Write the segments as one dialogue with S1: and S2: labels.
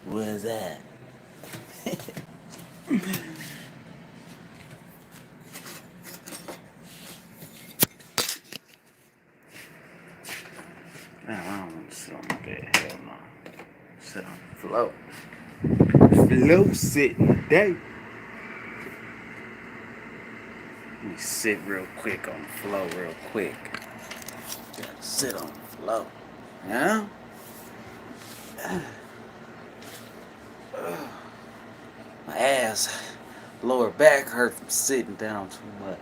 S1: Where's that? Man, I don't want to sit on my bed. Hell no. Sit on the floor. Flow sitting today. Let me sit real quick on the floor, real quick. Gotta sit on the floor. Yeah? My ass, lower back hurt from sitting down too much.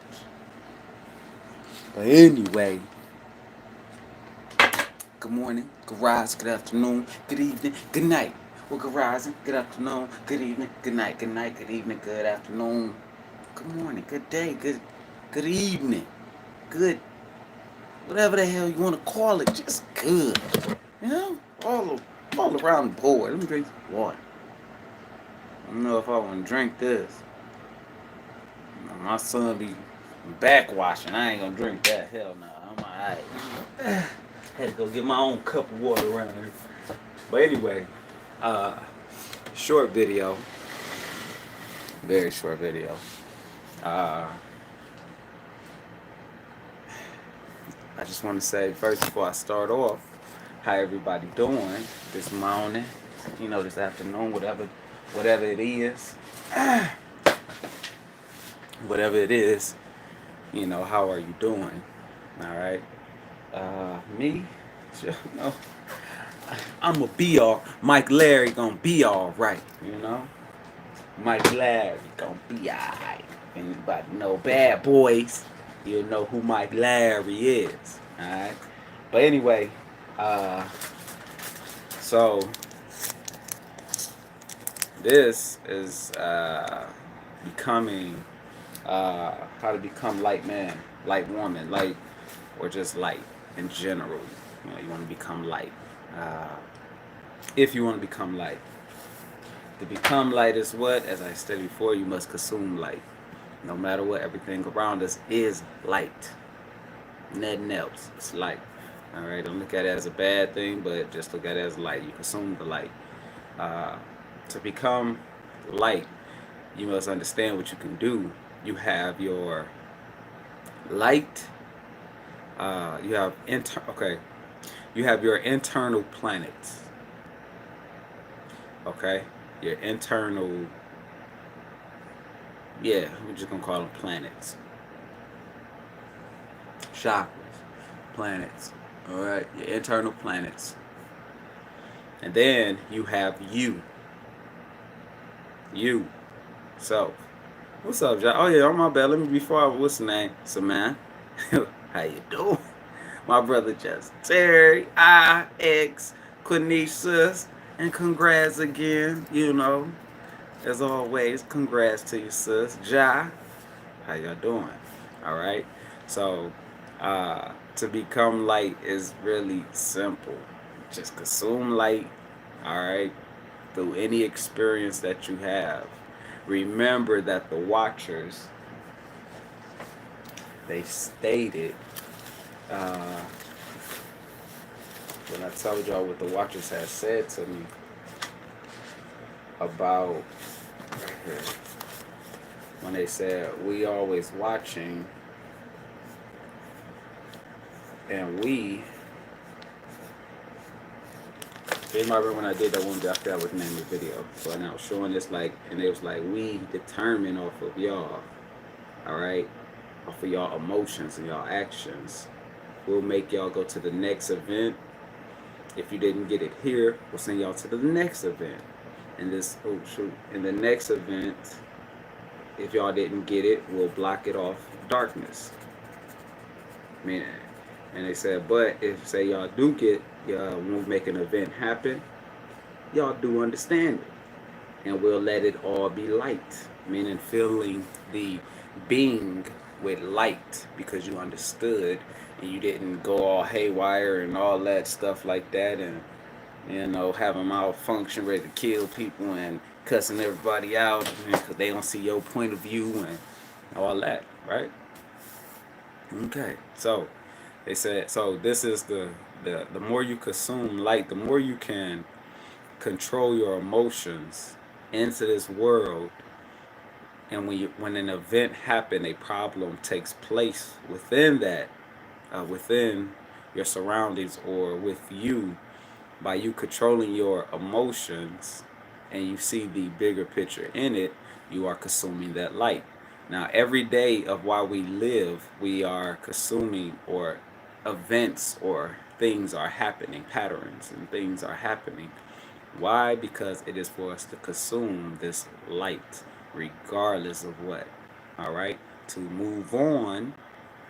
S1: But anyway, good morning, good rise, good afternoon, good evening, good night. Well, good rising, good afternoon, good evening, good night, good evening, good afternoon, good morning, good day, good evening, good whatever the hell you want to call it, just good. You know, all around the board. Let me drink some water. I don't know if I want to drink this. My son be backwashing. I ain't gonna drink that. Hell no. I'm alright. Had to go get my own cup of water around here. But anyway, uh, short video. Very short video. Uh, I just want to say first before I start off, how everybody doing this morning? You know, this afternoon, whatever it is. Whatever it is, you know, how are you doing? All right. Me, you know, I'm a be all. Mike Larry gonna be all right. You know, Mike Larry gonna be alright. Anybody know Bad Boys? You know who Mike Larry is. All right. But anyway, uh, so this is becoming how to become light man, light woman, light, or just light in general. You know, you want to become light. Uh, if you want to become light, to become light is what? As I stated before, you must consume light. No matter what, everything around us is light. Nothing else. It's light. All right. Don't look at it as a bad thing, but just look at it as light. You consume the light. Uh, to become light, you must understand what you can do. You have your light. You have okay. You have your internal planets. Okay, your internal. Yeah, we're just gonna call them planets. Chakras, planets. All right, your internal planets. And then you have you. You. So, what's up, John? Oh yeah, on my bad. Let me before I what's the name? So man, how you doing? My brother just Terry, X, Quenisha, and congrats again. You know, as always, congrats to you, sis. Ja, how y'all doing? All right. So, to become light is really simple. Just consume light. All right. Through any experience that you have. Remember that the Watchers, they stated, when I told y'all what the Watchers had said to me about, right here, when they said, we always watching, and we, they might remember when I did that one, I forgot what the name of the video, but I was showing this like, and it was like, we determine off of y'all, all right, off of y'all emotions and y'all actions. We'll make y'all go to the next event. If you didn't get it here, we'll send y'all to the next event. And this, oh shoot, in the next event, if y'all didn't get it, we'll block it off darkness. Meaning, and they said, but if say y'all do get, we'll make an event happen, y'all do understand it, and we'll let it all be light. Meaning filling the being with light because you understood and you didn't go all haywire and all that stuff like that and You know, have them malfunction, ready to kill people and cussing everybody out because they don't see your point of view and all that, right? Okay, so they said so. This is the more you consume light, the more you can control your emotions into this world. And when an event happen, a problem takes place within that, within your surroundings or with you, by you controlling your emotions, and you see the bigger picture in it, you are consuming that light. Now, every day of while we live, we are consuming, or events or things are happening, patterns and things are happening. Why? Because it is for us to consume this light, regardless of what. All right? To move on,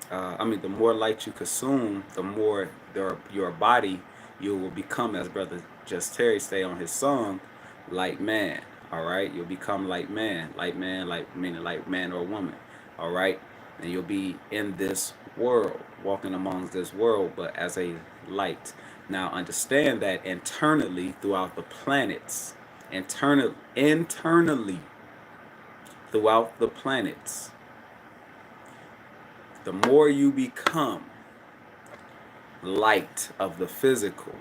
S1: the more light you consume, the more your body, you will become, as Brother Just Terry say on his song, like man. All right, you'll become like man, like meaning like man or woman. All right, and you'll be in this world, walking amongst this world, but as a light. Now understand that internally throughout the planets, internally throughout the planets, the more you become light of the physical,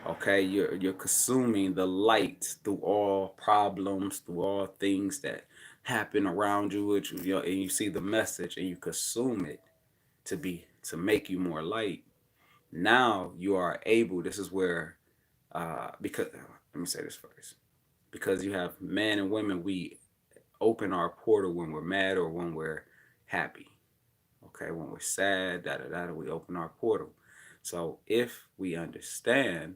S1: okay, you're consuming the light through all problems, through all things that happen around you, which and you see the message and you consume it to make you more light. Now you are able, this is where because let me say this first, because you have men and women, we open our portal when we're mad or when we're happy. Okay, when we're sad, we open our portal. So if we understand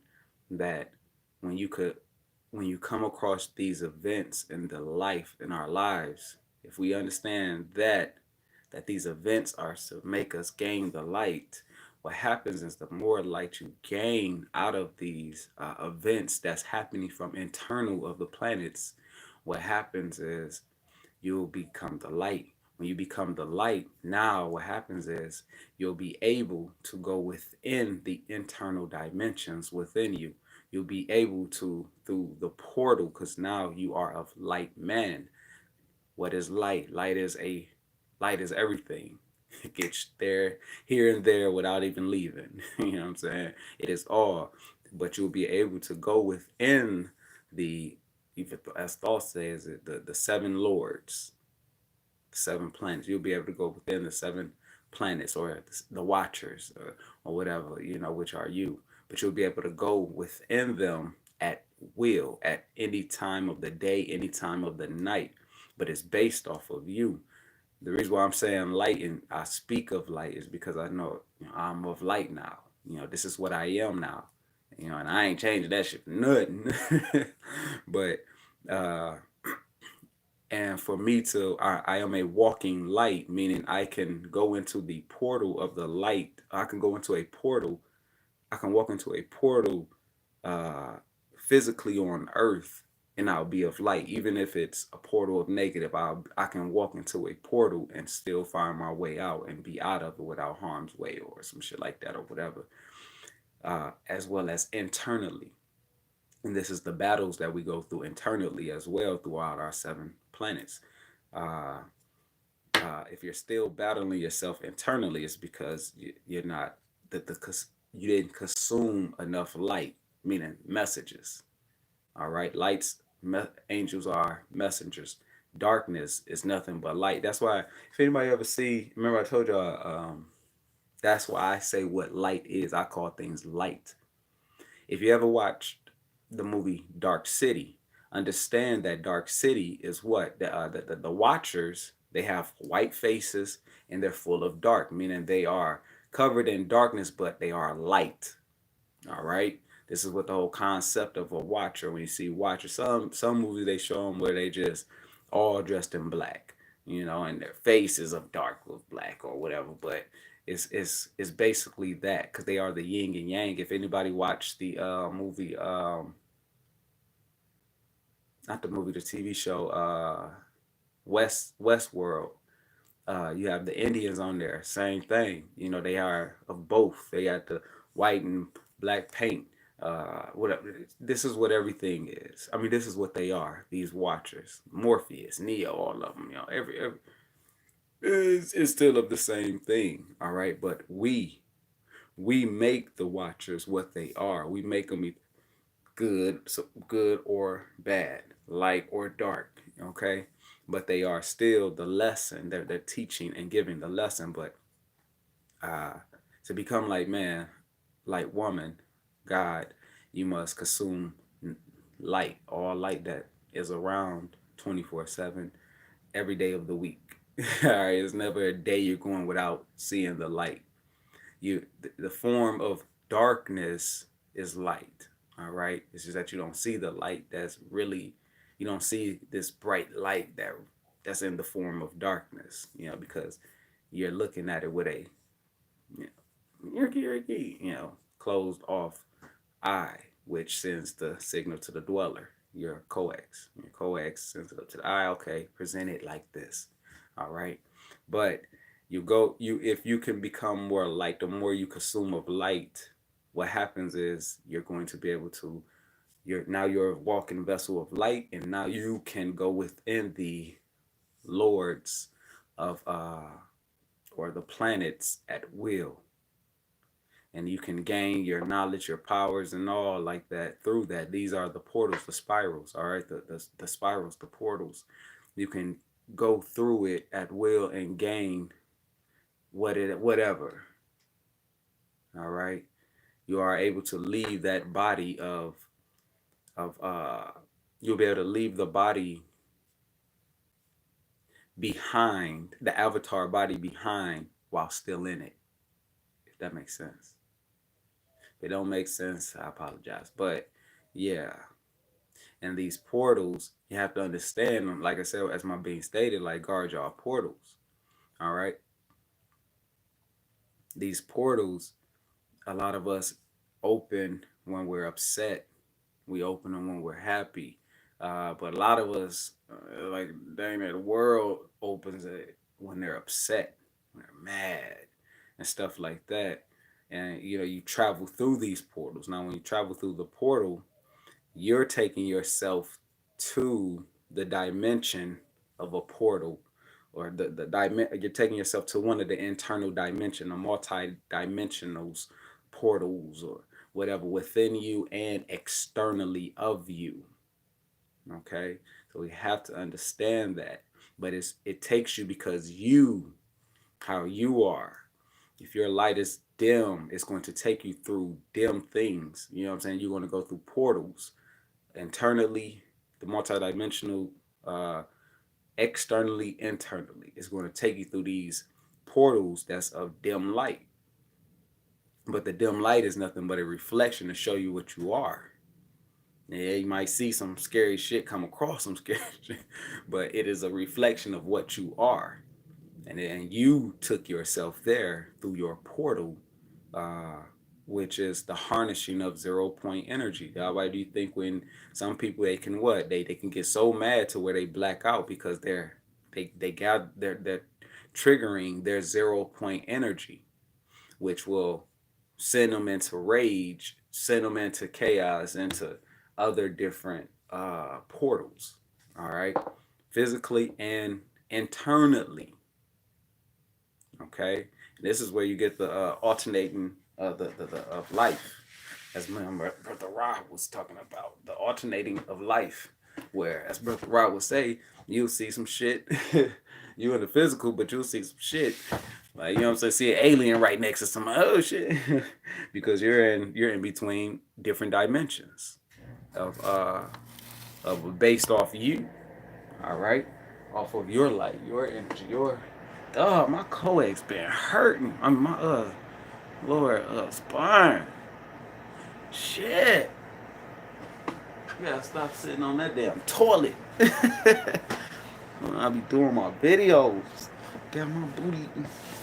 S1: that when you could, when you come across these events in the life in our lives, if we understand that these events are to make us gain the light, what happens is the more light you gain out of these events that's happening from internal of the planets, what happens is you'll become the light. When you become the light, now what happens is you'll be able to go within the internal dimensions within you. You'll be able to, through the portal, because now you are of light man. What is light? Light is everything. It gets there, here and there without even leaving. You know what I'm saying? It is all. But you'll be able to go within the, even as thought says it, the seven lords, seven planets. You'll be able to go within the seven planets, or the watchers, or whatever, which are you. But you'll be able to go within them at will, at any time of the day, any time of the night. But it's based off of you. The reason why I'm saying light and I speak of light is because I know, I'm of light now. This is what I am now. And I ain't changing that shit for nothing. But uh and for me to, I am a walking light, meaning I can go into the portal of the light. I can go into a portal. I can walk into a portal uh, physically on earth, and I'll be of light. Even if it's a portal of negative, I can walk into a portal and still find my way out and be out of it without harm's way or some shit like that or whatever. As well as internally. And this is the battles that we go through internally as well throughout our seven planets. Uh, if you're still battling yourself internally, it's because you're not you didn't consume enough light, meaning messages. All right, angels are messengers. Darkness is nothing but light. That's why, if anybody ever see, remember I told y'all, that's why I say what light is. I call things light. If you ever watched the movie Dark City, understand that Dark City is what the Watchers. They have white faces and they're full of dark, meaning they are covered in darkness, but they are light. All right. This is what the whole concept of a Watcher. When you see Watchers, some movies they show them where they just all dressed in black, and their faces of dark with black or whatever. But it's basically that, because they are the yin and yang. If anybody watched the movie, not the movie, the TV show, Westworld, you have the Indians on there. Same thing. They are of both. They got the white and black paint. whatever. This is what everything is. I mean, this is what they are. These watchers, Morpheus, Neo, all of them. You know, every is still of the same thing. All right, but we make the watchers what they are. We make them good, so good or bad, light or dark. Okay, but they are still the lesson. They're teaching and giving the lesson. But uh, to become like man, like woman, God, you must consume light, all light that is around 24/7, every day of the week. All right, it's never a day you're going without seeing the light. The form of darkness is light. All right, it's just that you don't see the light. That's really, you don't see this bright light that's in the form of darkness. You know, because you're looking at it with a, you closed off eye, which sends the signal to the dweller, your coax. Your coax sends it up to the eye. Okay, present it like this. All right, but you if you can become more light, the more you consume of light, what happens is you're going to be able to. You're a walking vessel of light, and now you can go within the lords of or the planets at will, and you can gain your knowledge, your powers, and all like that through that. These are the portals, the spirals. All right, the spirals, the portals. You can go through it at will and gain whatever. All right, you are able to leave that body of you'll be able to leave the body behind, the avatar body behind, while still in it. If that makes sense. If it don't make sense, I apologize. But yeah, and these portals, you have to understand them. Like I said, as my being stated, like guard y'all portals. All right, these portals, a lot of us open when we're upset. We open them when we're happy. But a lot of us, like dang, the world opens it when they're upset, when they're mad, and stuff like that. And you travel through these portals. Now, when you travel through the portal, you're taking yourself to the dimension of a portal, or you're taking yourself to one of the internal dimension, the multi-dimensionals portals, or whatever, within you and externally of you. Okay, so we have to understand that. But it takes you, because how you are, if your light is dim, it's going to take you through dim things. You know what I'm saying? You're going to go through portals internally, the multidimensional, externally, internally. It's going to take you through these portals that's of dim light. But the dim light is nothing but a reflection to show you what you are. Yeah, you might see some scary shit, come across some scary shit, but it is a reflection of what you are. And then you took yourself there through your portal, uh, which is the harnessing of 0 point energy. Why do you think when some people, they can what? They can get so mad to where they black out, because they're triggering their 0 point energy, which will send them into rage, send them into chaos, into other different portals. All right, physically and internally. Okay, and this is where you get the alternating of life, as my brother Rod was talking about, the alternating of life, where, as brother Rod would say, you'll see some shit. You in the physical, but you'll see some shit. Like, you know what I'm saying? See an alien right next to some, oh shit. Because you're in between different dimensions of based off you. All right, off of your light, your energy, your. Oh, my coax been hurting. I mean, my lower spine. Shit. You gotta stop sitting on that damn toilet. When I be doing my videos. Damn, my booty.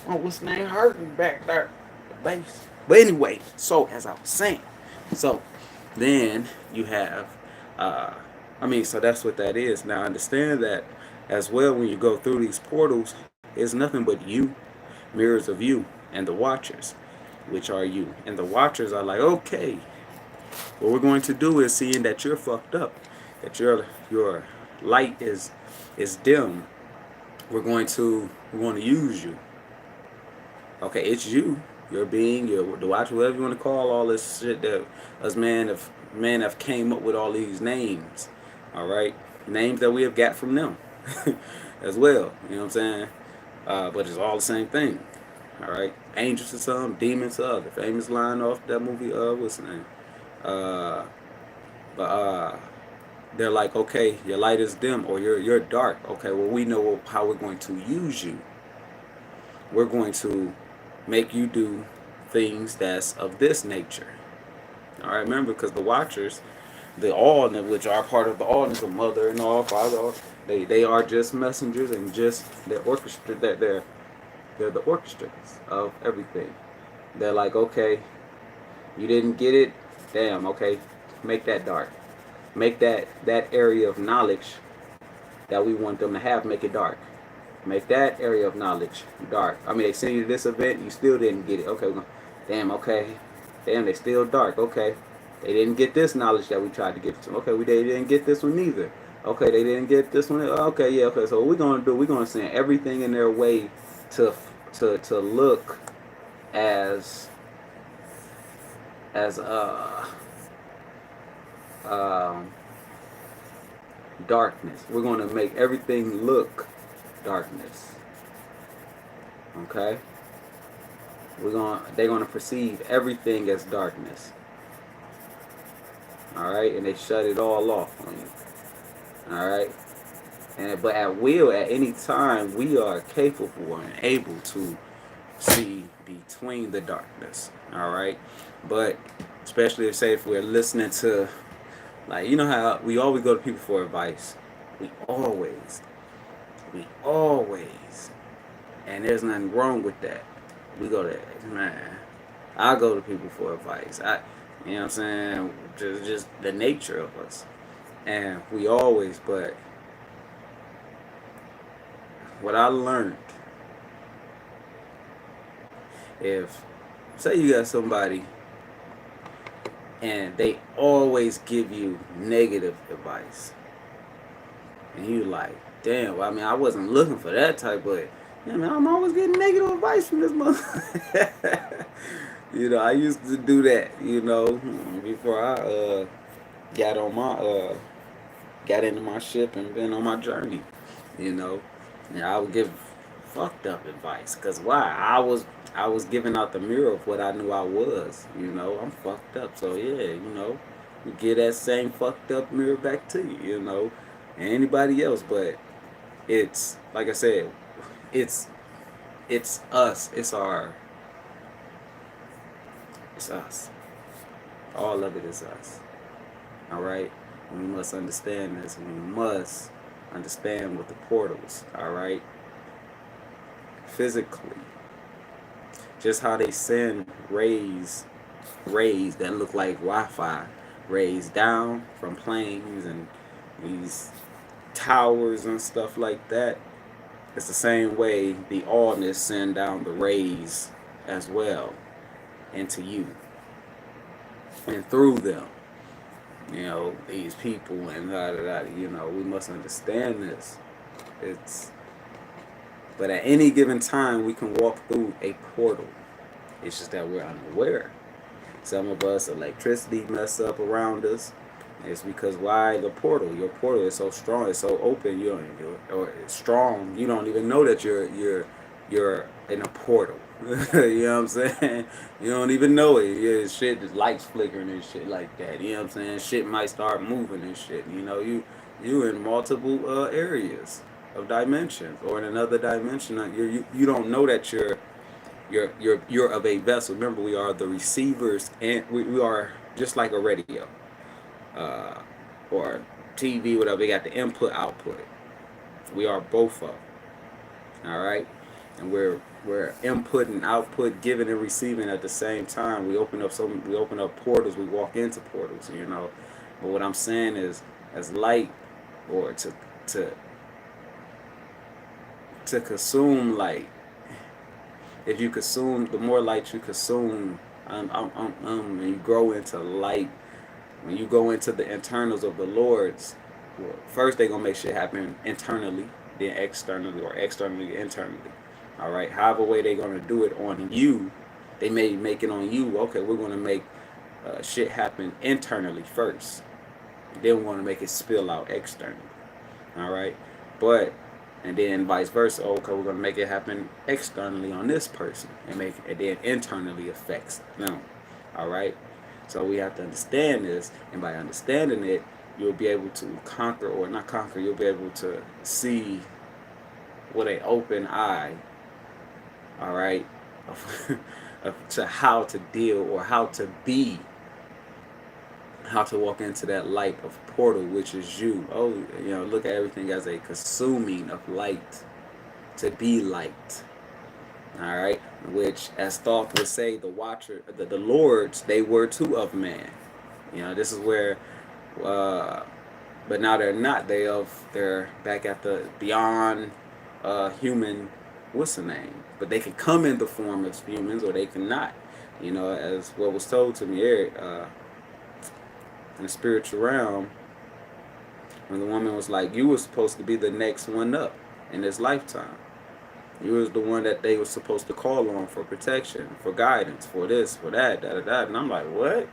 S1: Oh, what's the name hurting back there? The base. But anyway, so as I was saying, so then you have, uh, so that's what that is. Now understand that as well, when you go through these portals, it's nothing but you, mirrors of you, and the watchers, which are you. And the watchers are like, okay, What we're going to do is seeing that you're fucked up, that your light is dim. We're going to use you. Okay, it's you. Your being, your the watch, whatever you want to call all this shit that us man have came up with all these names. All right, names that we have got from them as well. You know what I'm saying? But it's all the same thing. All right, angels to some, demons to other. Famous line off that movie. What's the name? Uh, but they're like, okay, your light is dim or you're dark. Okay, well we know how we're going to use you. We're going to make you do things that's of this nature. All right, remember, because the Watchers, the all, which are part of the all, the mother and all, father, they are just messengers and just they're orchestra. They're the orchestras of everything. They're like, okay, you didn't get it, damn, okay, make that dark, make that area of knowledge that we want them to have, make it dark. Make that area of knowledge dark. I mean, they send you to this event, you still didn't get it. Okay, damn, okay. Damn, they still dark. Okay. They didn't get this knowledge that we tried to get to them. Okay, they didn't get this one either. Okay, they didn't get this one. Okay, yeah, okay. So what we're gonna do, we're gonna send everything in their way to to look as as um darkness. We're gonna make everything look darkness. Okay? They're gonna perceive everything as darkness. Alright? And they shut it all off on you. Alright? But at will, at any time, we are capable and able to see between the darkness. Alright? But especially if we're listening to, like, you know how we always go to people for advice. We always, and there's nothing wrong with that. We go to, man, I go to people for advice. You know what I'm saying? Just the nature of us. And we always, but what I learned, if, say you got somebody and they always give you negative advice, and you like, damn, well, I mean, I wasn't looking for that type, but yeah, man, I'm always getting negative advice from this mother. You know, I used to do that, you know, before I got on my got into my ship and been on my journey, you know. And I would give fucked up advice, cause why? I was giving out the mirror of what I knew I was, you know. I'm fucked up, so yeah, you know, you get that same fucked up mirror back to you, you know, and anybody else. But it's like I said, it's it's us, it's us. All of it is us. All right. We must understand this. We must understand with the portals. All right. Physically, just how they send rays that look like Wi-Fi rays down from planes and these towers and stuff like that. It's the same way the allness send down the rays as well into you and through them. You know, these people and da da da. You know, we must understand this. It's But at any given time we can walk through a portal. It's just that we're unaware. Some of us electricity mess up around us. It's because why the portal? Your portal is so strong, it's so open. You don't, or it's strong. You don't even know that you're in a portal. You know what I'm saying? You don't even know it. Yeah, shit, the lights flickering and shit like that. You know what I'm saying? Shit might start moving and shit. You know, you in multiple areas of dimensions or in another dimension. You don't know that you're of a vessel. Remember, we are the receivers, and we are just like a radio, uh, or TV, whatever. They got the input output. We are both of them. All right, and we're input and output, giving and receiving at the same time. We open up portals. We walk into portals. You know, but what I'm saying is, as light, or to to consume light. If you consume, the more light you consume, and you grow into light, When you go into the internals of the Lord's, well, first they're gonna make shit happen internally, then externally, or externally internally. All right. However way they're gonna do it on you, they may make it on you. Okay, we're gonna make shit happen internally first. Then we want to make it spill out externally. All right. But and then vice versa. Okay, we're gonna make it happen externally on this person, and make it then internally affects them. All right. So we have to understand this, and by understanding it, you'll be able to conquer, or not conquer. You'll be able to see with an open eye. All right. To how to deal, or how to be, how to walk into that light of portal, which is you. Oh, look at everything as a consuming of light, to be light. All right, which, as Thoth would say, the watcher, the lords, they were too of man. This is where, but now they're not. They're back at the beyond human. What's the name? But they can come in the form of humans, or they cannot. As what was told to me, Eric. In the spiritual realm, when the woman was like, you were supposed to be the next one up in this lifetime. You was the one that they were supposed to call on for protection, for guidance, for this, for that, da da da. And I'm like, what?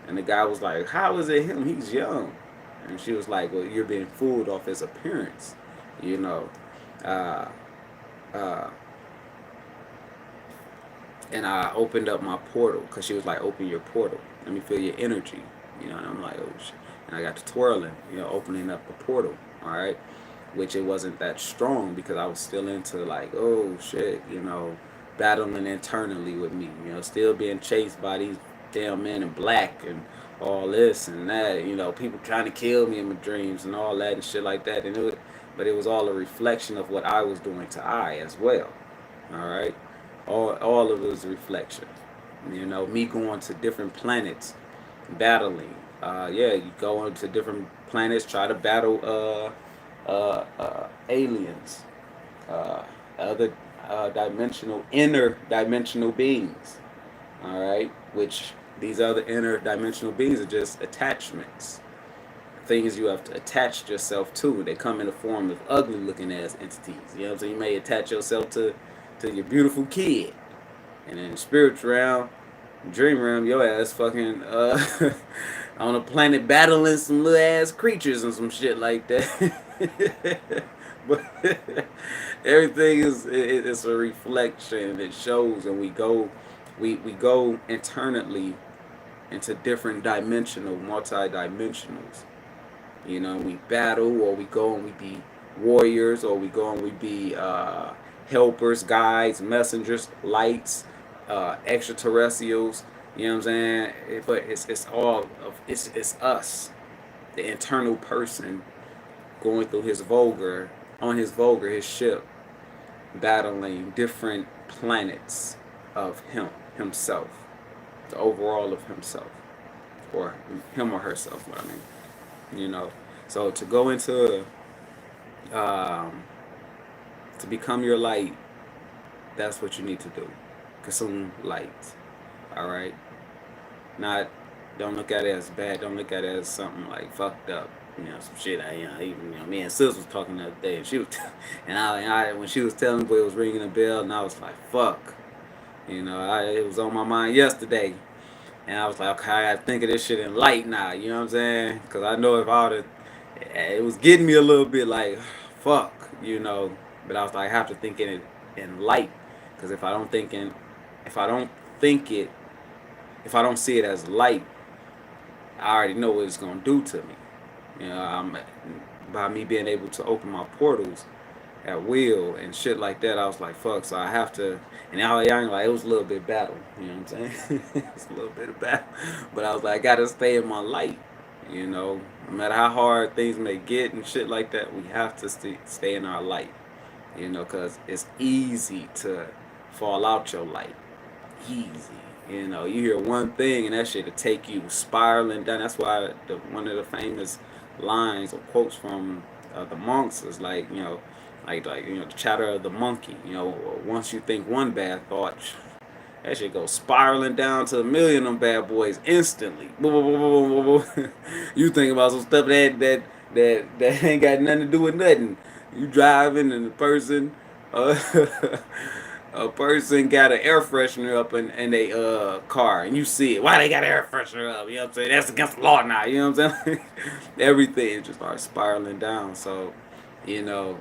S1: And the guy was like, how is it him? He's young. And she was like, well, you're being fooled off his appearance. Uh, uh, and I opened up my portal, because she was like, open your portal. Let me feel your energy. And I'm like, oh shit. And I got to twirling, opening up the portal, all right? Which it wasn't that strong, because I was still into like, oh shit, battling internally with me, still being chased by these damn men in black and all this and that, people trying to kill me in my dreams and all that and shit like that. But it was all a reflection of what I was doing to I as well, all right? All of it was a reflection. Me going to different planets, battling. You go into different planets, try to battle aliens, other inner dimensional beings. All right, which these other inner dimensional beings are just attachments, things you have to attach yourself to. They come in the form of ugly looking ass entities. So you may attach yourself to your beautiful kid, and in the spiritual realm, dream realm, your ass fucking on a planet battling some little ass creatures and some shit like that. But everything it's a reflection. It shows, and we go internally into different multi-dimensionals. We battle, or we go and we be warriors, or we go and we be helpers, guides, messengers, lights, extraterrestrials. You know what I'm saying? But it's all of it's us, the internal person, going through his his ship, battling different planets of himself, the overall of himself, or him or herself. What I mean, So to go into to become your light, that's what you need to do. Consume light. All right. Don't look at it as bad. Don't look at it as something like fucked up. Some shit. Me and sis was talking the other day, and she was, I when she was telling me, it was ringing a bell, and I was like, fuck. It was on my mind yesterday, and I was like, okay, I gotta think of this shit in light now. You know what I'm saying? Because I know if I would, it was getting me a little bit like, fuck. But I was like, I have to think in it in light, because if I don't think it, if I don't see it as light, I already know what it's gonna do to me. By me being able to open my portals at will and shit like that, I was like, fuck. So I have to, and I ain't like, it was a little bit of battle. You know what I'm saying? It's a little bit of battle, but I was like, I gotta stay in my light. No matter how hard things may get and shit like that, we have to stay in our light. Because it's easy to fall out your light. Easy. You hear one thing and that shit will take you spiraling down. That's why one of the famous lines or quotes from the monks is like, the chatter of the monkey. Once you think one bad thought, That shit goes spiraling down to a million of them bad boys instantly. Boom, boom, boom, boom, boom, boom. You think about some stuff that ain't got nothing to do with nothing. You driving and the person, uh, a person got an air freshener up in a car, and you see it. Why they got an air freshener up? You know what I'm saying? That's against the law now. You know what I'm saying? Everything just starts spiraling down. So, you know,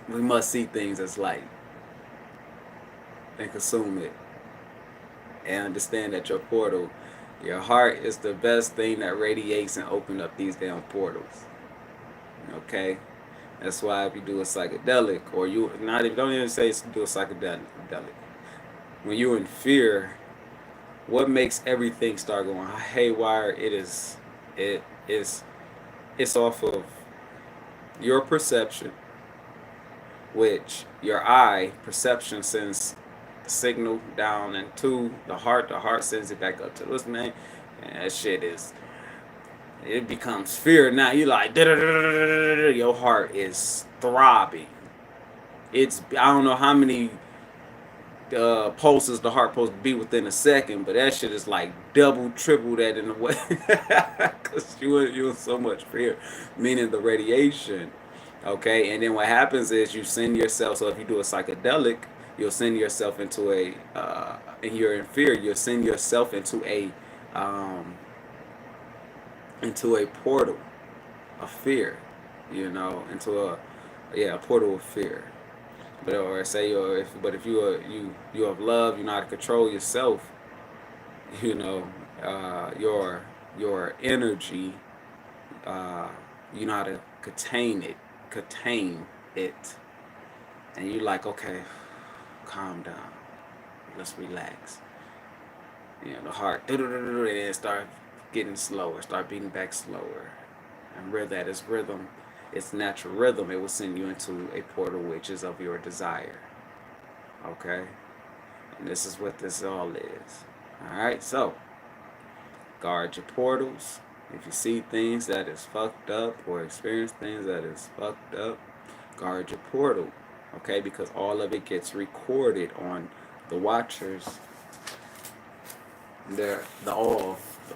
S1: we must see things as light and consume it, and understand that your heart is the best thing that radiates and open up these damn portals. Okay, that's why if you do a psychedelic, or you not even don't even say do a psychedelic. When you're in fear, what makes everything start going haywire? It is it's off of your perception, which your eye perception sends the signal down into the heart. The heart sends it back up to this man, and that shit is it becomes fear. Now you like your heart is throbbing. It's I don't know how many pulses the heart supposed to be within a second, but that shit is like double, triple that in a way, because you in so much fear, meaning the radiation. Okay, and then what happens is you send yourself. So if you do a psychedelic, you'll send yourself into and you're in fear. You'll send yourself um, into a portal of fear. You know, into a portal of fear. But or say if you have love, you know how to control yourself. You know, your energy. Uh, you know how to contain it, and you like okay, calm down, let's relax. You know, the heart, and then start getting slower, start beating back slower, and that is rhythm. It's natural rhythm. It will send you into a portal which is of your desire. Okay, and this is what this all is. All right, so guard your portals. If you see things that is fucked up or experience things that is fucked up, guard your portal. Okay, because all of it gets recorded on the watchers. The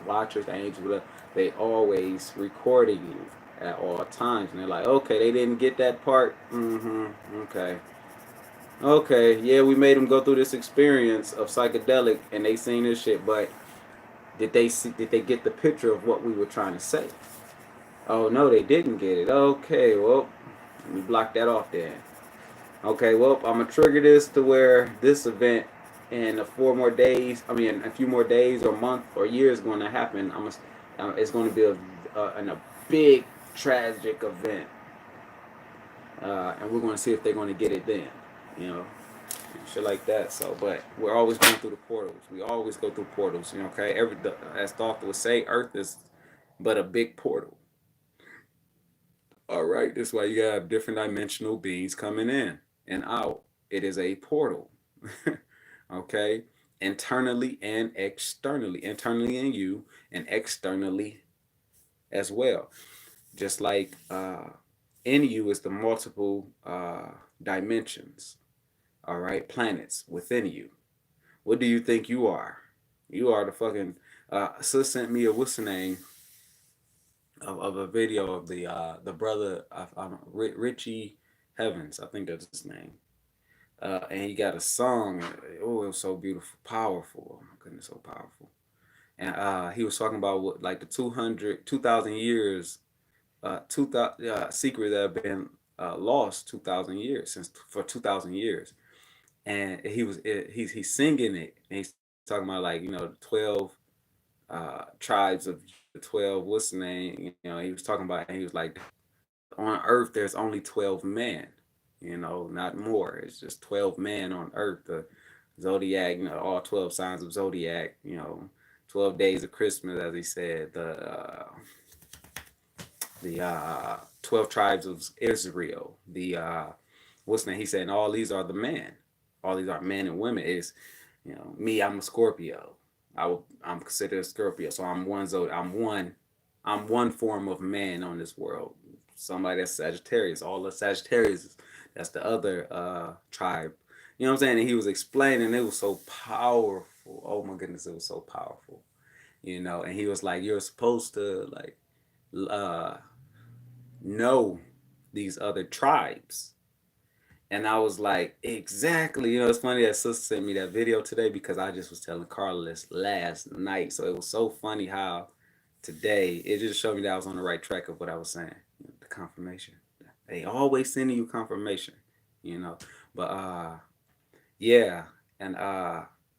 S1: watchers, the angels, they always recording you at all times, and they're like, okay, they didn't get that part. Okay. Okay, yeah, we made them go through this experience of psychedelic, and they seen this shit, but did they get the picture of what we were trying to say? Oh no, they didn't get it. Okay, well, let me block that off then. Okay, well, I'm gonna trigger this to where this event in a few more days or month or years going to happen. It's going to be a big tragic event, and we're going to see if they're going to get it then. You know, shit like that. So, but we're always going through the portals. We always go through portals. You know, okay. As the author would say, Earth is but a big portal. All right. That's why you got different dimensional beings coming in and out. It is a portal. Okay. Internally and externally. Internally in you and externally as well. Just like in you is the multiple dimensions. All right. Planets within you. What do you think you are? You are the fucking. Sis sent me a what's the name of a video of the brother Richie Heavens. I think that's his name. And he got a song. Oh, it was so beautiful, powerful. Oh my goodness, so powerful. And he was talking about what like the 2,000 years, 2,000 secret that have been lost 2,000 years for 2,000 years. And he's singing it, and he's talking about like 12 tribes of the 12 what's the name, he was talking about, and he was like, on earth there's only 12 men, not more. It's just 12 men on earth. The zodiac, all 12 signs of zodiac, 12 days of Christmas, as he said, the 12 tribes of Israel, the what's the name, he said, and all these are the men, all these are men and women. Is me, I'm a Scorpio. I'm considered a Scorpio, so I'm one form of man on this world. Somebody that's Sagittarius, all the Sagittarius, that's the other tribe. You know what I'm saying? And he was explaining, it was so powerful. Oh my goodness, it was so powerful. You know, and he was like, you're supposed to like uh know these other tribes. And I was like, exactly. You know, it's funny that sister sent me that video today because I just was telling Carla this last night. So it was so funny how today it just showed me that I was on the right track of what I was saying. The confirmation. They always sending you confirmation, you know. But yeah. And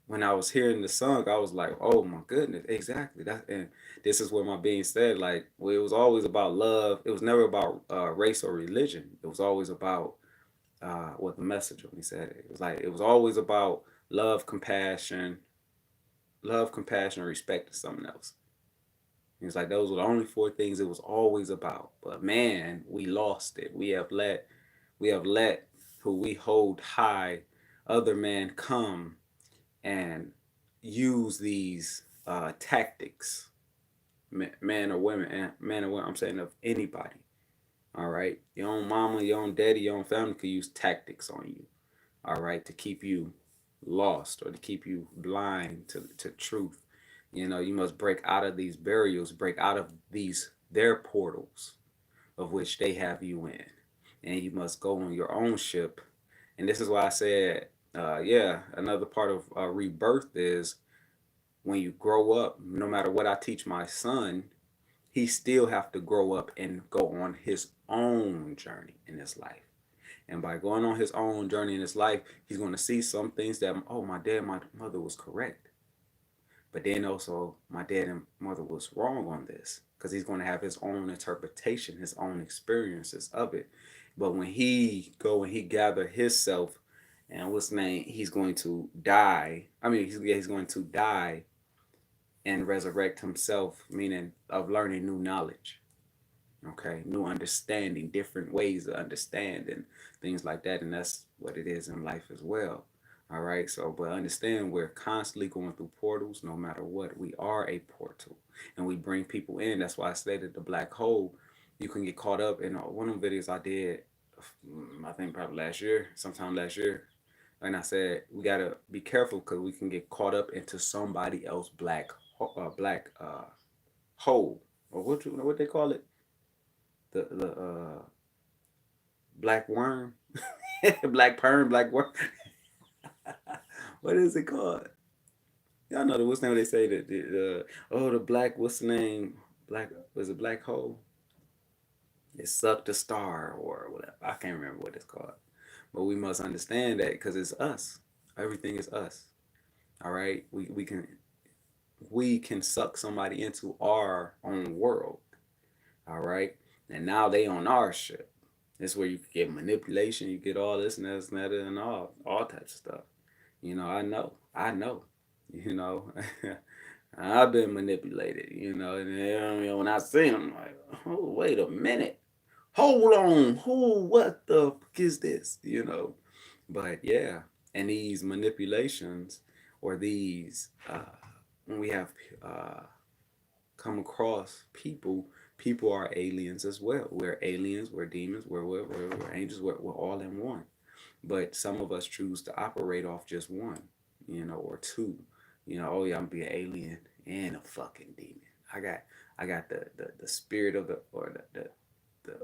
S1: when I was hearing the song, I was like, oh my goodness, exactly. That and this is what my being said. Like, well, it was always about love. It was never about race or religion. It was always about what the message when he said it. It was like it was always about love, compassion, and respect is something else. He was like those were the only four things it was always about. But man, we lost it. We have let who we hold high, other man come and use these tactics, man or women, and man or women. I'm saying of anybody. All right, your own mama, your own daddy, your own family could use tactics on you. All right, to keep you lost or to keep you blind to truth. You know, you must break out of these barriers, break out of these their portals of which they have you in. And you must go on your own ship. And this is why I said, yeah, another part of rebirth is when you grow up, no matter what I teach my son, he still have to grow up and go on his own journey in his life. And by going on his own journey in his life, he's going to see some things that, oh, my dad, my mother was correct. But then also, my dad and mother was wrong on this because he's going to have his own interpretation, his own experiences of it. But when he go and he gather himself, and what's name, he's going to die. I mean, he's going to die and resurrect himself, meaning of learning new knowledge. Okay, new understanding, different ways to understand and things like that. And that's what it is in life as well. All right, so but understand we're constantly going through portals no matter what. We are a portal and we bring people in. That's why I stated the black hole. You can get caught up in one of the videos I did, I think probably last year, sometime last year. And I said we gotta be careful because we can get caught up into somebody else black hole, or what they call it, the black worm, black perm, black worm. What is it called? Y'all know the what's the name they say that the black what's the name, black, was it black hole? It sucked a star or whatever. I can't remember what it's called. But we must understand that because it's us. Everything is us. All right. We can suck somebody into our own world. All right. And now they on our ship. This is where you get manipulation, you get all this and this and that and all types of stuff. You know, I know, you know, I've been manipulated, you know, and when I see them, I'm like, oh, wait a minute, hold on, what the fuck is this, you know? But yeah, and these manipulations or these, when we have come across people are aliens as well. We're aliens, we're demons, we're angels, we're all in one. But some of us choose to operate off just one, you know, or two. You know, oh yeah, I'm be an alien and a fucking demon. I got the spirit of the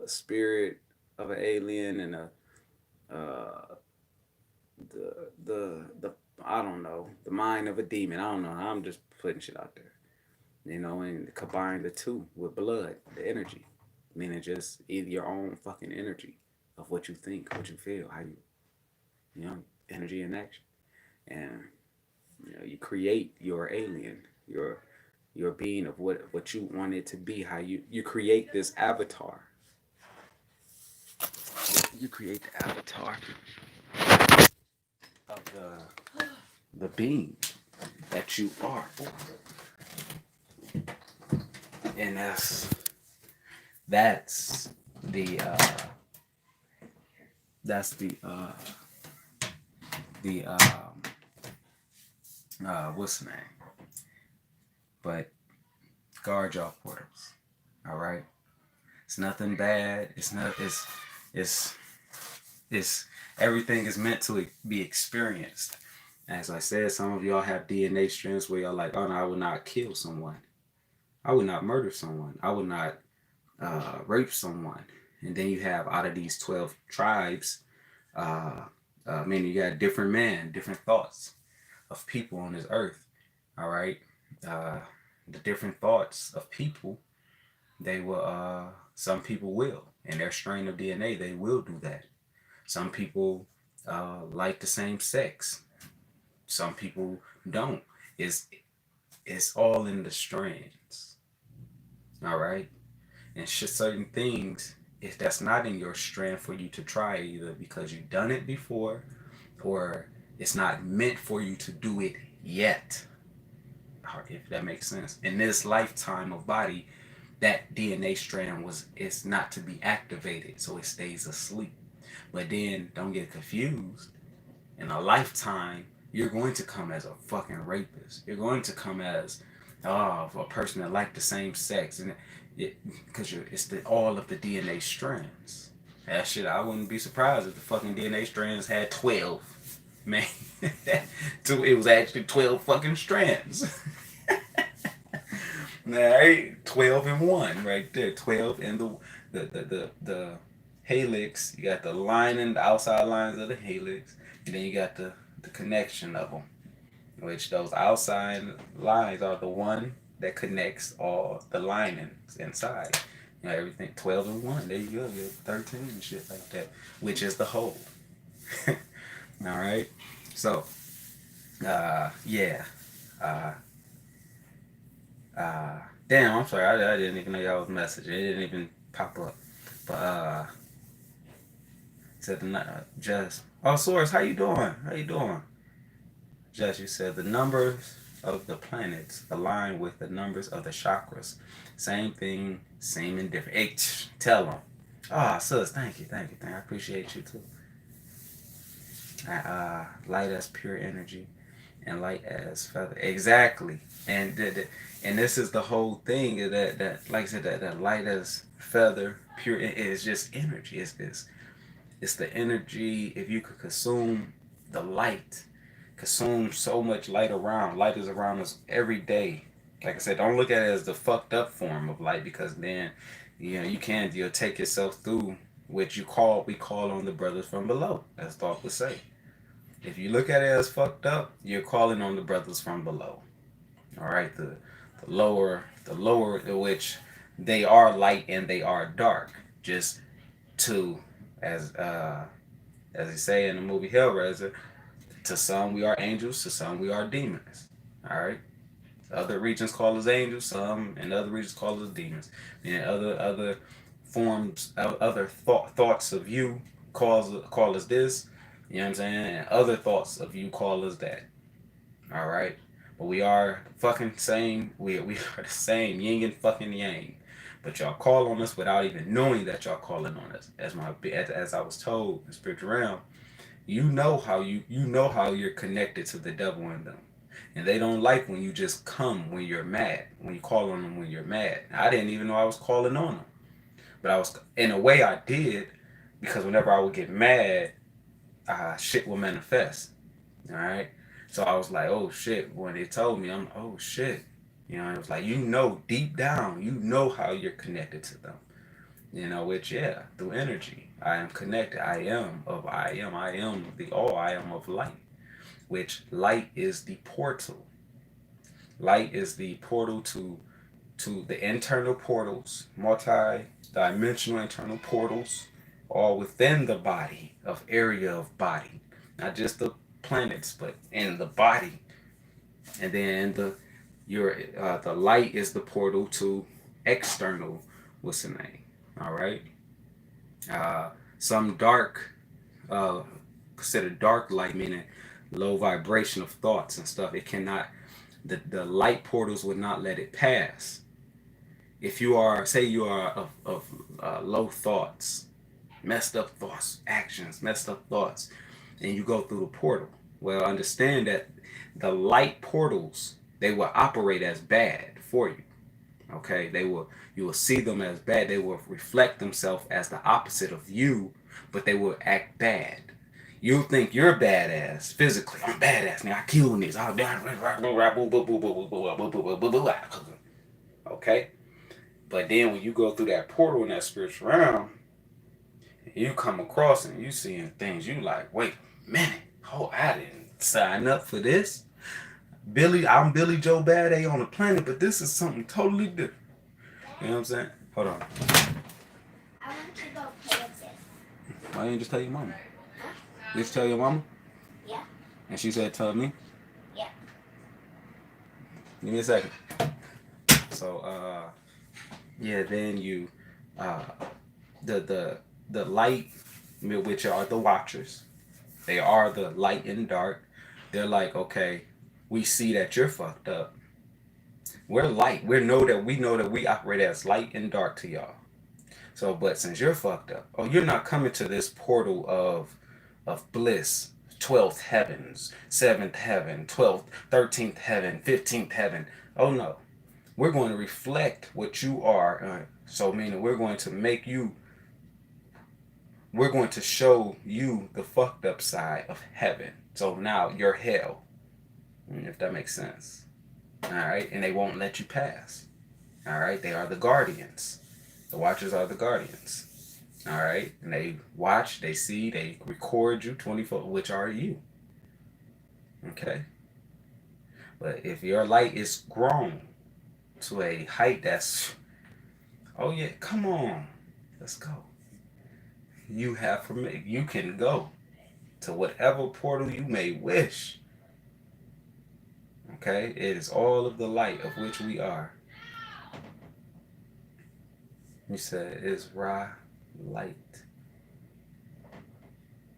S1: spirit of an alien and uh the I don't know, the mind of a demon. I don't know. I'm just putting shit out there. You know, and combine the two with blood, the energy. Meaning just either your own fucking energy of what you think, what you feel, how you know, energy in action. And you know, you create your alien, your being of what you want it to be, how you create this avatar. You create the avatar of the being that you are. And that's the that's the what's the name? But guard your portals. All right. It's nothing bad. It's It's everything is meant to be experienced. As I said, some of y'all have DNA strands where y'all like, oh no, I would not kill someone. I would not murder someone. I would not rape someone. And then you have out of these 12 tribes, uh, meaning you got different men, different thoughts of people on this earth. All right. Uh, the different thoughts of people, they will, some people will, in their strain of DNA, they will do that. Some people like the same sex. Some people don't. It's, it's all in the strands. All right. And certain things, if that's not in your strand for you to try, either because you've done it before or it's not meant for you to do it yet, if that makes sense. In this lifetime of body, that DNA strand it's not to be activated, so it stays asleep. But then don't get confused. In a lifetime, you're going to come as a fucking rapist. You're going to come as a person that like the same sex, and because it's all of the DNA strands. That shit, I wouldn't be surprised if the fucking DNA strands had 12. Man, it was actually 12 fucking strands. Alright, 12 and 1 right there. 12 and the helix. You got the lining, the outside lines of the helix, and then you got the connection of them, which those outside lines are the one that connects all the linings inside. You know, everything 12 and 1. There you go. You 13 and shit like that, which is the whole. All right. So, yeah. Uh, damn, I'm sorry. I didn't even know y'all was messaging. It didn't even pop up. But said just Source, how you doing? How you doing? Just you said the numbers of the planets align with the numbers of the chakras. Same thing, same and different. Hey, tell them. Sis, thank you. I appreciate you too. Light as pure energy, and light as feather. Exactly. And this is the whole thing that like I said, that light as feather, pure is just energy. It's the energy. If you could consume the light, consume so much light around. Light is around us every day. Like I said, don't look at it as the fucked up form of light, because then, you'll take yourself through which we call on the brothers from below, as Thought would say. If you look at it as fucked up, you're calling on the brothers from below. All right, the lower, which they are light and they are dark. Just to, as they say in the movie Hellraiser, to some we are angels, to some we are demons. All right. Other regions call us angels, some and other regions call us demons. And other forms, other thoughts of you call us this. You know what I'm saying? And other thoughts of you call us that. All right. But we are fucking same. We are the same yin and fucking yang. But y'all call on us without even knowing that y'all calling on us. As I was told in the spiritual realm, you know how you're connected to the devil in them. And they don't like when you just come when you're mad, when you call on them when you're mad. I didn't even know I was calling on them. But in a way I did, because whenever I would get mad, shit will manifest. All right. So I was like, oh shit. When they told me, I'm oh shit. It was like, deep down, how you're connected to them. Which, yeah, through energy. I am connected. I am the all. I am of light. Which light is the portal. Light is the portal to the internal portals, multi-dimensional internal portals, all within the body of area of body, not just the planets, but in the body. And then the light is the portal to external. What's the name? All right. Some dark, considered dark light, meaning low vibration of thoughts and stuff. It cannot. The light portals would not let it pass. If you are, say, you are of low thoughts, messed up thoughts, actions, messed up thoughts, and you go through the portal. Well, understand that the light portals, they will operate as bad for you. Okay, you will see them as bad. They will reflect themselves as the opposite of you,
S2: but they will act bad. You think you're badass physically. I'm badass, nigga. I kill niggas. Okay? But then when you go through that portal in that spiritual realm, you come across and you seeing things you like, wait a minute. Oh, I didn't sign up for this. I'm Billy Joe Bad A on the planet, but this is something totally different. You know what I'm saying? Hold on. I want to go play with this. Why didn't you just tell your mama? Huh? Did you tell your mama? Yeah. And she said, tell me? Yeah. Give me a second. So, yeah, then you, uh, the light, which are the watchers, they are the light and dark. They're like, okay, we see that you're fucked up. We're light. We know that we operate as light and dark to y'all. So, but since you're fucked up, oh, you're not coming to this portal of bliss, 12th heavens, 7th heaven, 12th, 13th heaven, 15th heaven. Oh no, we're going to reflect what you are. So meaning we're going to show you the fucked up side of heaven. So now you're hell, if that makes sense. All right, and they won't let you pass. All right, they are the guardians. The watchers are the guardians. All right, and they watch, they see, they record you 24, which are you. Okay, but if your light is grown to a height that's, oh yeah, come on, let's go. You have permission. You can go to whatever portal you may wish. Okay, it is all of the light of which we are. You said it's Ra light.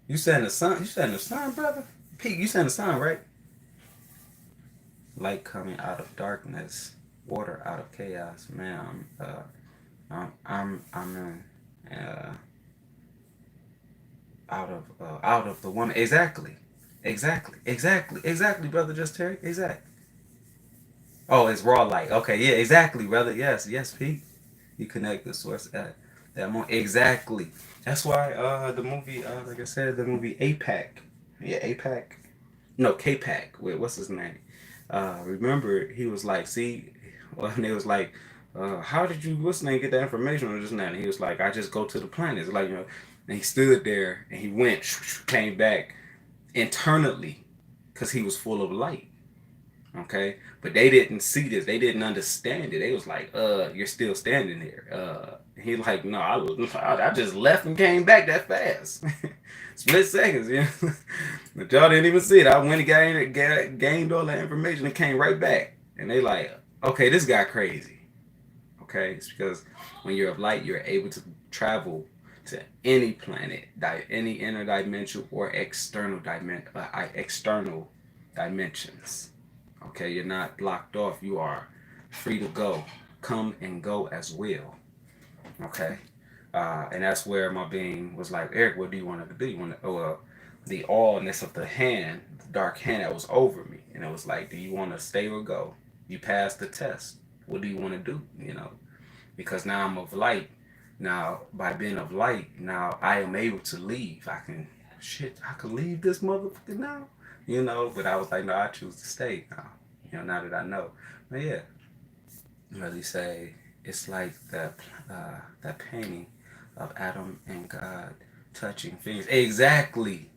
S2: You said in the sun. You said in the sun, brother. Pete, you said in the sun, right? Light coming out of darkness, water out of chaos. Man, I'm in, out of the one. Exactly, brother. Just Terry. Exactly. Oh, it's raw light. Okay, yeah, exactly, brother. Yes, Pete. You connect the source at that moment. Exactly. That's why the movie, like I said, the movie APAC. Yeah, APAC. No, K-Pac. Wait, what's his name? Remember, he was like, see, well, and it was like, how did you, what's his name, get that information on this and that? And he was like, I just go to the planets. Like, and he stood there and he went, came back internally because he was full of light. Okay, but they didn't see this. They didn't understand it. They was like, you're still standing there. He like, no, I just left and came back that fast. Split seconds, yeah. But y'all didn't even see it. I went and gained all that information and came right back. And they like, okay, this guy crazy. Okay, it's because when you're of light, you're able to travel to any planet, any interdimensional or external dimensions. Okay, you're not blocked off. You are free to go, come and go as will. Okay, and that's where my being was like, Eric, what do you want to do? You want to, the allness of the hand, the dark hand that was over me, and it was like, do you want to stay or go? You passed the test. What do you want to do? Because now I'm of light. Now by being of light, now I am able to leave. I can leave this motherfucker now. But I was like, no, I choose to stay now. Now that I know. But yeah, really say it's like that painting of Adam and God touching fingers. Exactly.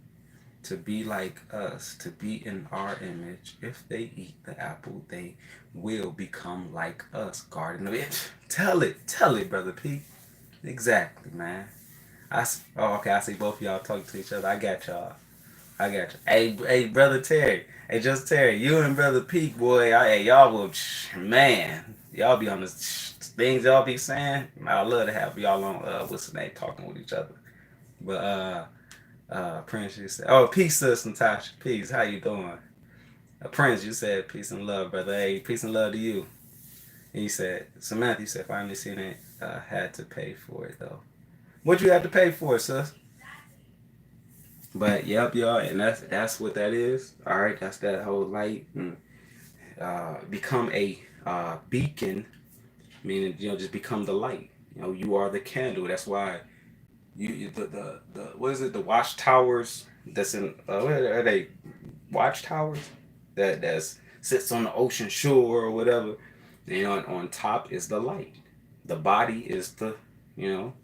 S2: To be like us, to be in our image. If they eat the apple, they will become like us. Garden of it. Tell it, brother P. Exactly, man. Okay. I see both of y'all talking to each other. I got y'all. Hey, brother Terry. Hey, just Terry. You and brother Peak, boy. Hey, y'all will, man. Y'all be on the things y'all be saying. I love to have y'all on. What's the name? Talking with each other. But Prince, you said, oh, peace, sis, Natasha. Peace. How you doing? Prince, you said peace and love, brother. Hey, peace and love to you. And you said, Samantha, you said finally seen it. Had to pay for it though. What you had to pay for, sis? But yep, y'all, and that's what that is. All right, that's that whole light and become a beacon, meaning just become the light. You are the candle. That's why the what is it? The watchtowers that's in what are they? Watchtowers that's sits on the ocean shore or whatever. You know, and on top is the light. The body is the, you know,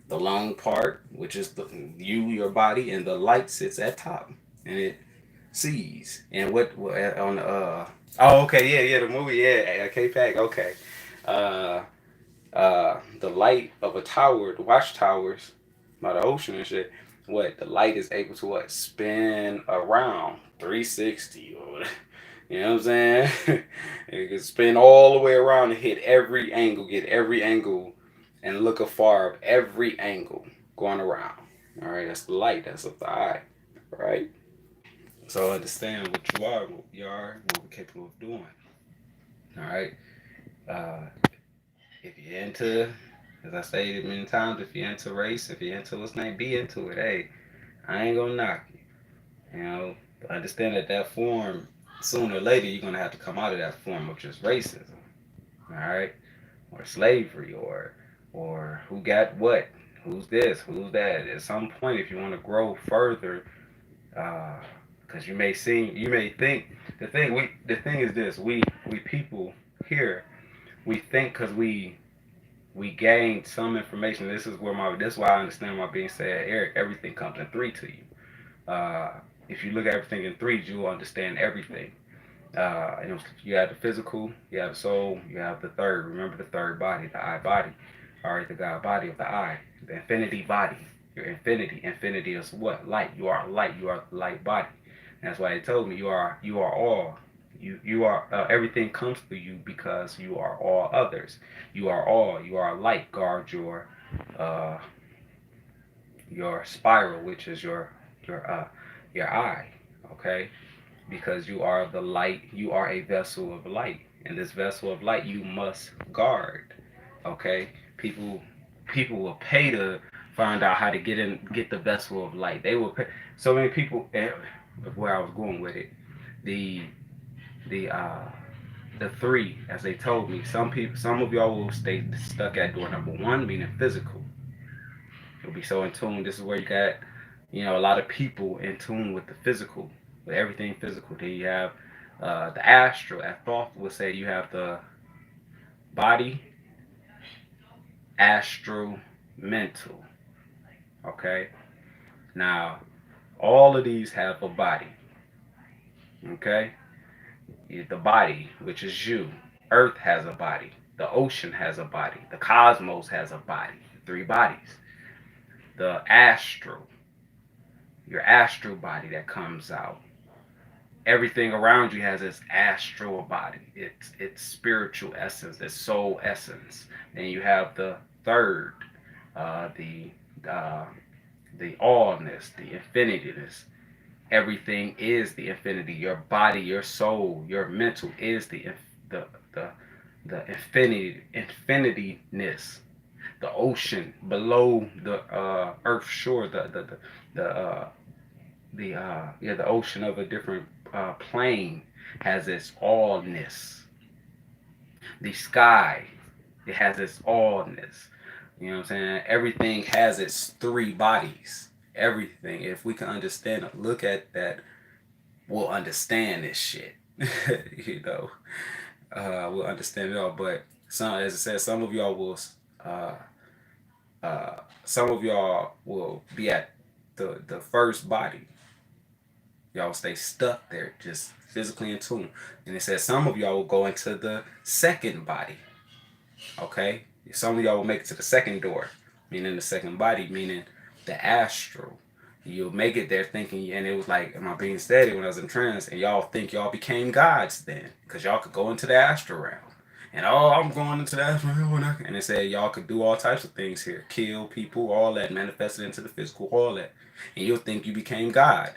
S2: the long part, which is the you, your body, and the light sits at top, and it sees. And what on the oh, okay, yeah, the movie, yeah, K-Pack, okay. Uh the light of a tower, the watchtowers by the ocean and shit, what the light is able to what spin around 360 or whatever. You know what I'm saying? It can spin all the way around and hit every angle, get every angle, and look afar of every angle going around. All right, that's the light. That's of the eye. Right. So understand what you are, what we're capable of doing. All right. Uh, if you're into, as I stated many times, if you're into race, if you're into what's name, be into it. Hey, I ain't gonna knock you. You know, but understand that that form, sooner or later, you're gonna have to come out of that form of just racism. All right, or slavery, or who got what, who's this, who's that. At some point, if you want to grow further, because you may think the thing is this: we people here, we think because we gained some information. This is why I understand why being said, Eric, everything comes in three to you. If you look at everything in threes, you will understand everything. You have the physical, you have the soul, you have the third. Remember the third body, the eye body. All right, the God body of the eye, the infinity body. Your infinity. Infinity is what? Light. You are light. You are the light body. And that's why he told me you are all. You are everything comes through you because you are all others. You are all. You are light. Guard uh, your spiral, which is your eye. Okay, because you are the light. You are a vessel of light, and this vessel of light you must guard. Okay, people people will pay to find out how to get the vessel of light. They will pay. So many people. Where I was going with it, the the uh the three, as they told me, some of y'all will stay stuck at door number one, meaning physical. You'll be so in tune. This is where you got, a lot of people in tune with the physical, with everything physical. Then you have the astral. As Thoth would say, you have the body, astral, mental. Okay. Now, all of these have a body. Okay. The body, which is you. Earth has a body. The ocean has a body. The cosmos has a body. Three bodies. The astral, your astral body that comes out. Everything around you has its astral body, its spiritual essence, its soul essence. Then you have the third, uh, the uh, the allness, the infinityness. Everything is the infinity. Your body, your soul, your mental is the the the infinityness. The ocean below the earth shore, the ocean of a different plane has its allness. The sky, it has its allness. You know what I'm saying? Everything has its three bodies. Everything. If we can understand, look at that, we'll understand this shit. you know, we'll understand it all. But as I said, uh, some of y'all will be at the first body. Y'all stay stuck there, just physically in tune. And it says some of y'all will go into the second body. Okay? Some of y'all will make it to the second door, meaning the second body, meaning the astral. You'll make it there thinking, and it was like, am I being steady when I was in trance? And y'all think y'all became gods then, because y'all could go into the astral realm. And I'm going into the astral realm. And it said y'all could do all types of things here, kill people, all that, manifested into the physical, all that. And you'll think you became God.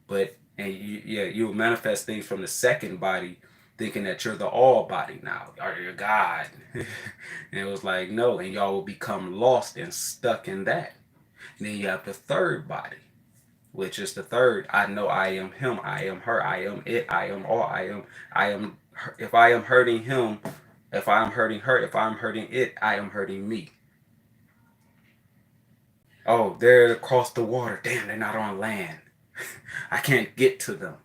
S2: But you'll manifest things from the second body, thinking that you're the all body now, or you're God. And it was like no, and y'all will become lost and stuck in that. And then you have the third body, which is the third. I know I am him, I am her, I am it, I am all, I am. If I am hurting him, if I am hurting her, if I am hurting it, I am hurting me. Oh, they're across the water. Damn, they're not on land. I can't get to them.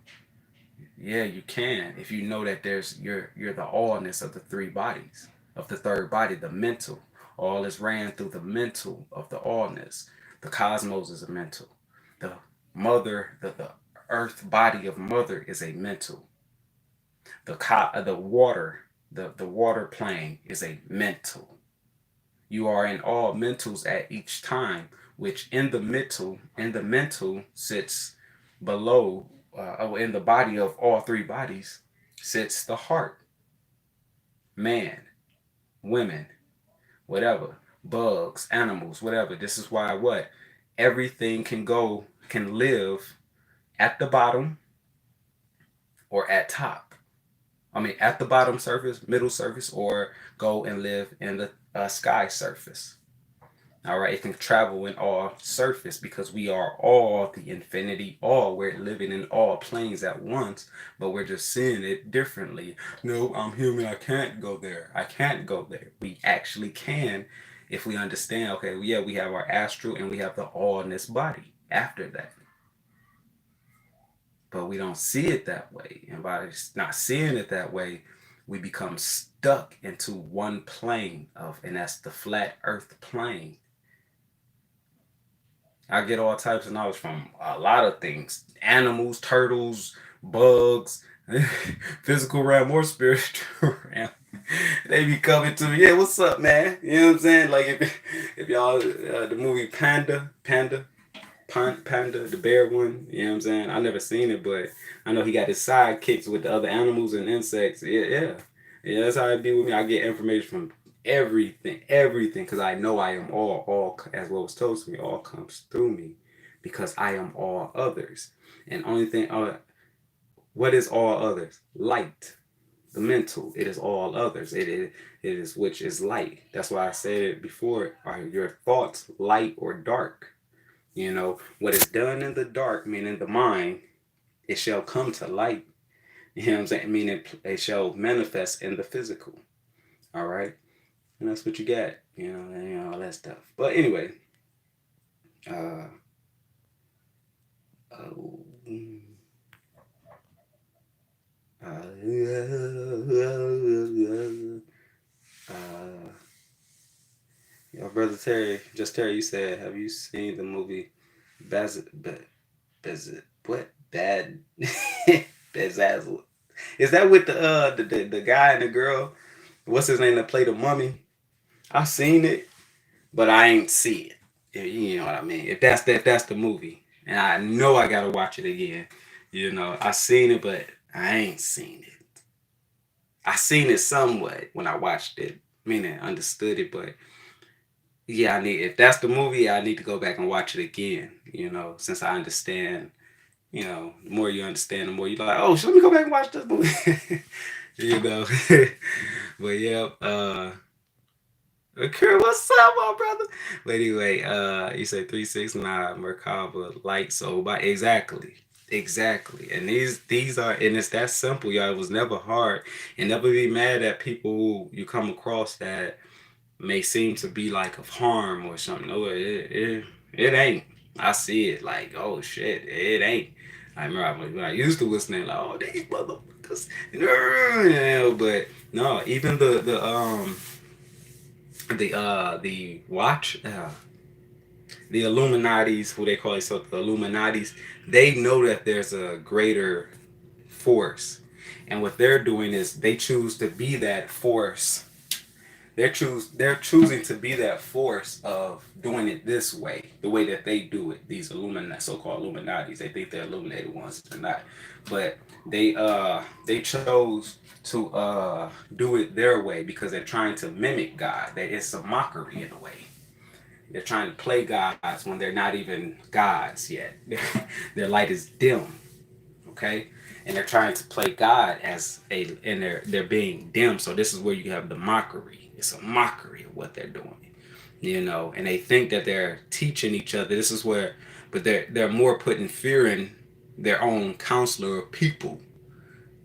S2: Yeah, you can if you know that there's you're the allness of the three bodies, of the third body, the mental. All is ran through the mental of the allness. The cosmos is a mental. The mother, the earth body of mother is a mental. The water, the water plane is a mental. You are in all mentals at each time, which in the mental sits below, in the body of all three bodies sits the heart, man, women, whatever, bugs, animals, whatever. This is why what everything can live at the bottom or at top. I mean, at the bottom surface, middle surface, or go and live in the sky surface. All right, it can travel in all surface because we are all the infinity, all. We're living in all planes at once, but we're just seeing it differently. No, I'm human. I can't go there. I can't go there. We actually can if we understand. Okay, yeah, we have our astral and we have the allness body after that, but we don't see it that way. And by not seeing it that way, we become stuck into one plane of, and that's the flat Earth plane. I get all types of knowledge from a lot of things: animals, turtles, bugs, physical realm or spiritual realm. They be coming to me. Yeah, what's up, man? You know what I'm saying? Like if y'all the movie Panda, the bear one. You know what I'm saying? I never seen it, but I know he got his sidekicks with the other animals and insects. Yeah, yeah, yeah. That's how it be with me. I get information from everything, because I know I am all as what was told to me, all comes through me, because I am all others. And only thing, what is all others? Light, the mental. It is all others. It is which is light. That's why I said it before. Are your thoughts light or dark? You know, what is done in the dark, meaning the mind, it shall come to light. You know what I'm saying? Meaning it shall manifest in the physical. All right. And that's what you got, and all that stuff. But anyway, uh, oh, uh, your brother Terry, just Terry, you said, have you seen the movie Baz, Bez, what? Bad Bezazzle? Is that with the guy and the girl? What's his name that played the mummy? I seen it, but I ain't see it. You know what I mean? If that's the movie, and I know I gotta watch it again. I seen it, but I ain't seen it. I seen it somewhat when I watched it, meaning understood it, but yeah, I need if that's the movie, I need to go back and watch it again. Since I understand. The more you understand, the more you're like, oh, let me go back and watch this movie. you know. But yeah, okay, what's up, my brother? But anyway, you say 369 Merkaba light soul by exactly. And these are, and it's that simple, y'all. It was never hard, and never be mad at people who you come across that may seem to be like of harm or something. No, it ain't. I see it like, oh shit, it ain't. I remember when I used to listening like, oh, these motherfuckers, but no, even the watch the Illuminati's, who they call themselves the Illuminati's, they know that there's a greater force, and what they're doing is they choose to be that force. They're choosing to be that force of doing it this way, the way that they do it. These so-called Illuminatis, they think they're illuminated ones, they're not, but they chose to do it their way because they're trying to mimic God. That it's a mockery in a way. They're trying to play gods when they're not even gods yet. Their light is dim, okay, and they're trying to play God and they're being dim. So this is where you have the mockery. It's a mockery of what they're doing, and they think that they're teaching each other. This is where, but they're more putting fear in their own counselor or people.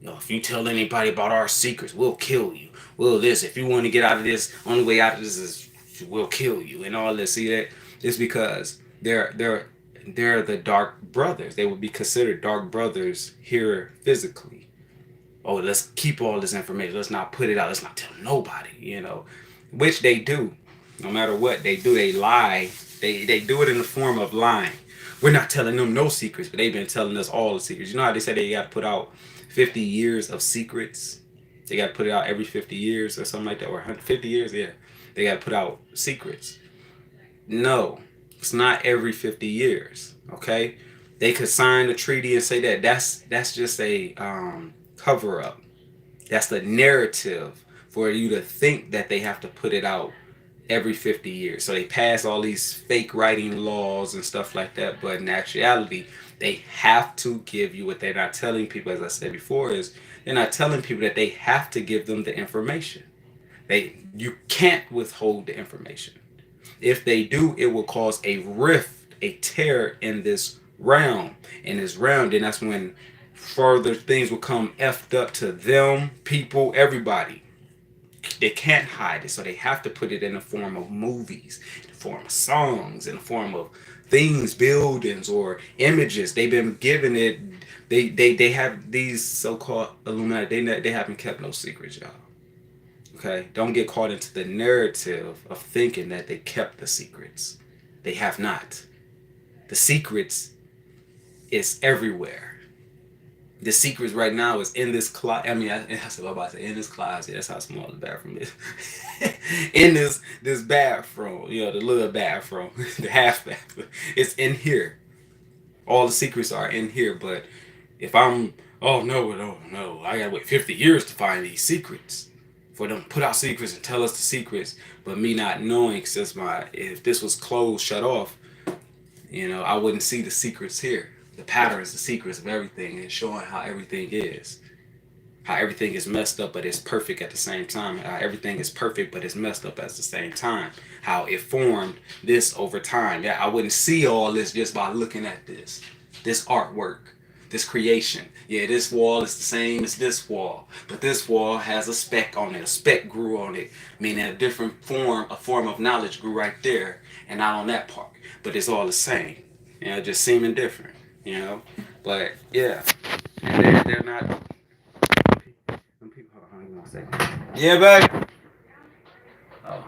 S2: If you tell anybody about our secrets, we'll kill you. We'll this. If you want to get out of this, only way out of this is we'll kill you and all this. See that? It's because They're the dark brothers. They would be considered dark brothers here physically. Oh, let's keep all this information. Let's not put it out. Let's not tell nobody. Which they do. No matter what they do, they lie. They do it in the form of lying. We're not telling them no secrets, but they've been telling us all the secrets. You know how they say they got to put out 50 years of secrets? They got to put it out every 50 years or something like that, or 50 years. Yeah, they got to put out secrets. No, it's not every 50 years. Okay, they could sign a treaty and say that that's just a cover up. That's the narrative for you to think that they have to put it out every 50 years. So they pass all these fake writing laws and stuff like that. But in actuality, they have to give you what they're not telling people, as I said before, is they're not telling people that they have to give them the information. You can't withhold the information. If they do, it will cause a rift, a tear in this realm. In this realm, then that's when further things will come effed up to them, people, everybody. They can't hide it, so they have to put it in the form of movies, in the form of songs, in the form of things, buildings, or images. They've been given it. They have these so-called Illuminati. They haven't kept no secrets, y'all. Okay, don't get caught into the narrative of thinking that they kept the secrets. They have not. The secrets is everywhere. The secrets right now is in this closet. I mean, that's what I'm about to say. In this closet. That's how small the bathroom is. In this bathroom, the little bathroom, the half bathroom. It's in here. All the secrets are in here. But if oh no, I gotta wait 50 years to find these secrets. For them to put out secrets and tell us the secrets, but me not knowing, since if this was closed, shut off, I wouldn't see the secrets here. The patterns, the secrets of everything, and showing how everything is. How everything is messed up, but it's perfect at the same time. How everything is perfect, but it's messed up at the same time. How it formed this over time. Yeah, I wouldn't see all this just by looking at this artwork, this creation. Yeah, this wall is the same as this wall, but this wall has a speck on it. A speck grew on it, meaning a different form, a form of knowledge grew right there, and not on that part. But it's all the same. Just seeming different. But yeah, and they're not. Some people, hold on 1 second. Yeah, babe. Oh,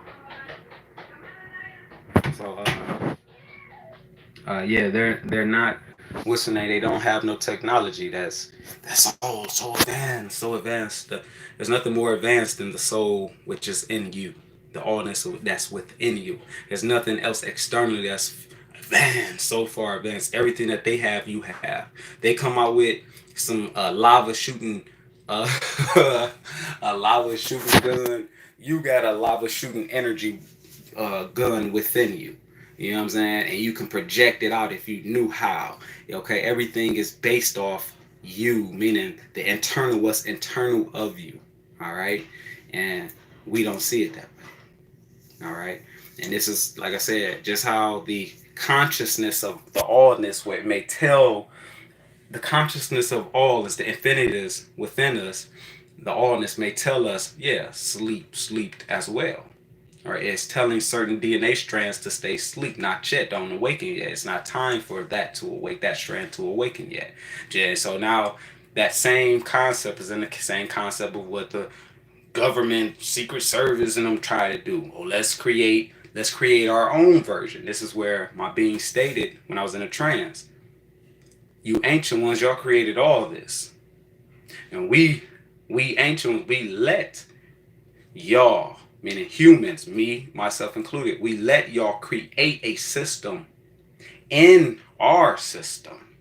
S2: so yeah, they're not. What's the name? They don't have no technology that's all so advanced, so advanced. There's nothing more advanced than the soul, which is in you, the allness that's within you. There's nothing else externally that's advanced, so far advanced. Everything that they have, you have. They come out with some lava shooting, a lava shooting gun. You got a lava shooting energy gun within you. You know what I'm saying? And you can project it out if you knew how. Okay, everything is based off you, meaning the internal, what's internal of you. All right, and we don't see it that way. All right, and this is, like I said, just how the consciousness of the allness, what it may tell, the consciousness of all is the infinity is within us. The allness may tell us, yeah, sleep as well. Or it's telling certain DNA strands to stay asleep, not yet, don't awaken yet. It's not time for that to awake, that strand to awaken yet. Yeah, so now that same concept is in the same concept of what the government, Secret Service, and them try to do. Oh, let's create our own version. This is where my being stated when I was in a trance. You ancient ones, y'all created all this, and we ancient ones, we let y'all, meaning humans, me, myself included, we let y'all create a system in our system.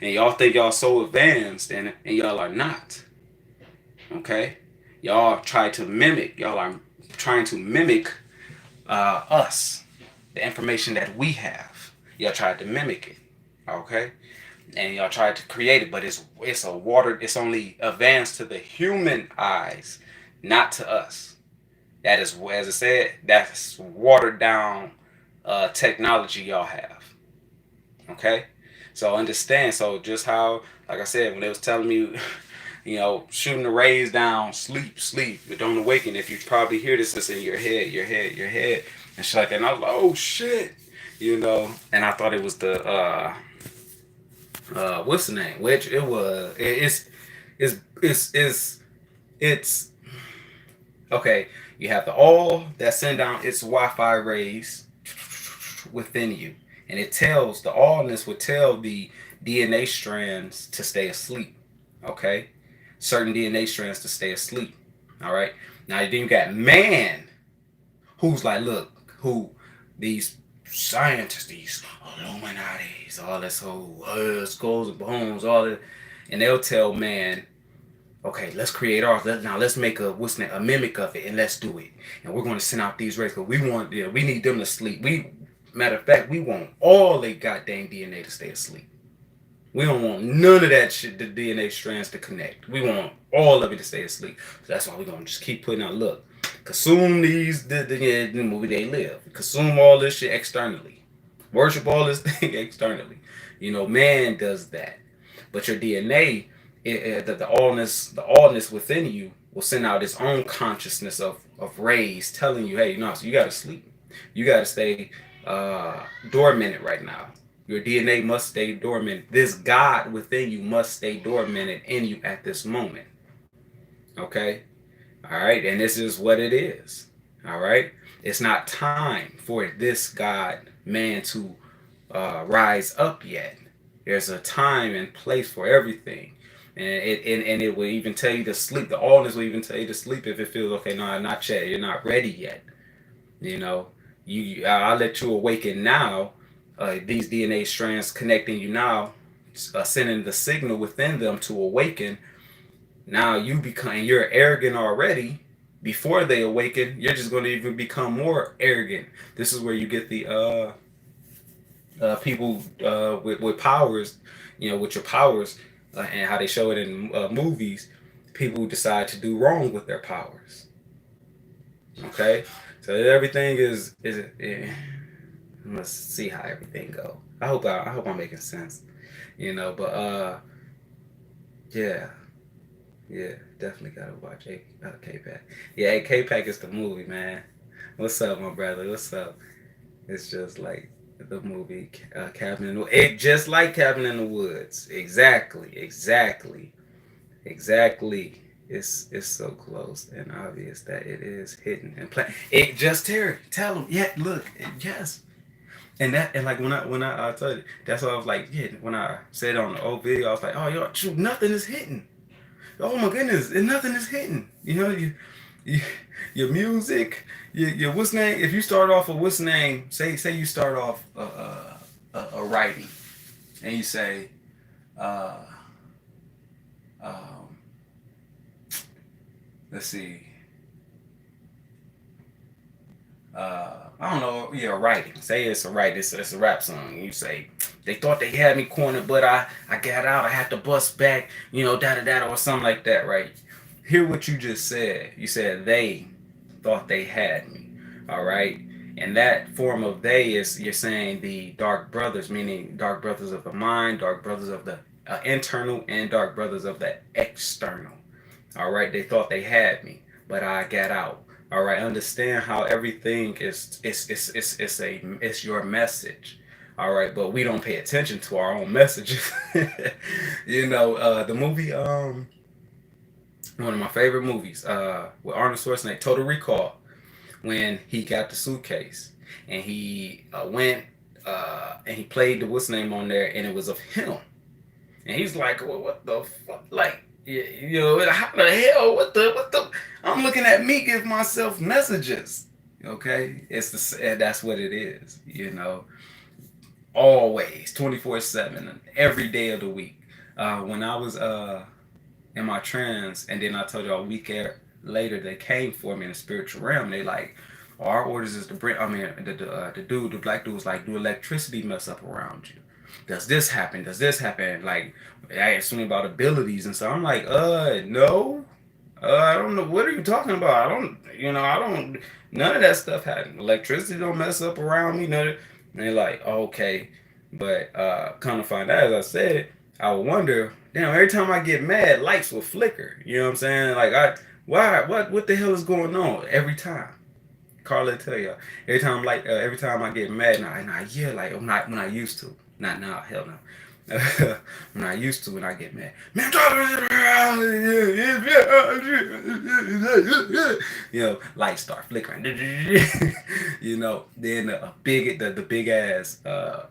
S2: And y'all think y'all so advanced, and y'all are not. Okay? Y'all try to mimic, y'all are trying to mimic us, the information that we have. Y'all tried to mimic it. Okay? And y'all tried to create it, but it's only advanced to the human eyes, not to us. That is, as I said, that's watered down technology y'all have. Okay? So understand. So just how, like I said, when they was telling me, shooting the rays down, sleep, but don't awaken. If you probably hear this, it's in your head. And shit like that. And I was like, oh shit. you know. And I thought it was the what's the name? Which it was. It's okay. You have the all that send down its Wi-Fi rays within you, and it tells the allness would tell the DNA strands to stay asleep. Okay, certain DNA strands to stay asleep. All right. Now then you got man, who's like, look, who these scientists, these Illuminati's, all this whole skulls and bones, all that, and they'll tell man, okay, let's create ours. Now let's make a mimic of it, and let's do it. And we're going to send out these rays because we need them to sleep. Matter of fact, we want all they goddamn DNA to stay asleep. We don't want none of that shit, the DNA strands to connect. We want all of it to stay asleep. So that's why we're gonna just keep putting out. Look, consume the movie they live. Consume all this shit externally. Worship all this thing externally. You know, man does that. But your DNA, the allness within you will send out its own consciousness of rays telling you, hey, no, so you gotta sleep. You gotta stay dormant right now. Your DNA must stay dormant. This God within you must stay dormant in you at this moment. Okay? All right? And this is what it is. All right? It's not time for this God man to rise up yet. There's a time and place for everything. And it will even tell you to sleep. The allness will even tell you to sleep if it feels okay. No, not yet. You're not ready yet. You know, I'll let you awaken now. These DNA strands connecting you now, sending the signal within them to awaken. Now you're arrogant already. Before they awaken, you're just going to even become more arrogant. This is where you get the people with powers, you know, with your powers, and how they show it in movies. People decide to do wrong with their powers. Okay, so everything is. Let's see how everything go. I hope I'm making sense, you know. But yeah, yeah, definitely gotta watch K-Pack. Yeah, K-Pack is the movie, man. What's up, my brother? What's up? It's just like the movie Cabin in the It just like Cabin in the Woods. Exactly. It's so close and obvious that it is hidden and play. It just Terry, tell him. Yeah, look, yes. And like when I told you, that's why I was like, yeah, when I said on the old video, I was like, oh yo, shoot, nothing is hitting. Oh my goodness, and nothing is hitting. You know, you your music, your what's name. If you start off with what's name, say you start off a writing, and you say, uh, um, let's see. I don't know, yeah, writing. Say it's a write, it's a rap song. You say, they thought they had me cornered, but I got out, I had to bust back, you know, da or something like that, right? Hear what you just said. You said they thought they had me. All right. And that form of they is you're saying the dark brothers, meaning dark brothers of the mind, dark brothers of the internal, and dark brothers of the external. All right. They thought they had me, but I got out. All right, understand how everything is it's your message. All right, but we don't pay attention to our own messages. You know, the movie one of my favorite movies with Arnold Schwarzenegger, Total Recall, when he got the suitcase and he went and he played the what's name on there and it was of him. And he's like, well, what the fuck? Like, you know, how the hell? What the? I'm looking at me give myself messages. Okay, that's what it is. You know, always 24/7, every day of the week. When I was in my trance, and then I told you a week later they came for me in the spiritual realm. They like, our orders is to bring. I mean, the black dude was like, do electricity mess up around you? Does this happen? Does this happen? Like, I asked me about abilities and so I'm like, no. I don't know. What are you talking about? I don't, none of that stuff happened. Electricity don't mess up around me. None of, and they're like, oh, okay. But kind of find out, as I said, I would wonder, damn, every time I get mad, lights will flicker. You know what I'm saying? Like, what the hell is going on every time? Carla tell you every time I get mad and I yell like when I used to, not now, hell no. When I used to, when I get mad, man, lights start flickering. Then the big ass uh,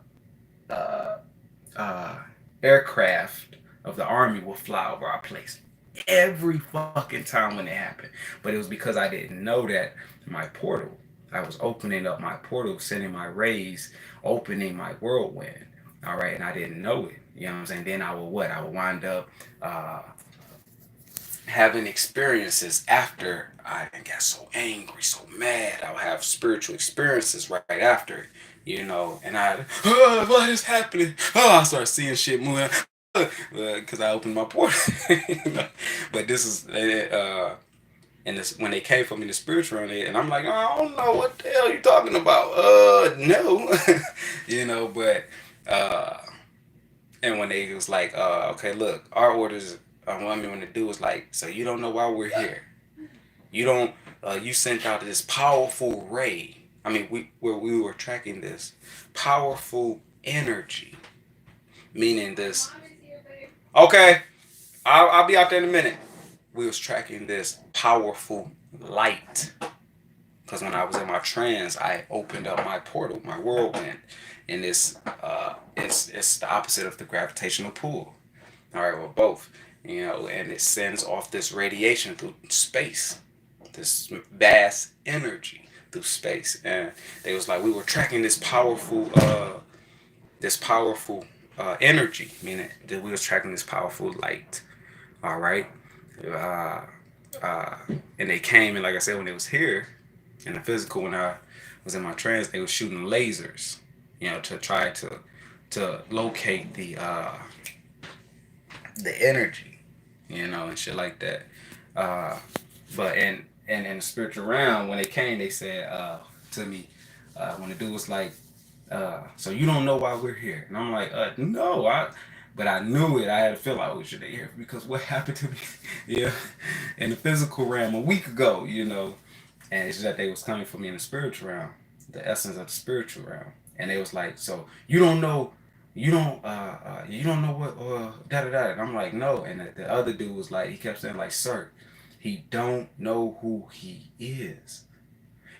S2: uh, aircraft of the army will fly over our place every fucking time when it happened. But it was because I didn't know that my portal. I was opening up my portal, sending my rays, opening my whirlwind. All right, and I didn't know it. You know what I'm saying? Then I would what? I would wind up having experiences after I got so angry, so mad. I would have spiritual experiences right after, and what is happening? Oh, I start seeing shit moving because I opened my portal. But this is and this when they came for me in the spiritual realm, and I'm like, oh, I don't know what the hell you talking about. No, but uh, and when they was like, okay, look, our orders. What I want to do is like, so you don't know why we're here. You don't. You sent out this powerful ray. I mean, we were tracking this powerful energy, meaning this. Okay, I'll be out there in a minute. We was tracking this powerful light. Because when I was in my trance, I opened up my portal, my whirlwind, and it's the opposite of the gravitational pull. All right, well, both, and it sends off this radiation through space, this vast energy through space, and they was like we were tracking this powerful energy, meaning that we was tracking this powerful light. All right, uh, uh, and they came, and like I said, when it was here in the physical, when I was in my trance, they were shooting lasers, to try to locate the energy, and shit like that. But and in the spiritual realm, when they came, they said to me, when the dude was like, so you don't know why we're here, and I'm like, no, but I knew it. I had to feel like, oh shit, they here because what happened to me, yeah, in the physical realm a week ago, and it's just that they was coming for me in the spiritual realm, the essence of the spiritual realm, and they was like, so you don't know what da da da. And I'm like, no. And the other dude was like, he kept saying like, sir, he don't know who he is.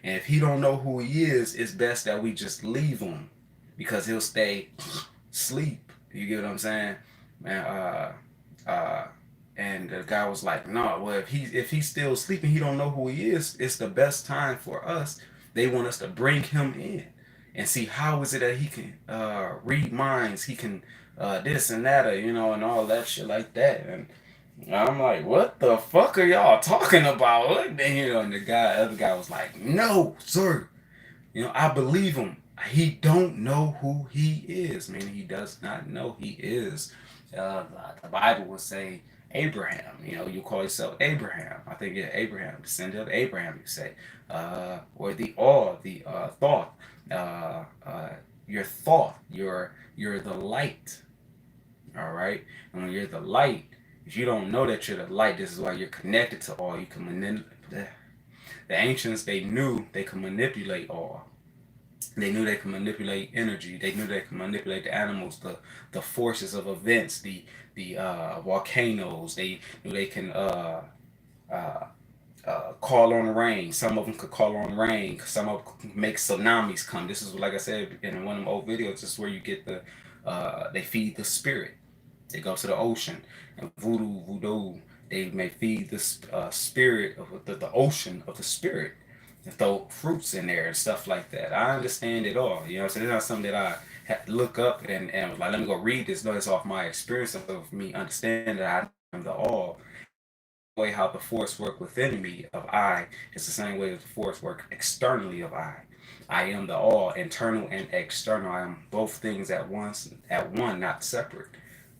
S2: And if he don't know who he is, it's best that we just leave him because he'll stay sleep. You get what I'm saying? Man, and the guy was like, no, well if he's still sleeping, he don't know who he is, it's the best time for us. They want us to bring him in and see how is it that he can read minds, he can this and that, and all that shit like that. And I'm like, what the fuck are y'all talking about? And the other guy was like, no, sir. I believe him. He don't know who he is. Meaning he does not know he is. The Bible will say Abraham. You call yourself Abraham. I think Abraham, descendant of Abraham. You say, or the thought. Your thought. You're the light. All right, and when you're the light, if you don't know that you're the light, this is why you're connected to all. You can manipulate. The ancients, they knew they could manipulate all. They knew they could manipulate energy. They knew they could manipulate the animals, the forces of events, the volcanoes. They knew they can uh, call on rain. Some of them could call on rain. Some of them could make tsunamis come. This is like I said in one of my old videos. This is where you get they feed the spirit. They go to the ocean and voodoo. They may feed the spirit of the ocean of the spirit and throw fruits in there and stuff like that. I understand it all. So it's not something that I had to look up and was like, let me go read this. No, it's off my experience of me understanding that I am the all. Way how the force work within me of I is the same way as the force work externally of I. I am the all, internal and external. I am both things at once, at one, not separate.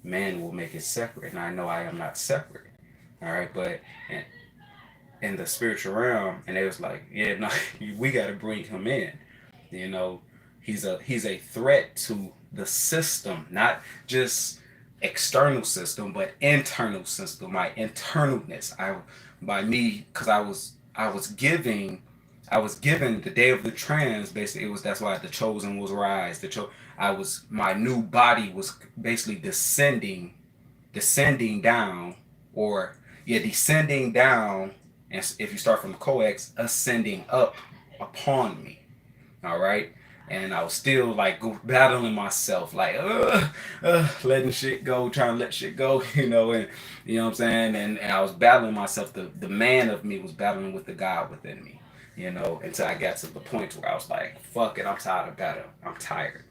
S2: Man will make it separate, and I know I am not separate. All right, but in the spiritual realm, and it was like, yeah, no, we got to bring him in. He's a threat to the system, not just external system, but internal system. My internalness, because I was giving I was given the day of the trans. Basically, that's why the chosen was rise. My new body was basically descending down, or yeah, descending down. And if you start from the coex, ascending up upon me. All right. And I was still like battling myself, like letting shit go, trying to let shit go, and you know what I'm saying. And I was battling myself. The man of me was battling with the God within me, until I got to the point where I was like, fuck it, I'm tired of battle. I'm tired.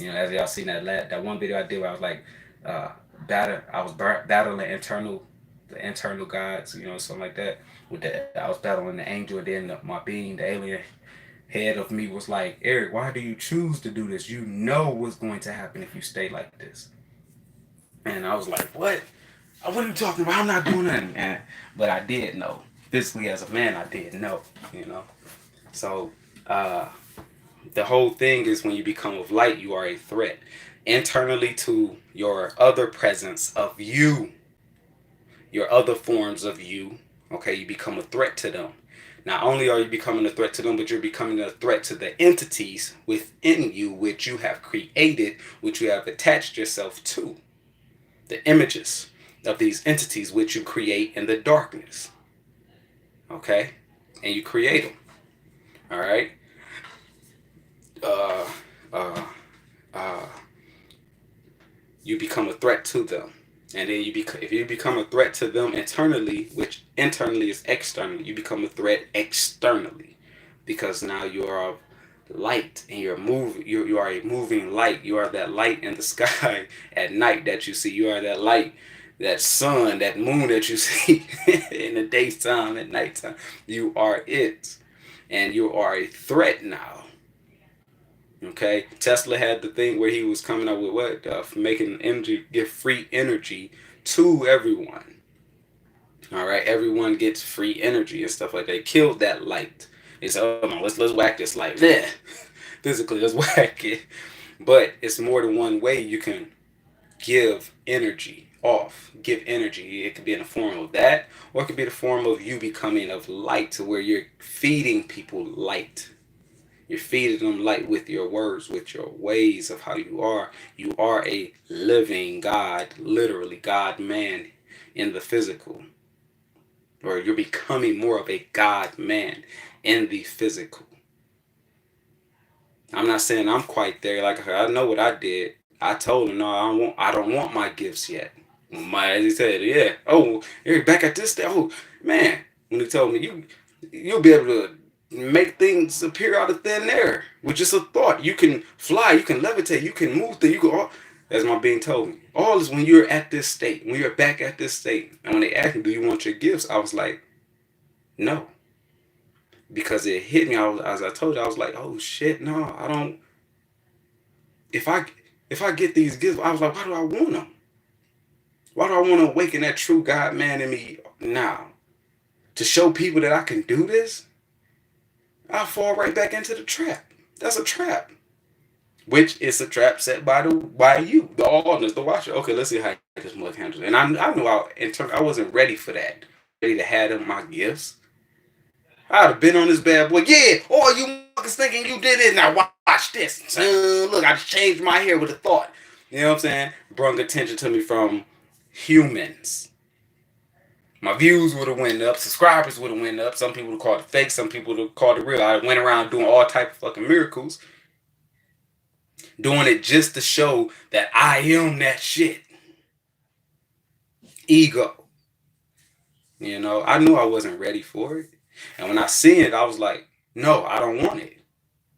S2: As y'all seen that one video I did where I was like, I was battling the internal gods, something like that. With that, I was battling the angel, and then my being, the alien head of me was like, Eric, why do you choose to do this? You know what's going to happen if you stay like this. And I was like, what? What are you talking about? I'm not doing nothing. But I did know. Physically as a man, I did know. So the whole thing is when you become of light, you are a threat. Internally to your other presence of you, your other forms of you, okay, you become a threat to them. Not only are you becoming a threat to them, but you're becoming a threat to the entities within you, which you have created, which you have attached yourself to. The images of these entities, which you create in the darkness. Okay? And you create them. All right? You become a threat to them. And then if you become a threat to them internally, which internally is externally, you become a threat externally, because now you are light and you are a moving light. You are that light in the sky at night that you see. You are that light, that sun, that moon that you see in the daytime, at nighttime. You are it, and you are a threat now. Okay, Tesla had the thing where he was coming up with making energy, give free energy to everyone. All right, everyone gets free energy and stuff like that. They killed that light. They said, "Oh no, let's whack this light." Yeah, physically, let's whack it. But it's more than one way you can give energy off. Give energy. It could be in the form of that, or it could be the form of you becoming of light, to where you're feeding people light. You're feeding them light with your words, with your ways of how you are. You are a living God, literally God man in the physical. Or you're becoming more of a God man in the physical. I'm not saying I'm quite there. Like I know what I did. I told him, no, I don't want my gifts yet. As he said, yeah. Oh, you're back at this day. Oh, man. When he told me, you'll be able to make things appear out of thin air with just a thought. You can fly, you can levitate, you can move things, you can all, as my being told me. All is when you're at this state, when you're back at this state. And when they asked me, do you want your gifts? I was like, no. Because it hit me, as I told you, I was like, oh shit, no, I don't. If I get these gifts, I was like, why do I want them? Why do I want to awaken that true God man in me now? To show people that I can do this? I'll fall right back into the trap. That's a trap. Which is a trap set by you, the audience, the watcher. Okay, let's see how this mug handles it. And I knew I wasn't ready for that. Ready to have them my gifts. I'd have been on this bad boy. Yeah, all you motherfuckers thinking you did it. Now watch this. Look, I just changed my hair with a thought. You know what I'm saying? Brought attention to me from humans. My views would have went up. Subscribers would have went up. Some people would call it fake. Some people would call it real. I went around doing all type of fucking miracles. Doing it just to show that I am that shit. Ego. I knew I wasn't ready for it. And when I seen it, I was like, no, I don't want it.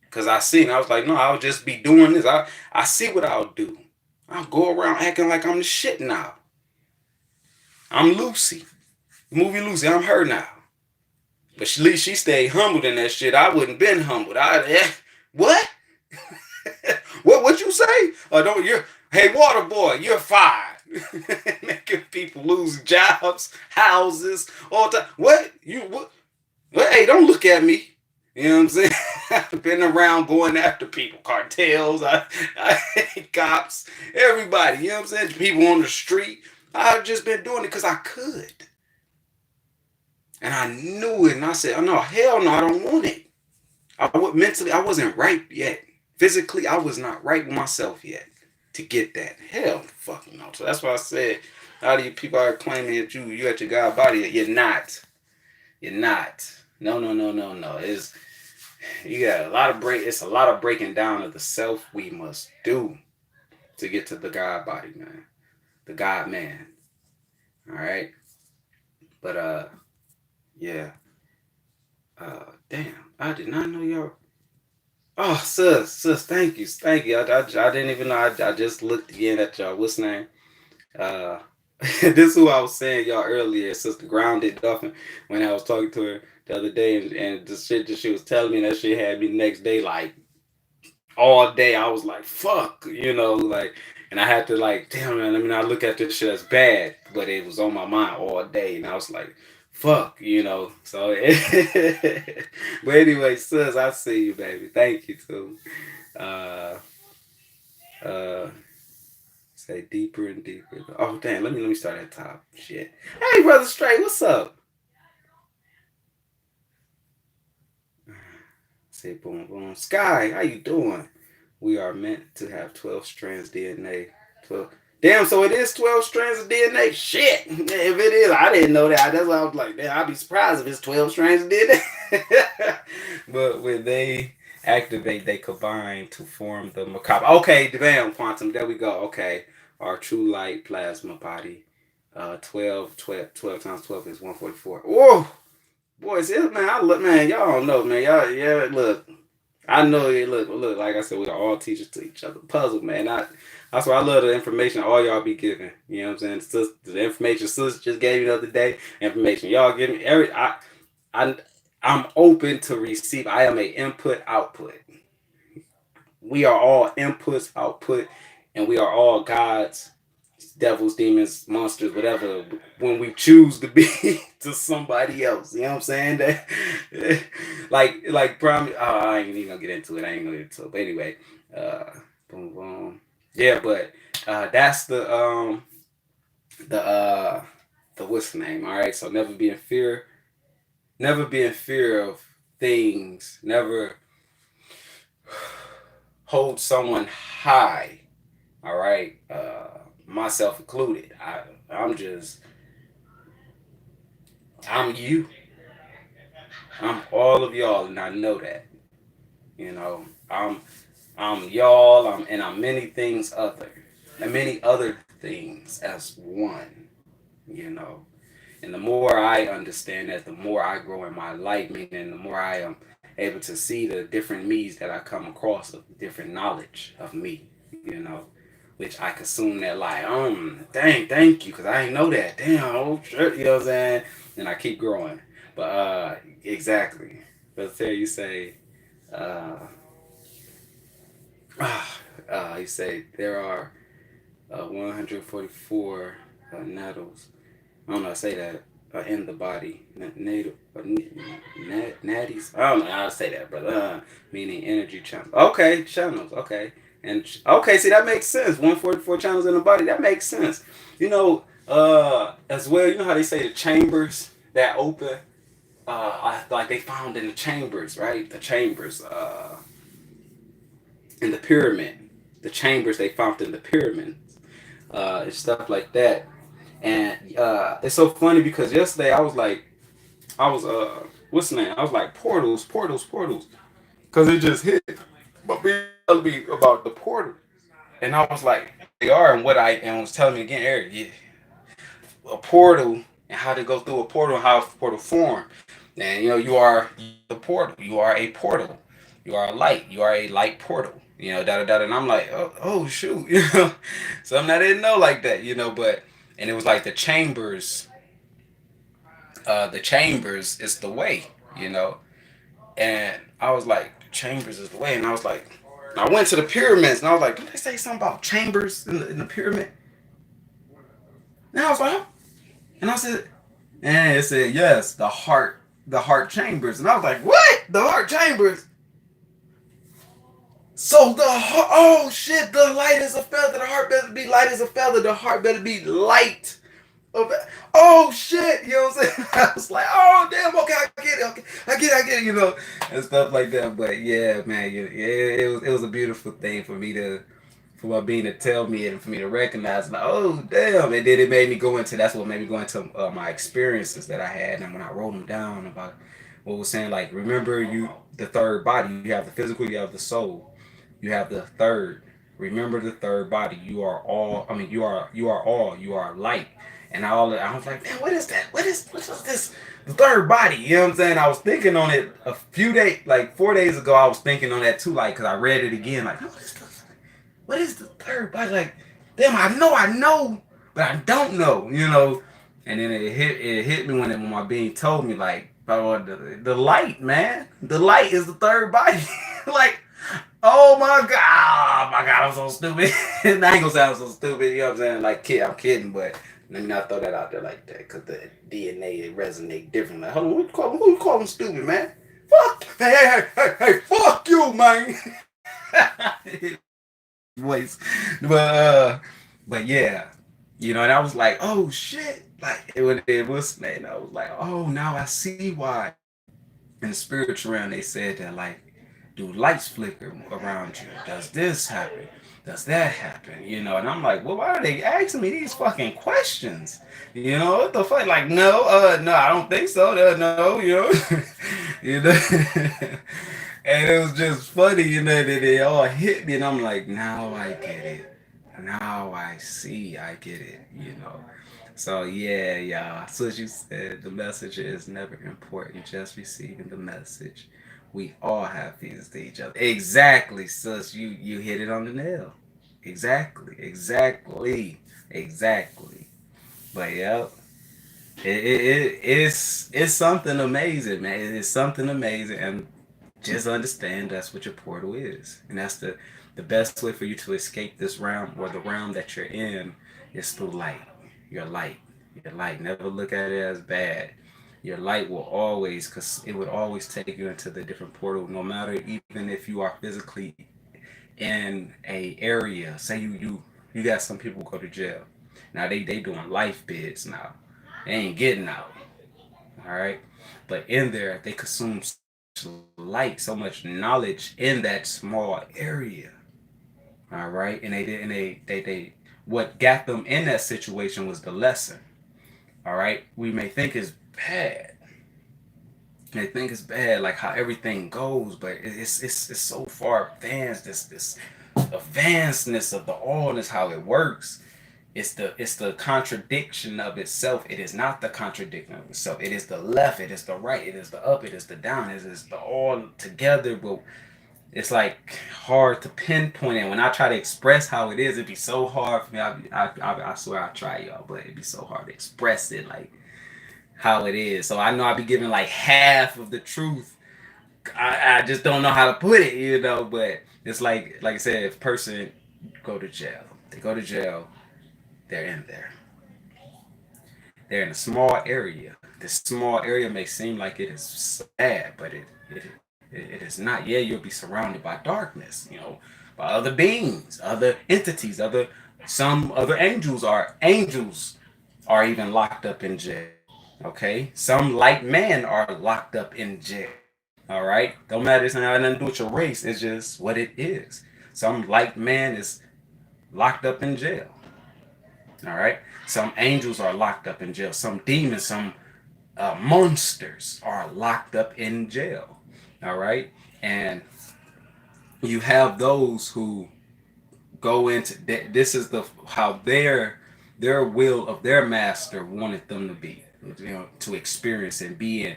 S2: Because I seen it. I was like, no, I'll just be doing this. I see what I'll do. I'll go around acting like I'm the shit now. I'm Lucy. Movie Lucy, I'm her now. But at least she stayed humbled in that shit. I wouldn't been humbled. What? What you say? Hey, water boy, you're fired. Making people lose jobs, houses, all the time. What? Hey, don't look at me. You know what I'm saying? I've been around going after people, cartels, cops, everybody. You know what I'm saying? People on the street. I've just been doing it because I could. And I knew it, and I said, oh, no, hell no, I don't want it. Mentally, I wasn't right yet. Physically, I was not right with myself yet to get that. Hell, fucking no. So that's why I said, how do you people are claiming that you at your God body? You're not. You're not. No, no, no, no, no. It's you got a lot of break. It's a lot of breaking down of the self we must do to get to the God body, man. The God man. All right. But yeah. Damn. I did not know y'all. Oh, thank you. I didn't even know. I just looked again at y'all. What's name? Uh, this is who I was saying y'all earlier, Sister Grounded Dolphin, when I was talking to her the other day, and the shit that she was telling me, that shit had me the next day like all day. I was like, fuck, like, and I had to like, damn man. I mean, I look at this shit as bad, but it was on my mind all day, and I was like, fuck. So, but anyway, sis, I see you, baby. Thank you too. Uh, uh. Say deeper and deeper. Oh damn, let me start at top. Shit. Hey brother Straight, what's up? Say boom boom. Sky, how you doing? We are meant to have 12 strands DNA. 12. Damn, so it is 12 strands of DNA? Shit. If it is, I didn't know that. That's why I was like, damn, I'd be surprised if it's 12 strands of DNA. But when they activate, they combine to form the macabre. Okay, bam, quantum. There we go. Okay. Our true light plasma body. 12 times 12 is 144. Whoa! Boys, man, man, y'all don't know, man. Y'all, yeah, look. I know it. Look. Like I said, we are all teachers to each other. Puzzle, man. That's why I love the information all y'all be giving. You know what I'm saying? The information Sis just gave you the other day. Information y'all give me. I'm open to receive. I am a input output. We are all inputs output, and we are all gods, devils, demons, monsters, whatever, when we choose to be to somebody else. You know what I'm saying? That, like, probably. Oh, I ain't even gonna get into it. I ain't gonna get into it. But anyway, uh, boom, boom. Yeah, but that's the what's the name? All right, so never be in fear. Never be in fear of things. Never hold someone high. All right, myself included. I'm you. I'm all of y'all, and I know that. You know, I'm y'all. I'm many things other, and many other things as one. You know, and the more I understand that, the more I grow in my light. Meaning, the more I am able to see the different me's that I come across, of different knowledge of me. You know, which I consume that like, dang, thank you, because I ain't know that. Damn, oh shit, you know what I'm saying? And I keep growing. But exactly. But there you say, uh, you say there are 144 nettles. I don't know. I say that in the body, native, natties. I don't know how to say that, brother. Meaning energy channels. Okay, channels. Okay, and okay. See, that makes sense. 144 channels in the body. That makes sense. As well. You know how they say the chambers that open. Like they found in the chambers, right? The chambers. In the pyramid. The chambers they found in the pyramids. And stuff like that. And it's so funny because yesterday what's the name? I was like portals. Because it just hit. But telling me about the portal. And I was like, they are, and was telling me again, Eric, yeah, a portal and how to go through a portal and how a portal form. And you are the portal. You are a portal. You are a light. You are a light portal. And I'm like, oh shoot, something I didn't know like that, but and it was like the chambers. The chambers is the way, and I was like, the chambers is the way, and I was like, I went to the pyramids, and I was like, did they say something about chambers in the pyramid? And I was like, huh? And I said, and it said yes, the heart chambers, and I was like, what? The heart chambers? So oh shit, the light is a feather. The heart better be light as a feather. The heart better be light Oh shit, you know what I'm saying? I was like, oh damn, okay, I get it, okay, I get it, and stuff like that. But yeah, man, yeah, it was a beautiful thing for me to, for my being to tell me and for me to recognize, like, oh damn, and then it made me go into, that's what made me go into my experiences that I had, and when I wrote them down about what was saying, like, remember you, the third body, you have the physical, you have the soul, you have the third. Remember the third body. You are all. I mean, you are all. You are light. And I was like, man, what is that? What is this? The third body. You know what I'm saying? I was thinking on it a few days, like 4 days ago. I was thinking on that too, like, cause I read it again. Like, what is the third body? Like, damn, I know, but I don't know. And then it hit me when my being told me, like, oh, the light, man. The light is the third body. Like, oh my god, I'm so stupid. I ain't gonna say I'm so stupid, you know what I'm saying? Like, I'm kidding, but let me not throw that out there like that, because the DNA, it resonate differently. Hold on, who you call him stupid, man? Fuck, hey, fuck you, man. Voice, but yeah, and I was like, oh shit, like it was, man. I was like, oh, now I see why. In the spiritual realm, they said that, like, do lights flicker around you? Does this happen? Does that happen? And I'm like, well, why are they asking me these fucking questions? What the fuck? Like, no, I don't think so. No, you know. And it was just funny, that they all hit me, and I'm like, now I get it. Now I see, I get it. So yeah, y'all. So as you said, the message is never important, just receiving the message. We all have feelings to each other. Exactly, sis. You hit it on the nail. Exactly. But yeah, it's something amazing, man. It's something amazing, and just understand that's what your portal is, and that's the best way for you to escape this realm, or the realm that you're in, is through light. Your light, your light. Never look at it as bad. Your light will always, because it would always take you into the different portal, no matter, even if you are physically in a area. Say you got some people go to jail. Now they doing life bids now. They ain't getting out. All right, but in there they consume light, so much knowledge in that small area. All right, and they did, and they what got them in that situation was the lesson. All right, we may think it's bad. They think it's bad, like how everything goes, but it's so far advanced. This advancedness of the allness, how it works. It's the contradiction of itself. It is not the contradiction of itself. It is the left. It is the right. It is the up. It is the down. It is the all together. But it's like hard to pinpoint it. When I try to express how it is, it'd be so hard for me. I swear I try, y'all, but it'd be so hard to express it, like how it is. So I know I'd be giving like half of the truth. I just don't know how to put it. But it's like I said, if a person go to jail, they go to jail, they're in there. They're in a small area. This small area may seem like it is sad, but it is not. Yeah, you'll be surrounded by darkness, by other beings, other entities, some other angels are even locked up in jail. Okay, some light men are locked up in jail. All right, don't matter. It's not nothing to do with your race. It's just what it is. Some light man is locked up in jail. All right, some angels are locked up in jail. Some demons, some monsters are locked up in jail. All right, and you have those who go into this is the how their will of their master wanted them to be, to experience and be in.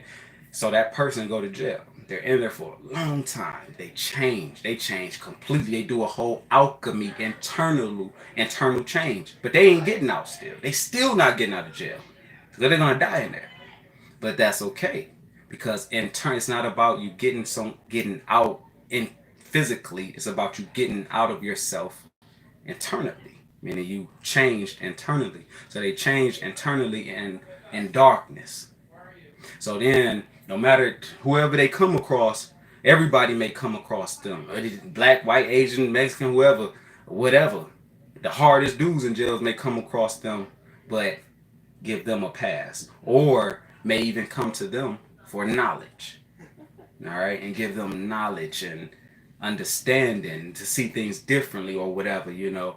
S2: So that person go to jail. They're in there for a long time. They change completely. They do a whole alchemy, internal change. But they ain't getting out still. They still not getting out of jail. So they're gonna die in there. But that's okay. Because in turn, it's not about you getting out in physically, it's about you getting out of yourself internally. Meaning you changed internally. So they changed internally in darkness. So then, no matter whoever they come across, everybody may come across them. Black, white, Asian, Mexican, whoever, whatever. The hardest dudes in jails may come across them. But give them a pass, or may even come to them for knowledge. All right, and give them knowledge and understanding to see things differently or whatever, you know.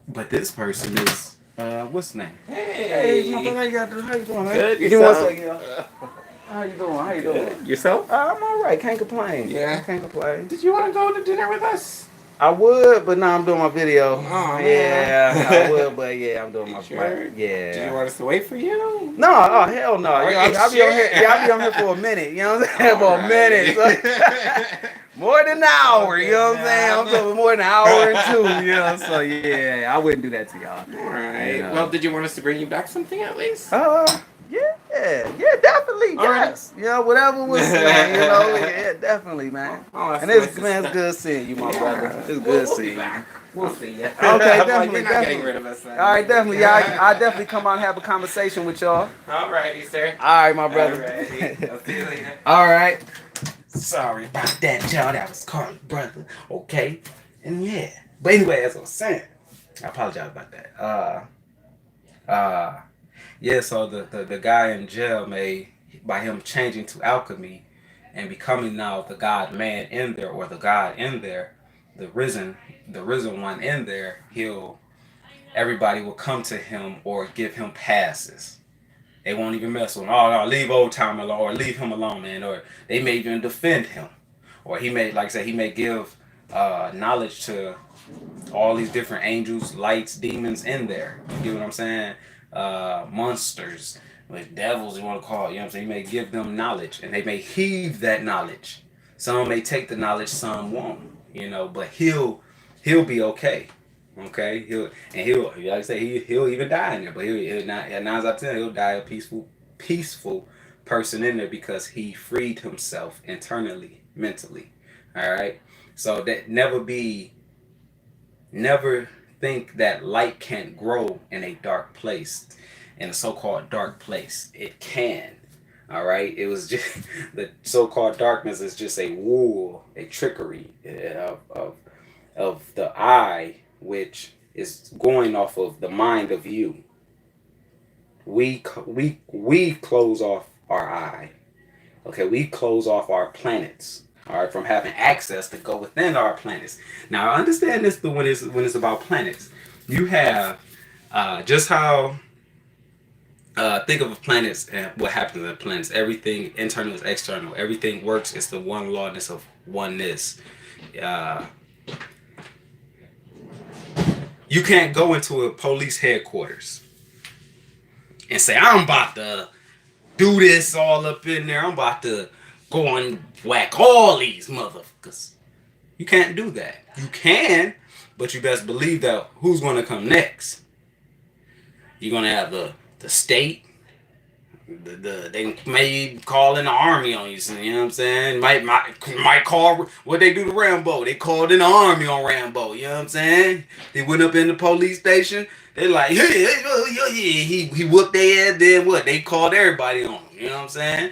S2: But this person is what's his name? Hey, my brother, how you doing, man?
S1: Good.
S2: Give me one
S1: Yourself?
S2: second, y'all. How you doing? How you doing?
S1: Yourself?
S2: I'm all right. Can't complain.
S1: Yeah.
S2: I can't complain.
S1: Did you want to go to dinner with us?
S2: I would, but now I'm doing my video.
S1: Oh, man.
S2: Yeah, I would, but yeah, I'm doing my
S1: Sure?
S2: Yeah.
S1: Did you want us to wait for you?
S2: No, oh hell no.
S1: Are you
S2: I'll be on here.
S1: sure?
S2: Yeah, I'll be on here for a minute. You know what I'm saying? For a
S1: Alright.
S2: minute. So, more than an hour. You know what I'm saying? I'm talking more than an hour and two. You know, so yeah, I wouldn't do that to y'all.
S1: All right.
S2: You know.
S1: Well, did you want us to bring you back something at least?
S2: Yeah, definitely.
S1: All right.
S2: Yes. You know, whatever was saying, you know, yeah, definitely, man.
S1: Oh, that's
S2: And it's
S1: nice to
S2: man, it's
S1: see.
S2: good seeing you, my
S1: Yeah.
S2: brother. It's good
S1: We'll
S2: seeing
S1: be
S2: you.
S1: back. We'll see ya.
S2: Okay,
S1: I'm like,
S2: definitely,
S1: you're not getting
S2: definitely.
S1: rid of us.
S2: All right, definitely. Yeah, I definitely come out and have a conversation with y'all.
S1: All righty, sir.
S2: All right, my brother.
S1: Alrighty. I'll see you later.
S2: All right. Sorry about that, y'all. That was Carl's brother. Okay. And yeah. But anyway, as I was saying, I apologize about that. Yeah, so the guy in jail by him changing to alchemy and becoming now the God man in there, or the God in there, the risen one in there, everybody will come to him or give him passes. They won't even mess with him. Oh no, leave old time alone, or leave him alone, man. Or they may even defend him. Or he may, like I said, he may give knowledge to all these different angels, lights, demons in there. You get what I'm saying? Monsters, like devils, you want to call it. You know what I'm saying? He may give them knowledge, and they may heed that knowledge. Some may take the knowledge, some won't. You know, but he'll be okay. Okay, he'll like I say, he'll even die in there, but he'll not. And 9 out of 10, he'll die a peaceful person in there because he freed himself internally, mentally. All right, so that never think that light can't grow in a dark place, in a so-called dark place. It can. All right, it was just the so-called darkness is just a wool, a trickery of the eye, which is going off of the mind of you. We close off our eye. Okay, we close off our planets. All right, from having access to go within our planets. Now, I understand this when it's about planets. You have just how think of planets and what happens in planets. Everything internal is external. Everything works. It's the one lawness of oneness. You can't go into a police headquarters and say, I'm about to do this all up in there. I'm about to go and whack all these motherfuckers. You can't do that. You can, but you best believe that who's going to come next? You're going to have the state. They may call in the army on you, you know what I'm saying? Might call what they do to Rambo. They called in the army on Rambo, you know what I'm saying? They went up in the police station. They like, he whooped their ass. Then what? They called everybody on him, you know what I'm saying?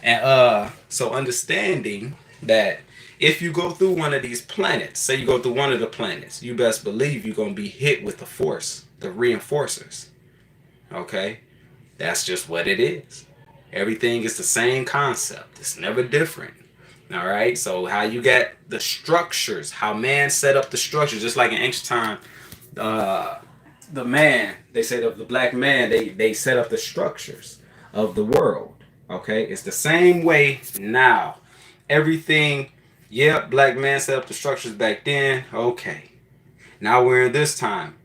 S2: And so understanding that if you go through one of these planets, say you go through one of the planets, you best believe you're gonna be hit with the force, the reinforcers. Okay? That's just what it is. Everything is the same concept. It's never different. All right. So how you got the structures, how man set up the structures, just like in ancient time, the man, they said of the black man, they set up the structures of the world. Okay. It's the same way now. Everything, black man set up the structures back then. Okay. Now we're in this time.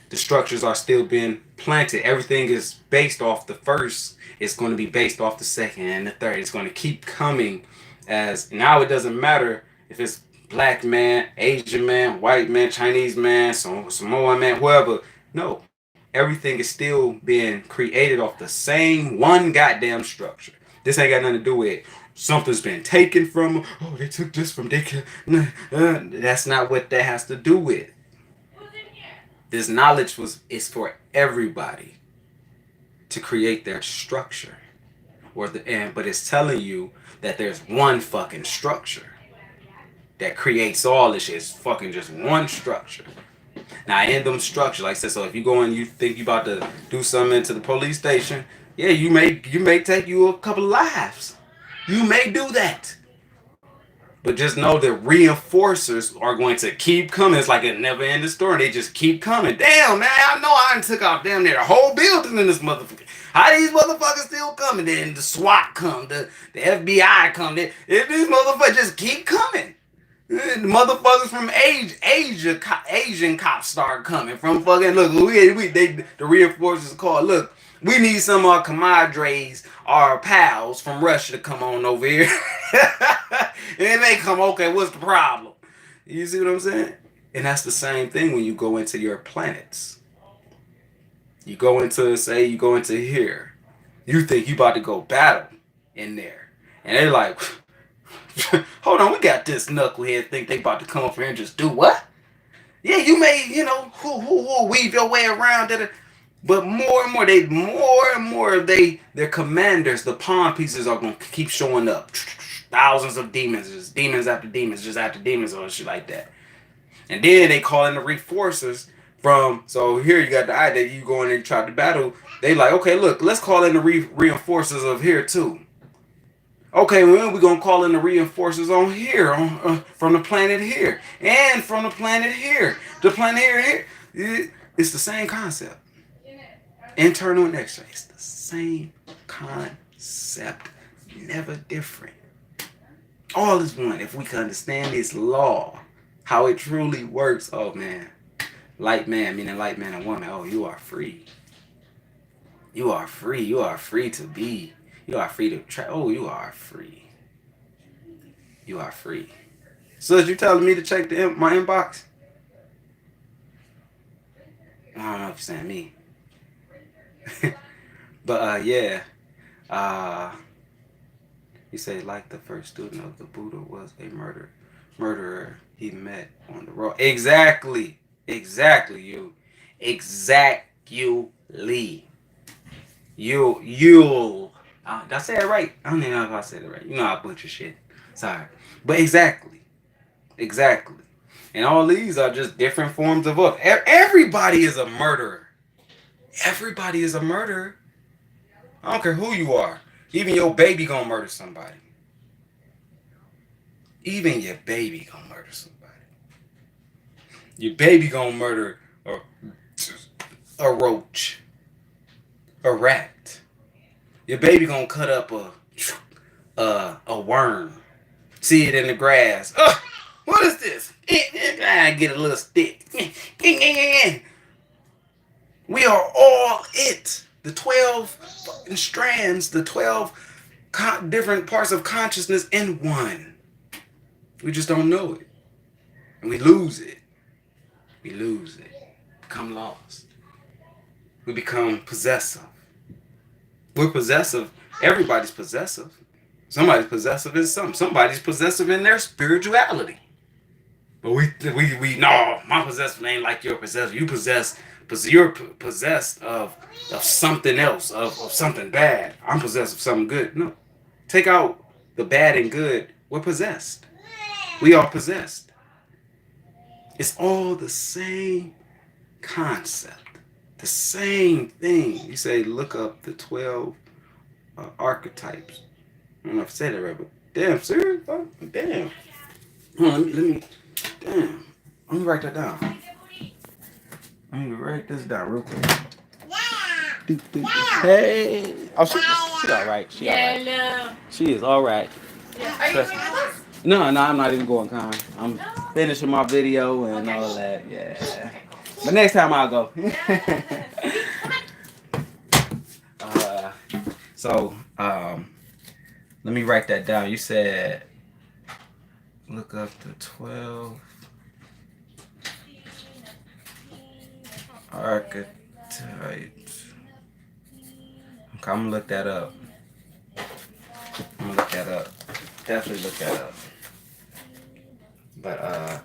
S2: The structures are still being planted. Everything is based off the first. It's going to be based off the second and the third. It's going to keep coming as now. It doesn't matter if it's black man, Asian man, white man, Chinese man, Samoan man, whoever. No, everything is still being created off the same one goddamn structure. This ain't got nothing to do with something's been taken from them. Oh, they took this from they can. That's not what that has to do with. This knowledge is for everybody to create their structure, but it's telling you that there's one fucking structure that creates all this shit. It's fucking just one structure. Now in them structures, like I said, so if you go and you think you about to do something to the police station, yeah, you may take you a couple of lives. You may do that. But just know that reinforcers are going to keep coming. It's like a never ending story. They just keep coming. Damn, man, I know I done took out damn near the whole building in this motherfucker. How these motherfuckers still coming? Then the SWAT come, the FBI come. If these motherfuckers just keep coming. The motherfuckers from Asian cops start coming from fucking look. The reinforcers call. Look, we need some of our compadres, our pals from Russia to come on over here. And they come. Okay, what's the problem? You see what I'm saying? And that's the same thing when you go into your planets. You go into here. You think you about to go battle in there, and they're like. Hold on, we got this knucklehead think they about to come up here and just do what? Yeah, you may, who weave your way around it. But more and more their commanders, the pawn pieces are gonna keep showing up. Thousands of demons, just demons after demons, just after demons or shit like that. And then they call in the reinforcers from, so here you got the idea you go in and try to battle. They like, okay, look, let's call in the reinforcers of here too. Okay, well, we're going to call in the reinforcers on here, from the planet here, and from the planet here. The planet here. It's the same concept. Internal and external. It's the same concept. Never different. All is one. If we can understand this law, how it truly works, oh man. Light man, meaning light man and woman, oh, you are free. You are free. You are free to be. You are free to try. Oh, you are free. You are free. So, is you telling me to check my inbox? I don't know if you're saying me. But, yeah. You say, like the first student of the Buddha was a murderer he met on the road. Exactly. You. Exactly. You'll. Did I say it right? I don't even know if I said it right. You know I butcher shit. Sorry. But exactly. And all these are just different forms of us. Everybody is a murderer. Everybody is a murderer. I don't care who you are. Even your baby gonna murder somebody. Even your baby gonna murder somebody. Your baby gonna murder a roach. A rat. Your baby gonna cut up a worm. See it in the grass. What is this? I get a little stick. We are all it. The 12 strands, the 12 different parts of consciousness in one. We just don't know it. And we lose it. Become lost. We become possessive. We're possessive. Everybody's possessive. Somebody's possessive in something. Somebody's possessive in their spirituality. But we no, my possessive ain't like your possessive. You're possessed of something else, of something bad. I'm possessed of something good. No. Take out the bad and good. We're possessed. We are possessed. It's all the same concept. The same thing. You say, look up the 12 archetypes. I don't know if I said that right, but damn, serious? Oh, damn. Hold on, let me, damn. Let me write that down. Let me write this down real quick. Hey. Oh, she's all right. She all right. No. She is all right. Are you going with us? No, I'm not even going, Con. I'm finishing my video and all that. Yeah. But next time I'll go. So, let me write that down. You said, look up the 12 archetypes. Okay, I'm gonna look that up. Definitely look that up. But,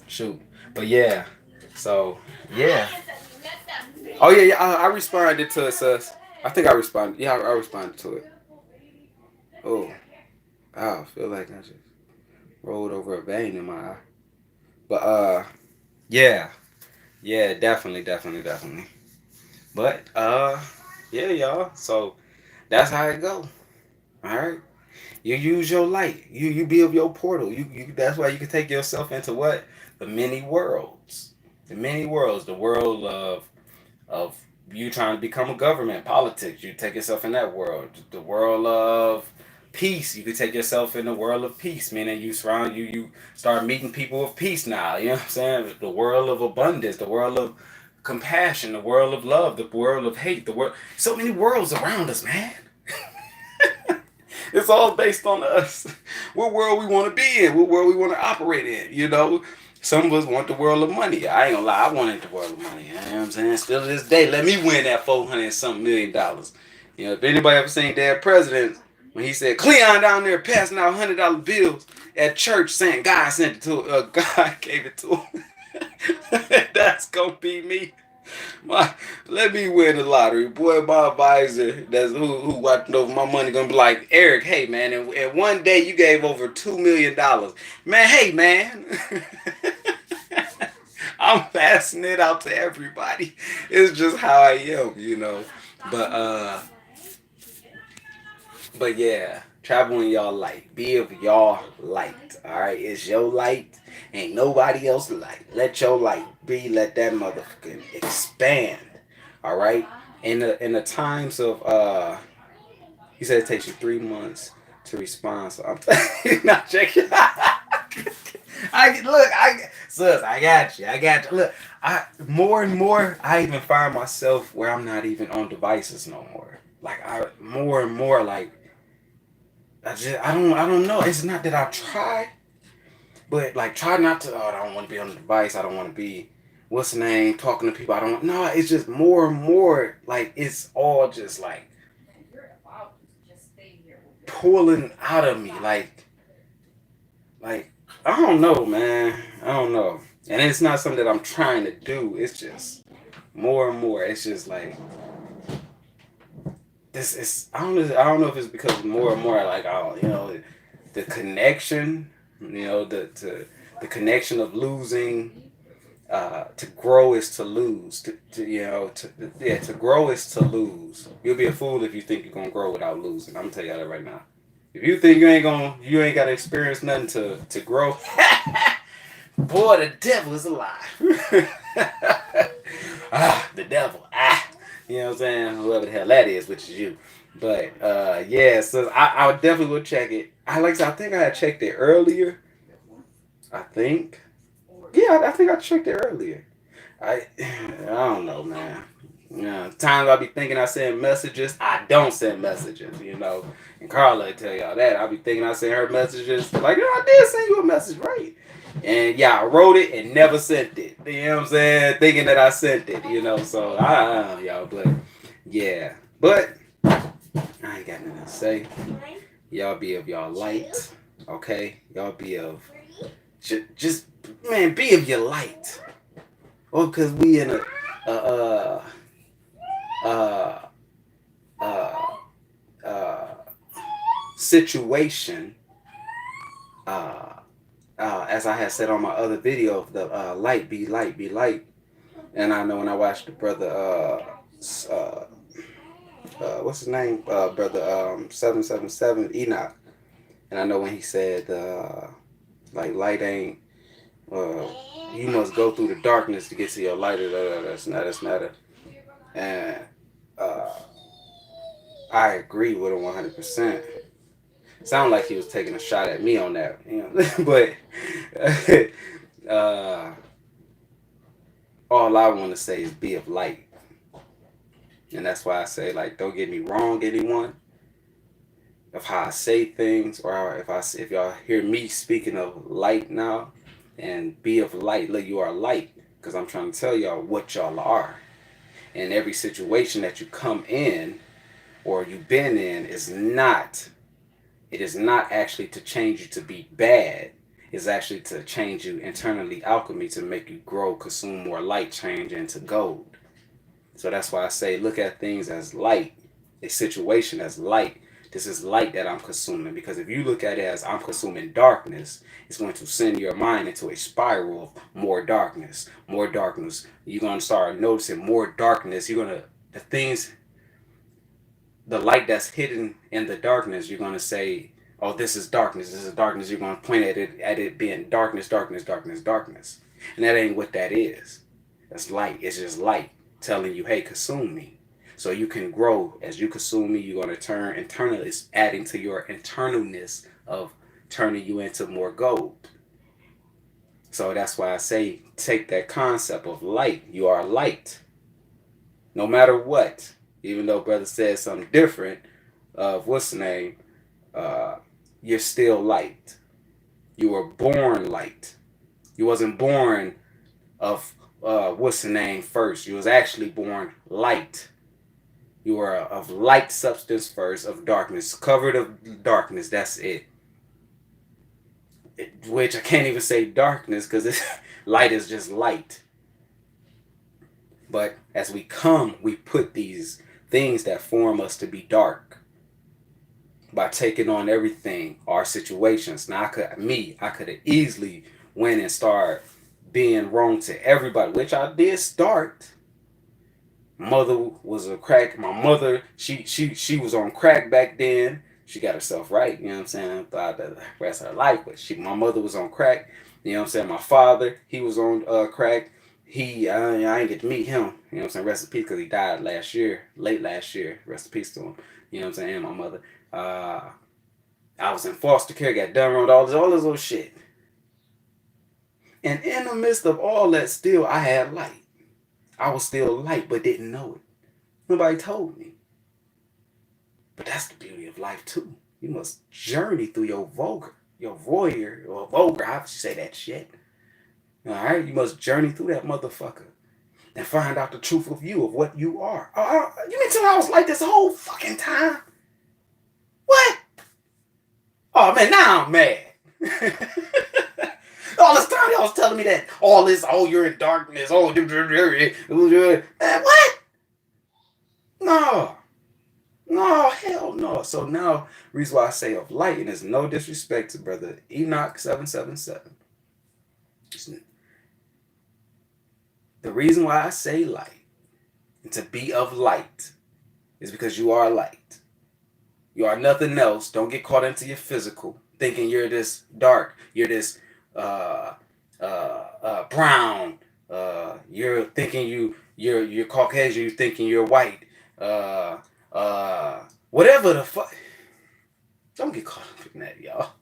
S2: shoot. But yeah. So, yeah. Oh, yeah. I responded to it, sus. I think I responded. Yeah, I responded to it. Oh. I feel like I just rolled over a vein in my eye. But, Yeah. Yeah, definitely, definitely, definitely. But yeah, y'all. So that's how it go. All right. You use your light. You build your portal. You that's why you can take yourself into what? The many worlds. The many worlds. The world of you trying to become a government, politics. You take yourself in that world. The world of peace. You could take yourself in the world of peace, meaning you start meeting people of peace now. You know what I'm saying? The world of abundance, the world of compassion, the world of love, the world of hate, the world so many worlds around us, man. It's all based on us. What world we want to be in, what world we want to operate in, you know? Some of us want the world of money. I ain't gonna lie, I wanted the world of money. You know what I'm saying? Still to this day, let me win that $400 something million. You know, if anybody ever seen Dead President, when he said Cleon down there passing out $100 bills at church saying God sent it to God gave it to him. That's gonna be me. My, let me win the lottery, boy. My advisor, that's who watching over my money, gonna be like, Eric, hey man, and one day you gave over $2 million, man. Hey man, I'm passing it out to everybody. It's just how I am, you know. But but yeah, travel in y'all light. Be of y'all light. All right, it's your light. Ain't nobody else light. Let your light be. Let that motherfucking expand. All right. In the times of he said it takes you 3 months to respond. So I'm not checking. I look, sus, I got you. I got you. Look, I more and more, I even find myself where I'm not even on devices no more. Like I more and more like I don't know. It's not that I try, but like try not to. Oh, I don't want to be on the device. I don't want to be what's the name talking to people. I don't. No, it's just more and more like it's all just like pulling out of me. Like I don't know, man. I don't know. And it's not something that I'm trying to do. It's just more and more. It's just like this is I don't know if it's because more and more like I don't the connection, the connection of losing. To grow is to lose. To grow is to lose. You'll be a fool if you think you're gonna grow without losing. I'm gonna tell you that right now. If you think you ain't gotta experience nothing to grow, boy, the devil is alive. The devil. You know what I'm saying? Whoever the hell that is, which is you. But yeah, so I definitely will check it. Like I said, I think I had checked it earlier. I think. Yeah, I think I checked it earlier. I don't know, man. Yeah, times I be thinking I send messages, I don't send messages, And Carla tell y'all that. I be thinking I send her messages, like, I did send you a message, right? And yeah, I wrote it and never sent it. You know what I'm saying? Thinking that I sent it, So y'all, but yeah, but I ain't got nothing to say. Y'all be of y'all light, okay? Y'all be of just man, be of your light. Oh, cause we in a uh, uh, uh, situation, uh, as I had said on my other video, the light be light be light. And I know when I watched the brother, what's his name, brother 777 Enoch, and I know when he said, like light ain't, uh, you must go through the darkness to get to your light. That's not it. And uh, I agree with him 100%. Sound like he was taking a shot at me on that, but uh, all I want to say is be of light, and that's why I say like don't get me wrong, anyone, of how I say things, or if y'all hear me speaking of light now, and be of light. Look, you are light, because I'm trying to tell y'all what y'all are, and every situation that you come in or you've been in it is not actually to change you to be bad. It's actually to change you internally, alchemy, to make you grow, consume more light, change into gold. So that's why I say look at things as light, a situation as light. This is light that I'm consuming. Because if you look at it as I'm consuming darkness, it's going to send your mind into a spiral of more darkness, more darkness. You're going to start noticing more darkness. You're going to, the things, the light that's hidden in the darkness, you're going to say, oh, this is darkness. This is darkness. You're going to point at it being darkness, darkness, darkness, darkness. And that ain't what that is. That's light. It's just light telling you, hey, consume me. So you can grow. As you consume me, you're going to turn internally. It's adding to your internalness of turning you into more gold. So that's why I say take that concept of light. You are light. No matter what. Even though brother says something different of what's the name, you're still light. You were born light. You wasn't born of what's the name first. You was actually born light. You were of light substance first, of darkness, covered of darkness. That's it. Which I can't even say darkness because light is just light. But as we come, we put these things that form us to be dark by taking on everything, our situations. Now, I could have easily went and started being wrong to everybody, which I did start. Mother was a crack. My mother, she was on crack back then. She got herself right, you know what I'm saying, throughout the rest of her life. But my mother was on crack, you know what I'm saying. My father, he was on crack. I ain't get to meet him, you know what I'm saying. Rest in peace, because he died last year, late last year. Rest in peace to him, you know what I'm saying. And my mother, I was in foster care, got done with all this little shit. And in the midst of all that, still I had light. I was still light, but didn't know it. Nobody told me. But that's the beauty of life too. You must journey through your voyeur, how you say that shit. All right, you must journey through that motherfucker and find out the truth of you, of what you are. You mean tell me I was like this whole fucking time? What? Oh man, now I'm mad. All this time y'all was telling me that all this, oh, you're in darkness, oh, man, what? No, hell no. So now, reason why I say of light, and there's no disrespect to brother Enoch 777. The reason why I say light, and to be of light, is because you are light. You are nothing else. Don't get caught into your physical, thinking you're this dark, you're this brown, you're thinking you're Caucasian, you're thinking you're white, whatever the fuck. Don't get caught up in that, y'all.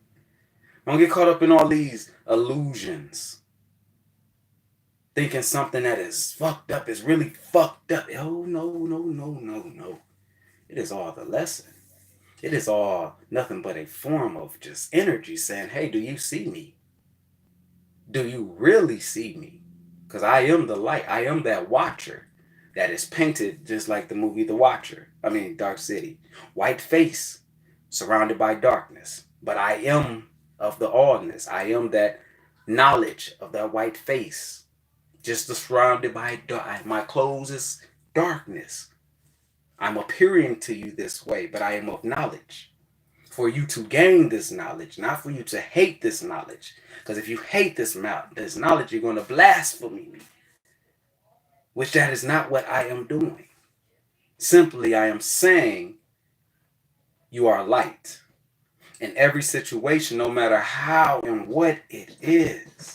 S2: Don't get caught up in all these illusions. Thinking something that is fucked up is really fucked up. Oh, no. It is all the lesson. It is all nothing but a form of just energy saying, hey, do you see me? Do you really see me? Because I am the light. I am that watcher that is painted just like the movie The Watcher. I mean, Dark City. White face surrounded by darkness. But I am of the allness. I am that knowledge of that white face. Just surrounded by dark. My clothes is darkness. I'm appearing to you this way, but I am of knowledge. For you to gain this knowledge, not for you to hate this knowledge. Because if you hate this knowledge, you're going to blaspheme me. Which that is not what I am doing. Simply, I am saying you are light. In every situation, no matter how and what it is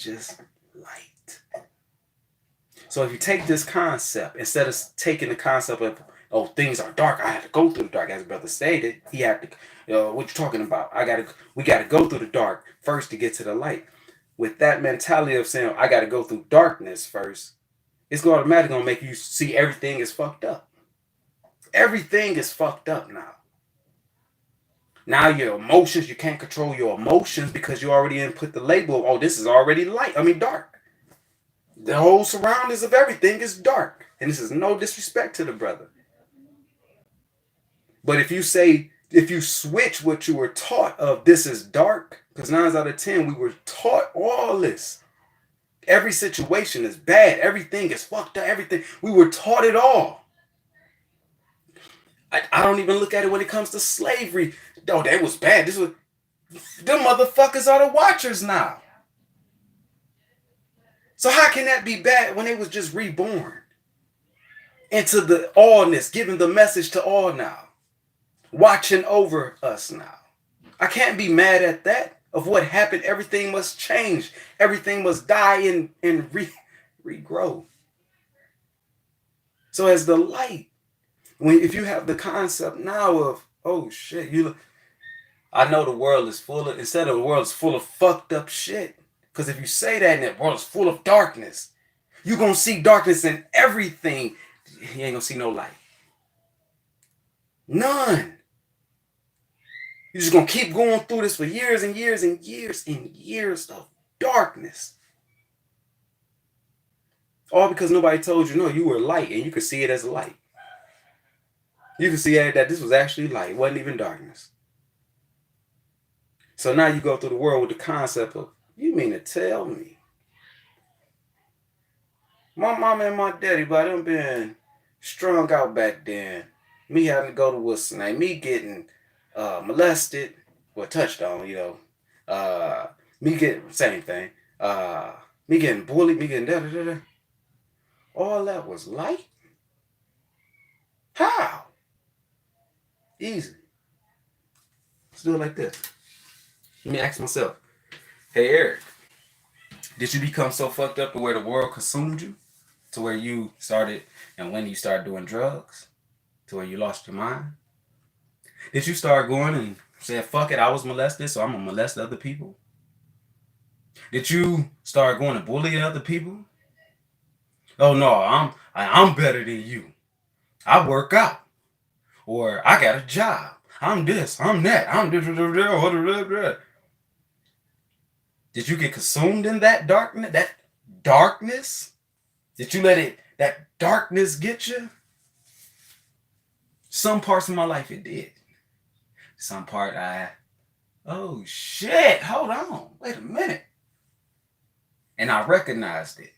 S2: just light. So if you take this concept, instead of taking the concept of, oh, things are dark, I have to go through the dark, as brother stated, he had to, what you talking about? We got to go through the dark first to get to the light. With that mentality of saying, I got to go through darkness first, it's automatically going to make you see everything is fucked up. Everything is fucked up now. Now your emotions, you can't control your emotions because you already input the label of, oh, this is already dark. The whole surroundings of everything is dark. And this is no disrespect to the brother. But if you switch what you were taught of this is dark, because 9 out of 10, we were taught all this. Every situation is bad. Everything is fucked up. Everything. We were taught it all. I don't even look at it when it comes to slavery. Oh, that was bad. Them motherfuckers are the watchers now. So how can that be bad when they was just reborn into the allness, giving the message to all now, watching over us now? I can't be mad at that. Of what happened, everything must change. Everything must die and regrow. So as the light, if you have the concept now of, oh shit, I know the world is full of, instead of the world is full of fucked up shit. Because if you say that and the world is full of darkness, you're going to see darkness in everything. You ain't going to see no light. None. You're just going to keep going through this for years and years and years and years of darkness. All because nobody told you, no, you were light and you could see it as light. You could see that this was actually light. It wasn't even darkness. So now you go through the world with the concept of, you mean to tell me my mama and my daddy, but them been strung out back then. Me having to go to what's the name? Me getting molested or touched on, me getting same thing. Me getting bullied, me getting da. All that was light? How? Easy. Let's do it like this. Let me ask myself, hey Eric, did you become so fucked up to where the world consumed you? To where you started, and when you started doing drugs? To where you lost your mind? Did you start going and say, fuck it, I was molested, so I'm gonna molest other people? Did you start going and bullying other people? Oh no, I'm better than you. I work out. Or I got a job. I'm this, I'm that, I'm this. Did you get consumed in that darkness? That darkness? Did you let that darkness get you? Some parts of my life it did. Some part oh shit, hold on, wait a minute. And I recognized it.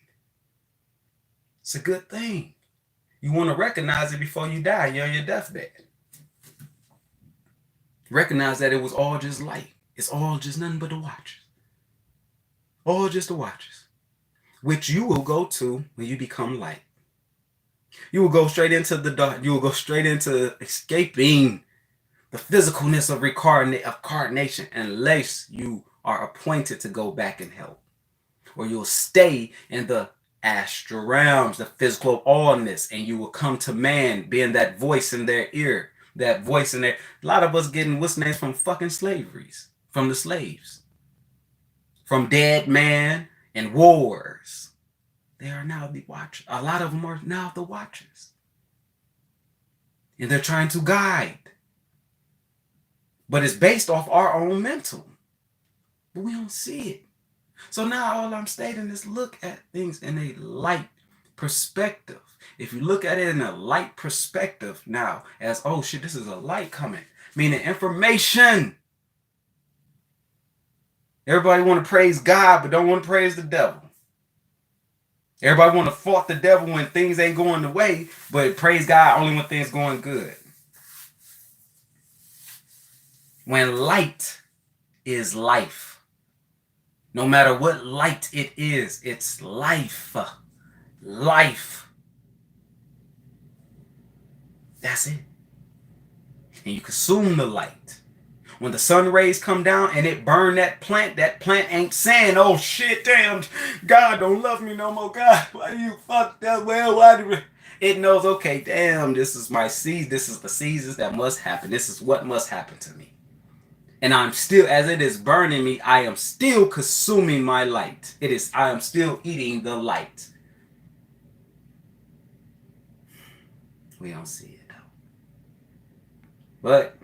S2: It's a good thing. You want to recognize it before you die. You're on your deathbed. Recognize that it was all just light. It's all just nothing but the watchers. All just the watchers. Which you will go to when you become light. You will go straight into the dark. You will go straight into escaping the physicalness of reincarnation unless you are appointed to go back and help. Or you'll stay in the astral realms, the physical of allness, and you will come to man, being that voice in their ear, that voice in there. A lot of us getting what's names from fucking slaveries, from the slaves, from dead man and wars. They are now the watchers. A lot of them are now the watchers, and they're trying to guide, but it's based off our own mental, but we don't see it. So now all I'm stating is look at things in a light perspective. If you look at it in a light perspective now, as, oh shit, this is a light coming, meaning information. Everybody want to praise God, but don't want to praise the devil. Everybody want to fault the devil when things ain't going the way, but praise God only when things going good. When light is life. No matter what light it is, it's life. Life. That's it. And you consume the light. When the sun rays come down and it burn that plant ain't saying, oh shit, damn, God don't love me no more. God, why do you fuck that well? Why do it knows, okay, damn, this is my season. This is the seasons that must happen. This is what must happen to me. And I'm still, as it is burning me, I am still consuming my light. I am still eating the light. We don't see it though. But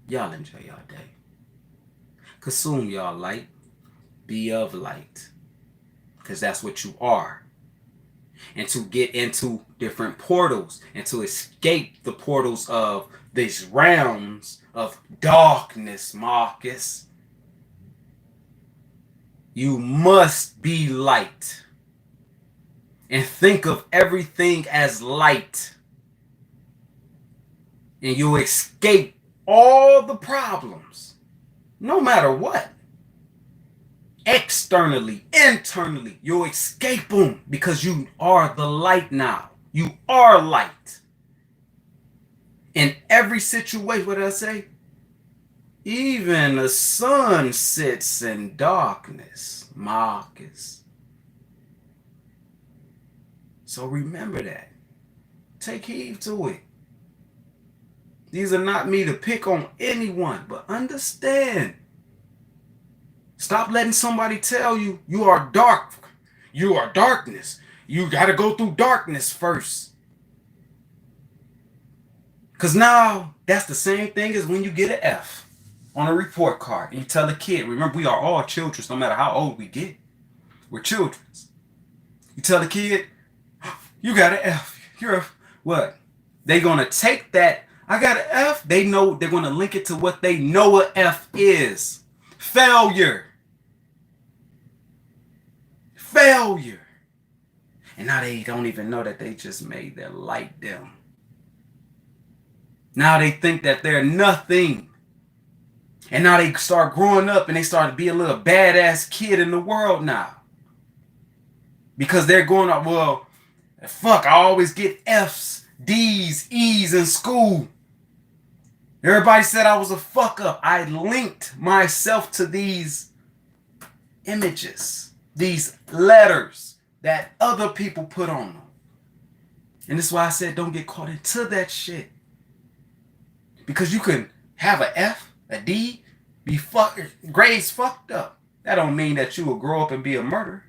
S2: y'all enjoy y'all day. Consume y'all light. Be of light. Because that's what you are. And to get into different portals and to escape the portals of these realms of darkness, Marcus, you must be light. and think of everything as light, and you'll escape all the problems, no matter what. Externally, internally, you'll escape them because you are the light now. You are light. In every situation, what did I say? Even the sun sits in darkness, Marcus. So remember that. Take heed to it. These are not me to pick on anyone, but understand. Stop letting somebody tell you you are dark. You are darkness. You got to go through darkness first. Because now that's the same thing as when you get an F on a report card and you tell a kid, remember, we are all children, no matter how old we get. We're children. You tell the kid, you got an F. You're a what? They're going to take that, I got an F. They know they're going to link it to what they know a F is. Failure. Failure. And now they don't even know that they just made their light dim. Now they think that they're nothing. And now they start growing up and they start to be a little badass kid in the world now. Because they're going up, well, fuck, I always get F's, D's, E's in school. Everybody said I was a fuck up. I linked myself to these images, these letters that other people put on them. And this is why I said don't get caught into that shit. Because you can have an F, a D, be grades fucked up. That don't mean that you will grow up and be a murderer.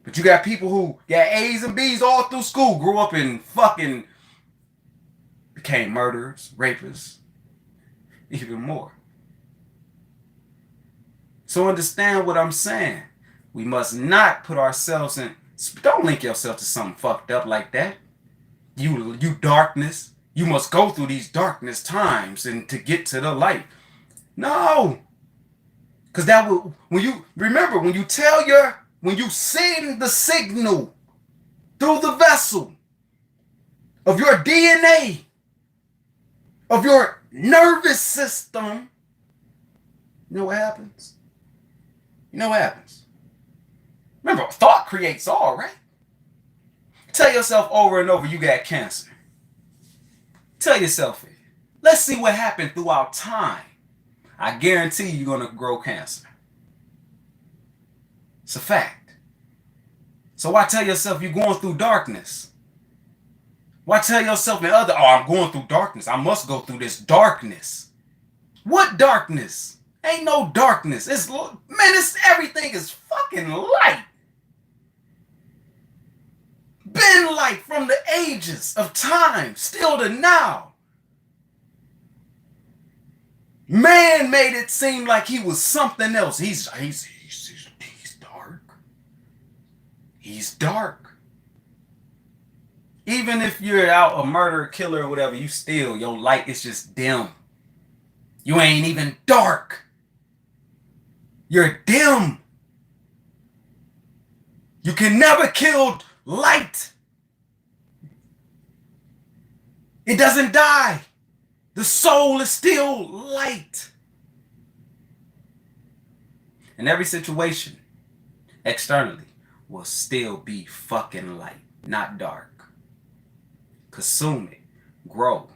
S2: But you got people who got A's and B's all through school, grew up and fucking became murderers, rapists, even more. So understand what I'm saying. We must not put ourselves in, don't link yourself to something fucked up like that. You darkness. You must go through these darkness times and to get to the light. No. Because that will, when you send the signal through the vessel of your DNA, of your nervous system, you know what happens? You know what happens? Remember, thought creates all, right? Tell yourself over and over you got cancer. Tell yourself it. Let's see what happened throughout time. I guarantee you're going to grow cancer. It's a fact. So why tell yourself you're going through darkness? Why tell yourself I'm going through darkness. I must go through this darkness. What darkness? Ain't no darkness. Everything is fucking light. Been light from the ages of time, still to now. Man made it seem like he was something else. He's dark. He's dark. Even if you're out a murderer, killer, or whatever, your light is just dim. You ain't even dark. You're dim. You can never kill light. It doesn't die. The soul is still light. And every situation externally will still be fucking light, not dark. Consume it, grow,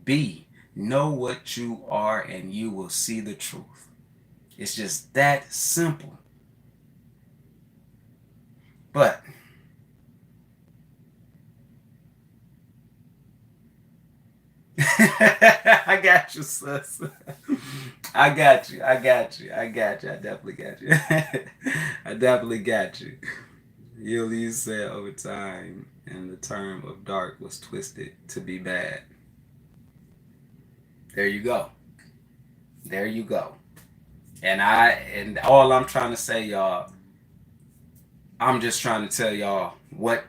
S2: be, know what you are, and you will see the truth. It's just that simple. But I got you, sis. I got you. I definitely got you. I definitely got you. Ulysses said over time, and the term of dark was twisted to be bad. There you go. There you go. And all I'm trying to say, y'all, I'm just trying to tell y'all what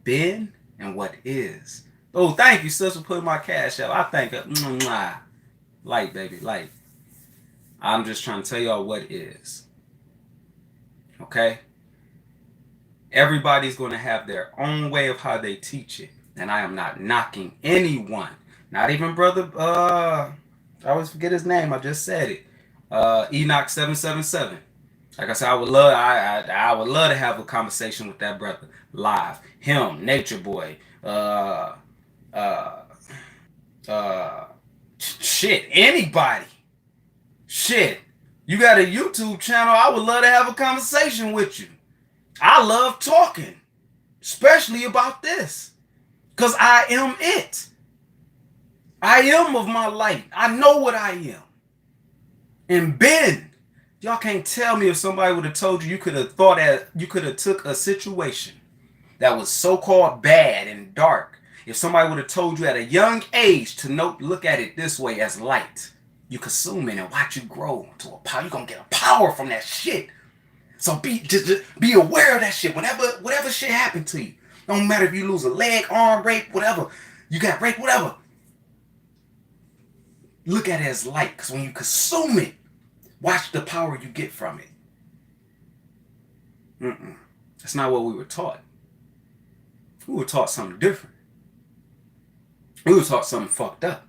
S2: been and what is. Oh, thank you, sis, for putting my cash up. I thank it. Light, baby, light. I'm just trying to tell y'all what is. Okay? Everybody's going to have their own way of how they teach it. And I am not knocking anyone. Not even brother, I always forget his name. I just said it. Enoch 777. Like I said, I would love to have a conversation with that brother live. Him, Nature Boy, uh, shit, anybody. Shit. You got a YouTube channel, I would love to have a conversation with you. I love talking, especially about this, because I am it. I am of my light. I know what I am. And Ben, y'all can't tell me if somebody would have told you could have thought that you could have took a situation that was so-called bad and dark. If somebody would have told you at a young age to look at it this way as light, you consume it and watch you grow to a power. You're gonna get a power from that shit. So just be aware of that shit. Whatever shit happened to you, don't matter if you lose a leg, arm, rape, whatever, you got raped, whatever. Look at it as light, because when you consume it, watch the power you get from it. That's not what we were taught. We were taught something different. We were taught something fucked up.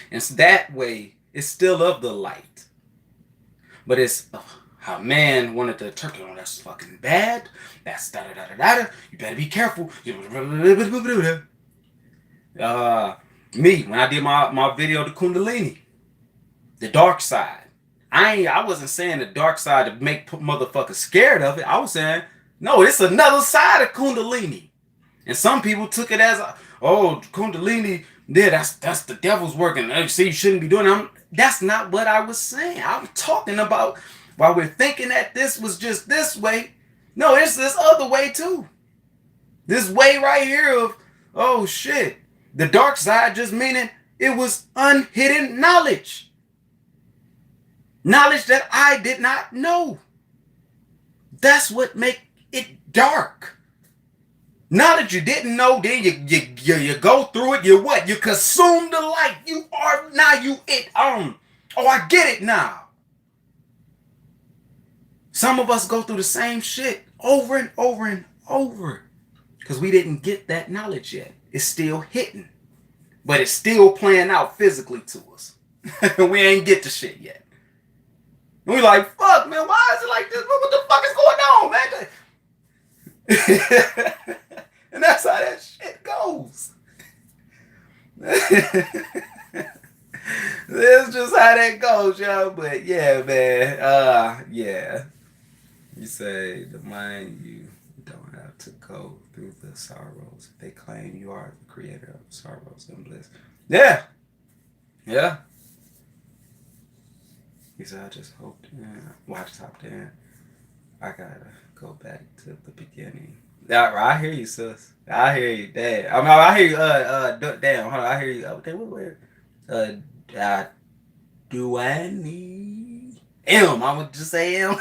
S2: And so that way, it's still of the light. But it's how man wanted to turkey on. That's fucking bad. That's da-da-da-da-da. You better be careful. Me, when I did my video, the Kundalini, the dark side. I wasn't saying the dark side to make motherfuckers scared of it. I was saying, no, it's another side of Kundalini. And some people took it as, Kundalini, yeah, that's the devil's working. See, you shouldn't be doing it. That's not what I was saying. I'm talking about while we're thinking that this was just this way. No, it's this other way too. This way right here of, oh shit. The dark side just meaning it was unhidden knowledge. Knowledge that I did not know. That's what make it dark. Knowledge you didn't know, then you go through it, you what? You consume the light. You are now you it. Oh, I get it now. Some of us go through the same shit over and over and over. Because we didn't get that knowledge yet. It's still hitting. But it's still playing out physically to us. We ain't get the shit yet. And we like, fuck, man, why is it like this? What the fuck is going on, man? And that's how that shit goes. That's just how that goes, y'all. But yeah, man. Yeah. You say the mind, you don't have to go through the sorrows. They claim you are the creator of sorrows and bliss. Yeah. Yeah. He said, I just hoped, watch top there. I gotta go back to the beginning. Yeah, I hear you, sis. I hear you, Dad. I hear you, damn, hold on, I hear you. Do I need M? I would just say M.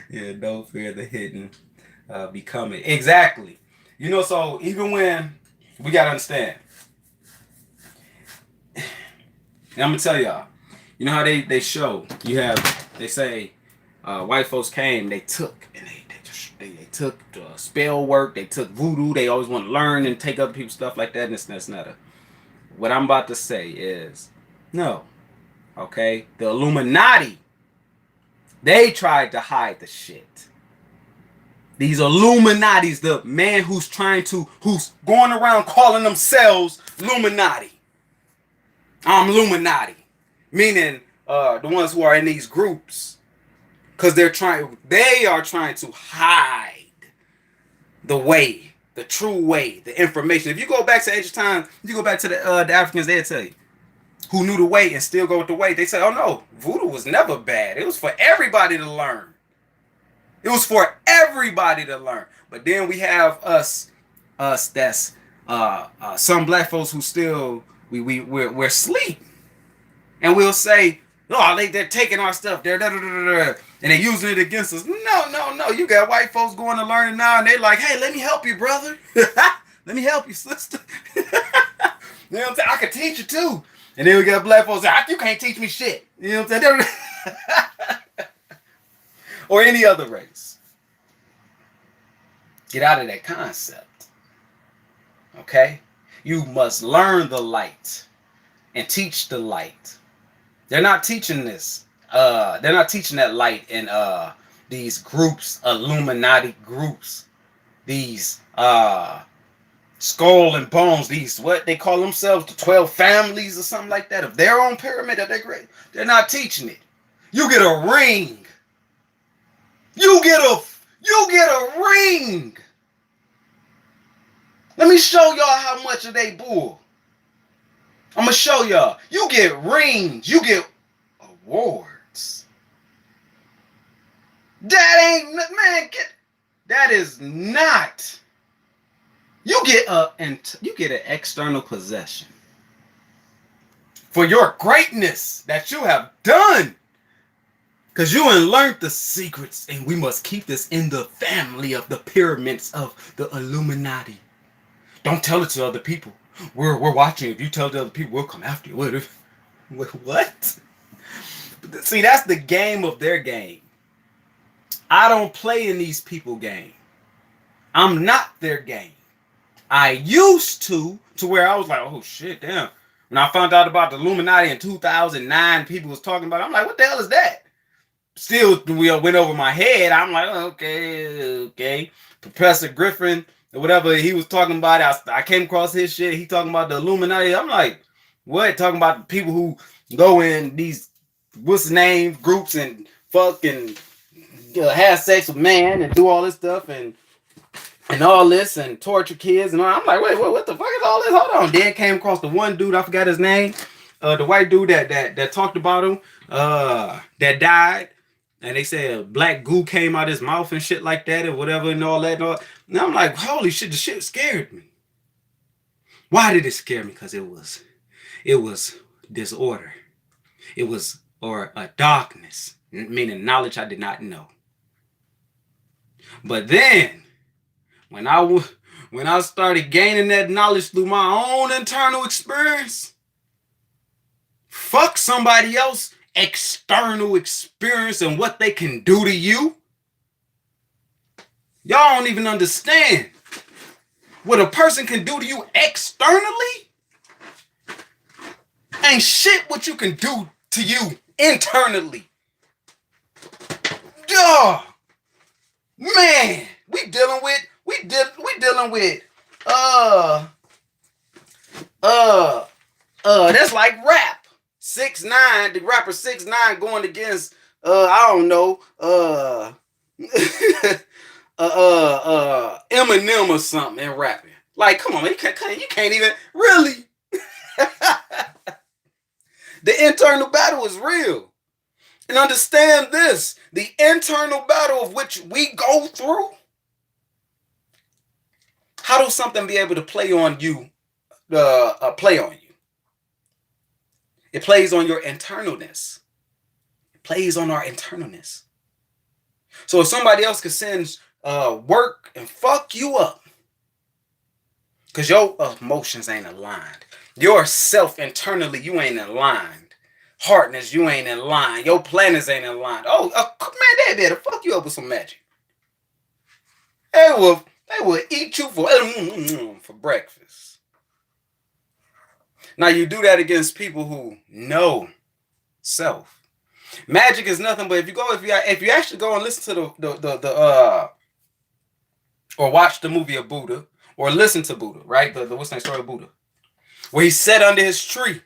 S2: Yeah, don't fear the hidden. Becoming. Exactly. You know, so even when, we gotta understand. And I'm gonna tell y'all, you know how they show, they say, white folks came, they took, and they took spell work, they took voodoo, they always want to learn and take other people's stuff like that, and that's not a. What I'm about to say is, no, okay? The Illuminati, they tried to hide the shit. These Illuminatis, the man who's going around calling themselves Illuminati. I'm Illuminati. Meaning the ones who are in these groups. Because they are trying to hide the way, the true way, the information. If you go back to ancient time, you go back to the Africans, they'll tell you. Who knew the way and still go with the way. They say, oh no, voodoo was never bad. It was for everybody to learn. It was for everybody to learn. But then we have us that's some black folks who still we're asleep. And we'll say, oh, they're taking our stuff, and they're using it against us. No. You got white folks going to learn now, and they're like, hey, let me help you, brother. Let me help you, sister. You know what I'm saying? I can teach you too. And then we got black folks say, you can't teach me shit. You know what I'm saying? Or any other race. Get out of that concept. Okay? You must learn the light and teach the light. They're not teaching this. They're not teaching that light in these groups, Illuminati groups, these skull and bones, these what they call themselves, the 12 families or something like that, of their own pyramid that they're great. They're not teaching it. You get a ring. You get a ring. Let me show y'all how much of they bull. I'm gonna show y'all. You get rings. You get awards. That ain't, man. That is not. You get an external possession for your greatness that you have done. Because you have learned the secrets, and we must keep this in the family of the pyramids of the Illuminati. Don't tell it to other people. We're watching. If you tell the other people, we'll come after you. What? See, that's the game of their game. I don't play in these people game. I'm not their game. I used to where I was like, oh shit, damn. When I found out about the Illuminati in 2009, people was talking about it. I'm like, what the hell is that? Still, we went over my head. I'm like, okay. Professor Griffin, or whatever he was talking about, I came across his shit. He talking about the Illuminati. I'm like, what? Talking about the people who go in these, what's the name, groups and fucking have sex with man and do all this stuff and all this and torture kids and all. I'm like, wait, what the fuck is all this? Hold on. Then came across the one dude, I forgot his name, the white dude that talked about him, that died. And they said black goo came out his mouth and shit like that and whatever and all that. And I'm like, holy shit, the shit scared me. Why did it scare me? Because it was disorder. It was, or a darkness, meaning knowledge I did not know. But then, when I started gaining that knowledge through my own internal experience, fuck somebody else external experience and what they can do to you. Y'all don't even understand what a person can do to you externally. Ain't shit what you can do to you internally. Duh. Man, we dealing with that's like rap. 6ix9ine, the rapper 6ix9ine going against I don't know Eminem or something and rapping. Like, come on, you can't even really. The internal battle is real. And understand this, the internal battle of which we go through. How does something be able to play on you? Play on you. It plays on your internalness. It plays on our internalness. So if somebody else could send work and fuck you up, because your emotions ain't aligned. Yourself internally, you ain't aligned. Hardness, you ain't in line. Your planets ain't in line. Oh, man, they better fuck you up with some magic. They will eat you for breakfast. Now you do that against people who know self. Magic is nothing but if you actually go and listen to the or watch the movie of Buddha or listen to Buddha, right? The what's the story of Buddha, where he sat under his tree.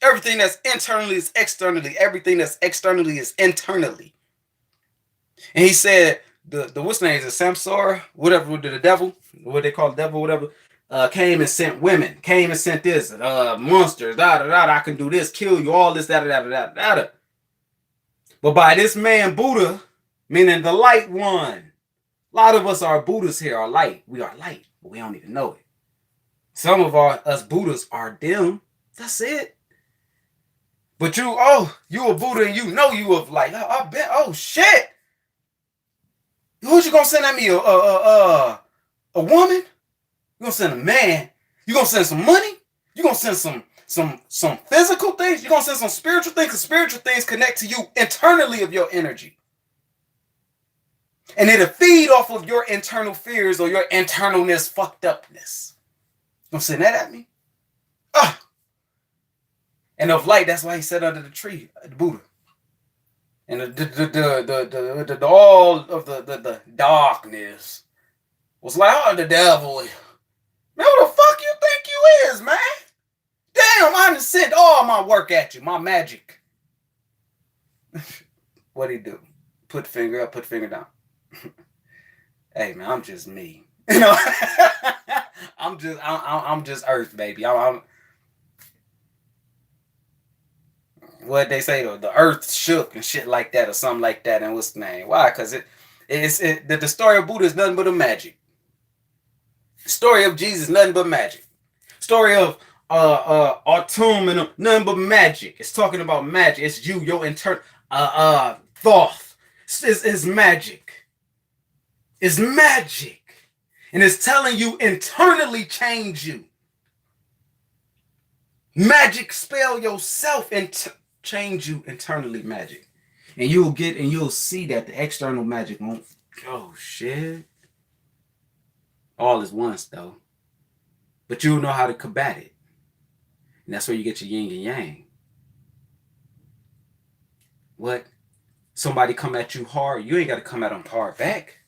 S2: Everything that's internally is externally. Everything that's externally is internally. And he said the what's the name is it, Samsara, whatever, the devil, what they call the devil, whatever. Came and sent women, came and sent this, monsters, I can do this, kill you, all this, da. But by this man, Buddha, meaning the light one, a lot of us are Buddhas here, are light. We are light, but we don't even know it. Some of us Buddhas are dim. That's it. But you a Buddha and you know you of light. I bet, oh shit. Who's you gonna send at me? A woman? You gonna send a man? You gonna send some money? You gonna send some physical things? You gonna send some spiritual things? Because spiritual things connect to you internally of your energy. And it'll feed off of your internal fears or your internalness, fucked upness. Don't send that at me. And of light, that's why he sat under the tree, the Buddha. And the all of the darkness was like, oh, the devil. Man, who the fuck you think you is, man? Damn, I done sent all my work at you, my magic. What'd he do? Put finger up, put finger down. Hey, man, I'm just me. You know, I'm just Earth, baby. What they say though, the Earth shook and shit like that, or something like that. And what's the name? Why? Because the story of Buddha is nothing but a magic. The story of Jesus is nothing but magic. Story of Autumn and nothing but magic. It's talking about magic. It's you, your internal thought. It's magic. It's magic. And it's telling you internally change you. Magic spell yourself and change you internally, magic. And you'll see that the external magic won't. Oh shit. All is once though. But you'll know how to combat it. And that's where you get your yin and yang. What? Somebody come at you hard, you ain't got to come at them hard back.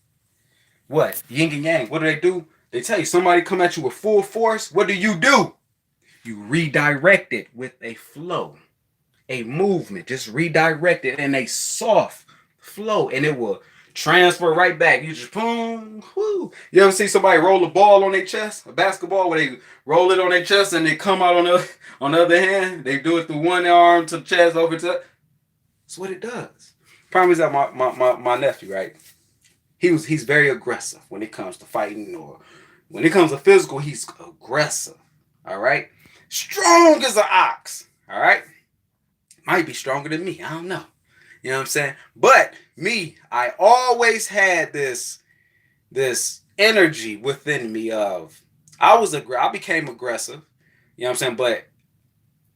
S2: What? Yin and yang. What do? They tell you somebody come at you with full force. What do? You redirect it with a flow, a movement. Just redirect it in a soft flow, and it will transfer right back. You just boom, whoo. You ever see somebody roll a ball on their chest, a basketball, where they roll it on their chest and they come out on the other hand? They do it through one arm to the chest over to. That's what it does. Problem is that my nephew, right? He's very aggressive when it comes to fighting, or when it comes to physical, he's aggressive. All right. Strong as an ox, all right? Might be stronger than me, I don't know. You know what I'm saying? But me, I always had this energy within me of, I became aggressive, you know what I'm saying? But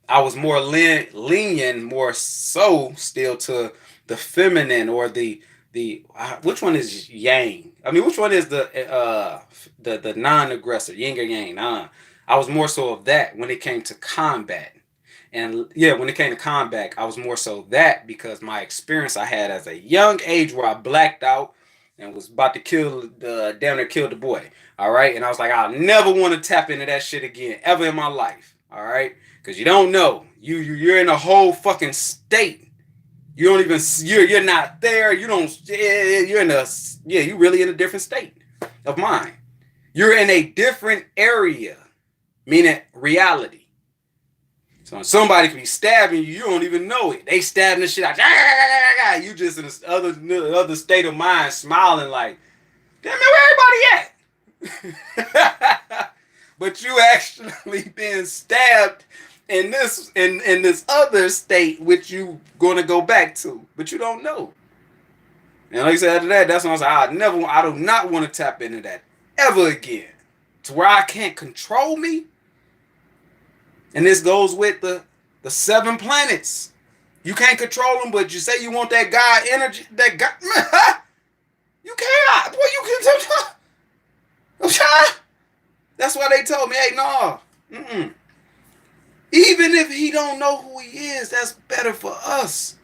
S2: I was more lenient, more so still to the feminine, or the which one is yang? I mean, which one is the non-aggressive, yin or yang? I was more so of that when it came to combat. And yeah, when it came to combat, I was more so that because my experience I had as a young age where I blacked out and was about to damn near kill the boy. All right. And I was like, I'll never want to tap into that shit again ever in my life. All right. Because you don't know. You're in a whole fucking state. You don't even, you're not there. You're really in a different state of mind. You're in a different area. Meaning reality. So somebody can be stabbing you, you don't even know it. They stabbing the shit out. You just in this other state of mind, smiling like, damn it, where everybody at? But you actually being stabbed in this other state, which you gonna go back to, but you don't know. And like I said, after that, that's when I was like, I do not want to tap into that ever again, to where I can't control me. And this goes with the 7 planets. You can't control them, but you say you want that God energy, that God. You can't. Boy, you can. That's why they told me, hey, no. Even if he don't know who he is, that's better for us.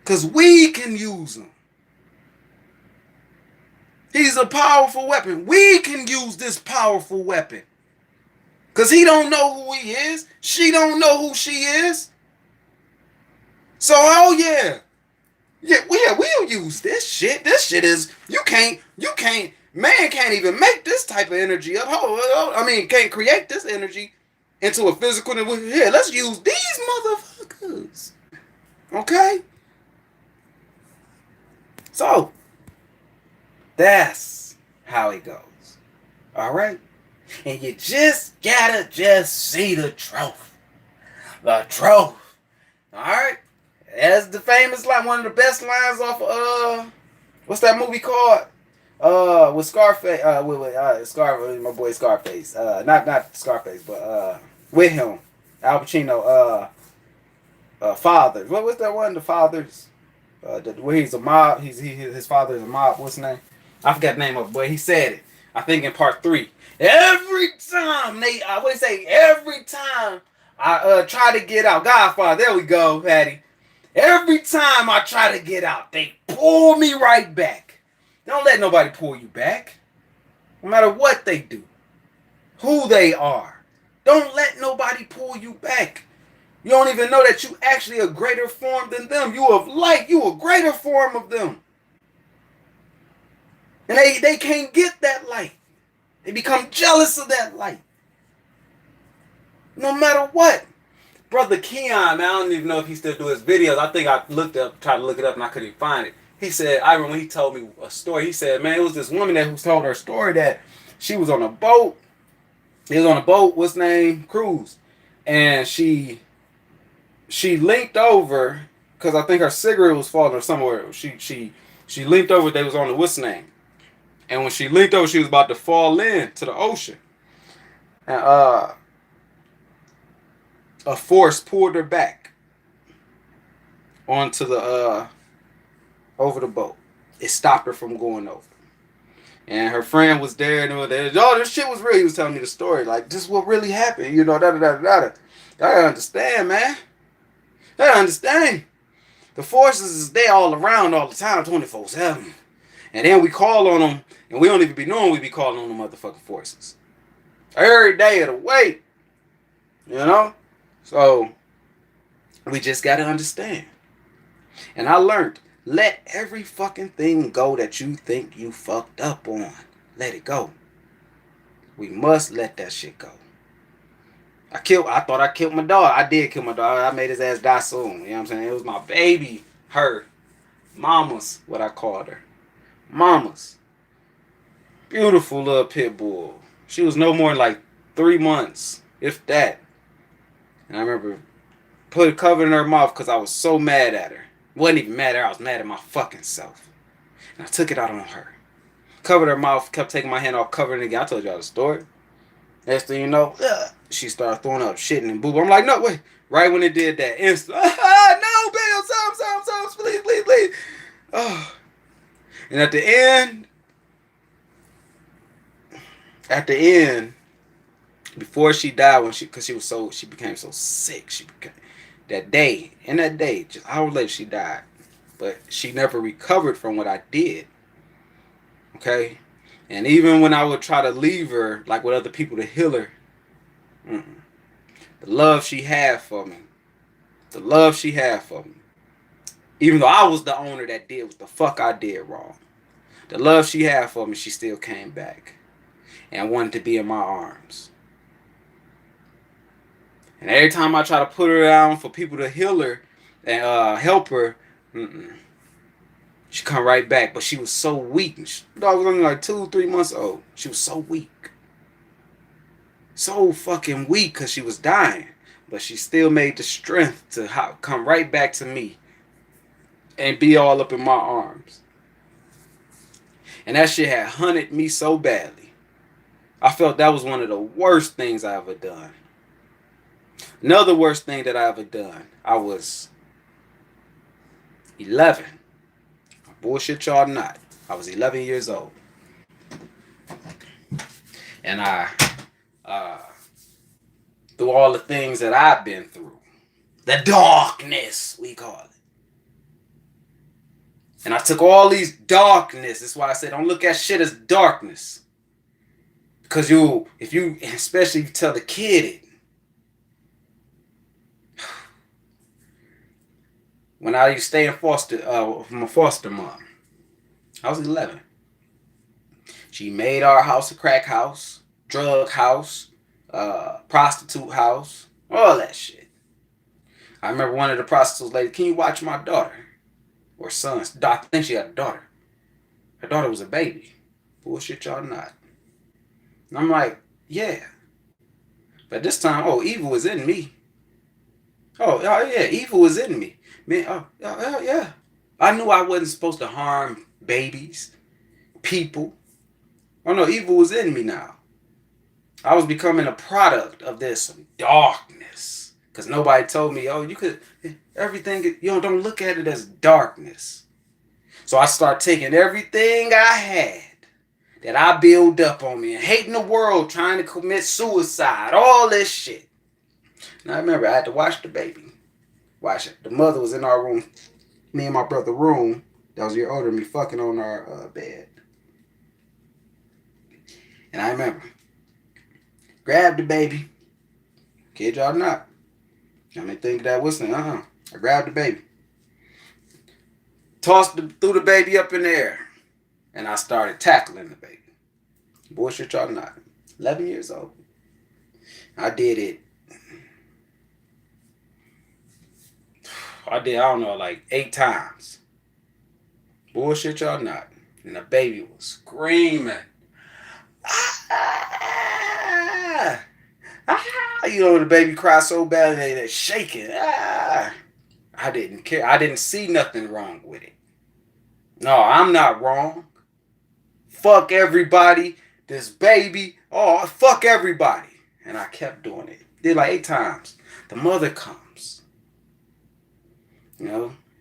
S2: Because we can use him. He's a powerful weapon. We can use this powerful weapon. Because he don't know who he is. She don't know who she is. So, oh yeah. We'll use this shit. This shit is, you can't, man can't even make this type of energy up. Can't create this energy into a physical. Here, let's use these motherfuckers. Okay? So, that's how it goes. All right? And you just gotta see the truth. The truth. Alright? That's the famous line, one of the best lines off of what's that movie called? With Scarface, with my boy Scarface. Not Scarface, but with him. Al Pacino, Fathers. What was that one? The Fathers. where he's a mob. His father is a mob. What's his name? I forgot the name of it, but he said it. I think in part 3. Every time every time I try to get out, Godfather. There we go, Patty. Every time I try to get out, they pull me right back. Don't let nobody pull you back. No matter what they do, who they are. Don't let nobody pull you back. You don't even know that you actually a greater form than them. You of light. You a greater form of them. And they can't get that light. They become jealous of that light. No matter what. Brother Keon, man, I don't even know if he still do his videos. I think I tried to look it up, and I couldn't even find it. He said, I remember when he told me a story, he said, man, it was this woman that who told her story that she was on a boat. He was on a boat, what's name? Cruise. And she linked over, because I think her cigarette was falling or somewhere. She linked over, they was on the what's name. And when she linked over, she was about to fall into the ocean. And a force pulled her back onto the over the boat. It stopped her from going over. And her friend was there, and oh, this shit was real. He was telling me the story, like, this is what really happened, you know, da da da da da. I understand, man. I understand. The forces is there all around all the time, 24/7. And then we call on them, and we don't even be knowing we be calling on them motherfucking forces. Every day of the week. You know? So, we just got to understand. And I learned, let every fucking thing go that you think you fucked up on. Let it go. We must let that shit go. I thought I killed my dog. I did kill my dog. I made his ass die soon. You know what I'm saying? It was my baby. Her. Mama's what I called her. Mama's. Beautiful little pit bull. She was no more than like 3 months, if that. And I remember covering her mouth because I was so mad at her. Wasn't even mad at her. I was mad at my fucking self. And I took it out on her. Covered her mouth. Kept taking my hand off, covering it again. I told y'all the story. Next thing you know, she started throwing up, shitting and boo. I'm like, no, wait. Right when it did that, instant. No, babe, some, please. Oh. And at the end, before she died, because she became so sick, in that day, just hours later, she died. But she never recovered from what I did. Okay? And even when I would try to leave her, like with other people to heal her, the love she had for me, even though I was the owner that did what the fuck I did wrong, the love she had for me, she still came back and wanted to be in my arms. And every time I try to put her down for people to heal her and help her, she come right back. But she was so weak. Dog was only like 2-3 months old. She was so weak. So fucking weak because she was dying. But she still made the strength to come right back to me and be all up in my arms. And that shit had hunted me so badly. I felt that was one of the worst things I ever done. Another worst thing that I ever done, I was 11. Bullshit y'all not. I was 11 years old. And I, through all the things that I've been through, the darkness, we call it. And I took all these darkness. That's why I said don't look at shit as darkness. Because especially if you tell the kid it. When I used to stay in from a foster mom, I was 11. She made our house a crack house, drug house, prostitute house, all that shit. I remember one of the prostitutes lady, can you watch my daughter? Or son. I think she had a daughter. Her daughter was a baby. Bullshit y'all not. And I'm like, yeah. But this time, evil was in me. Oh, yeah, evil was in me. Man, yeah. I knew I wasn't supposed to harm babies, people. Oh no, evil was in me now. I was becoming a product of this darkness. Because nobody told me, oh, you could, everything, don't look at it as darkness. So I start taking everything I had that I build up on me and hating the world, trying to commit suicide, all this shit. Now I remember I had to watch the baby. Watch it. The mother was in our room, me and my brother room, that was a year older than me, fucking on our bed. And I remember, grabbed the baby. Kid y'all not. I mean, think that was I grabbed the baby. Threw the baby up in the air. And I started tackling the baby. Bullshit y'all not. 11 years old. I did it. I don't know, like 8 times. Bullshit y'all not. And the baby was screaming. Ah! Ah! The baby cried so bad and they're shaking. Ah! I didn't care. I didn't see nothing wrong with it. No, I'm not wrong. Fuck everybody. This baby. Oh, fuck everybody. And I kept doing it. Did like 8 times. The mother comes.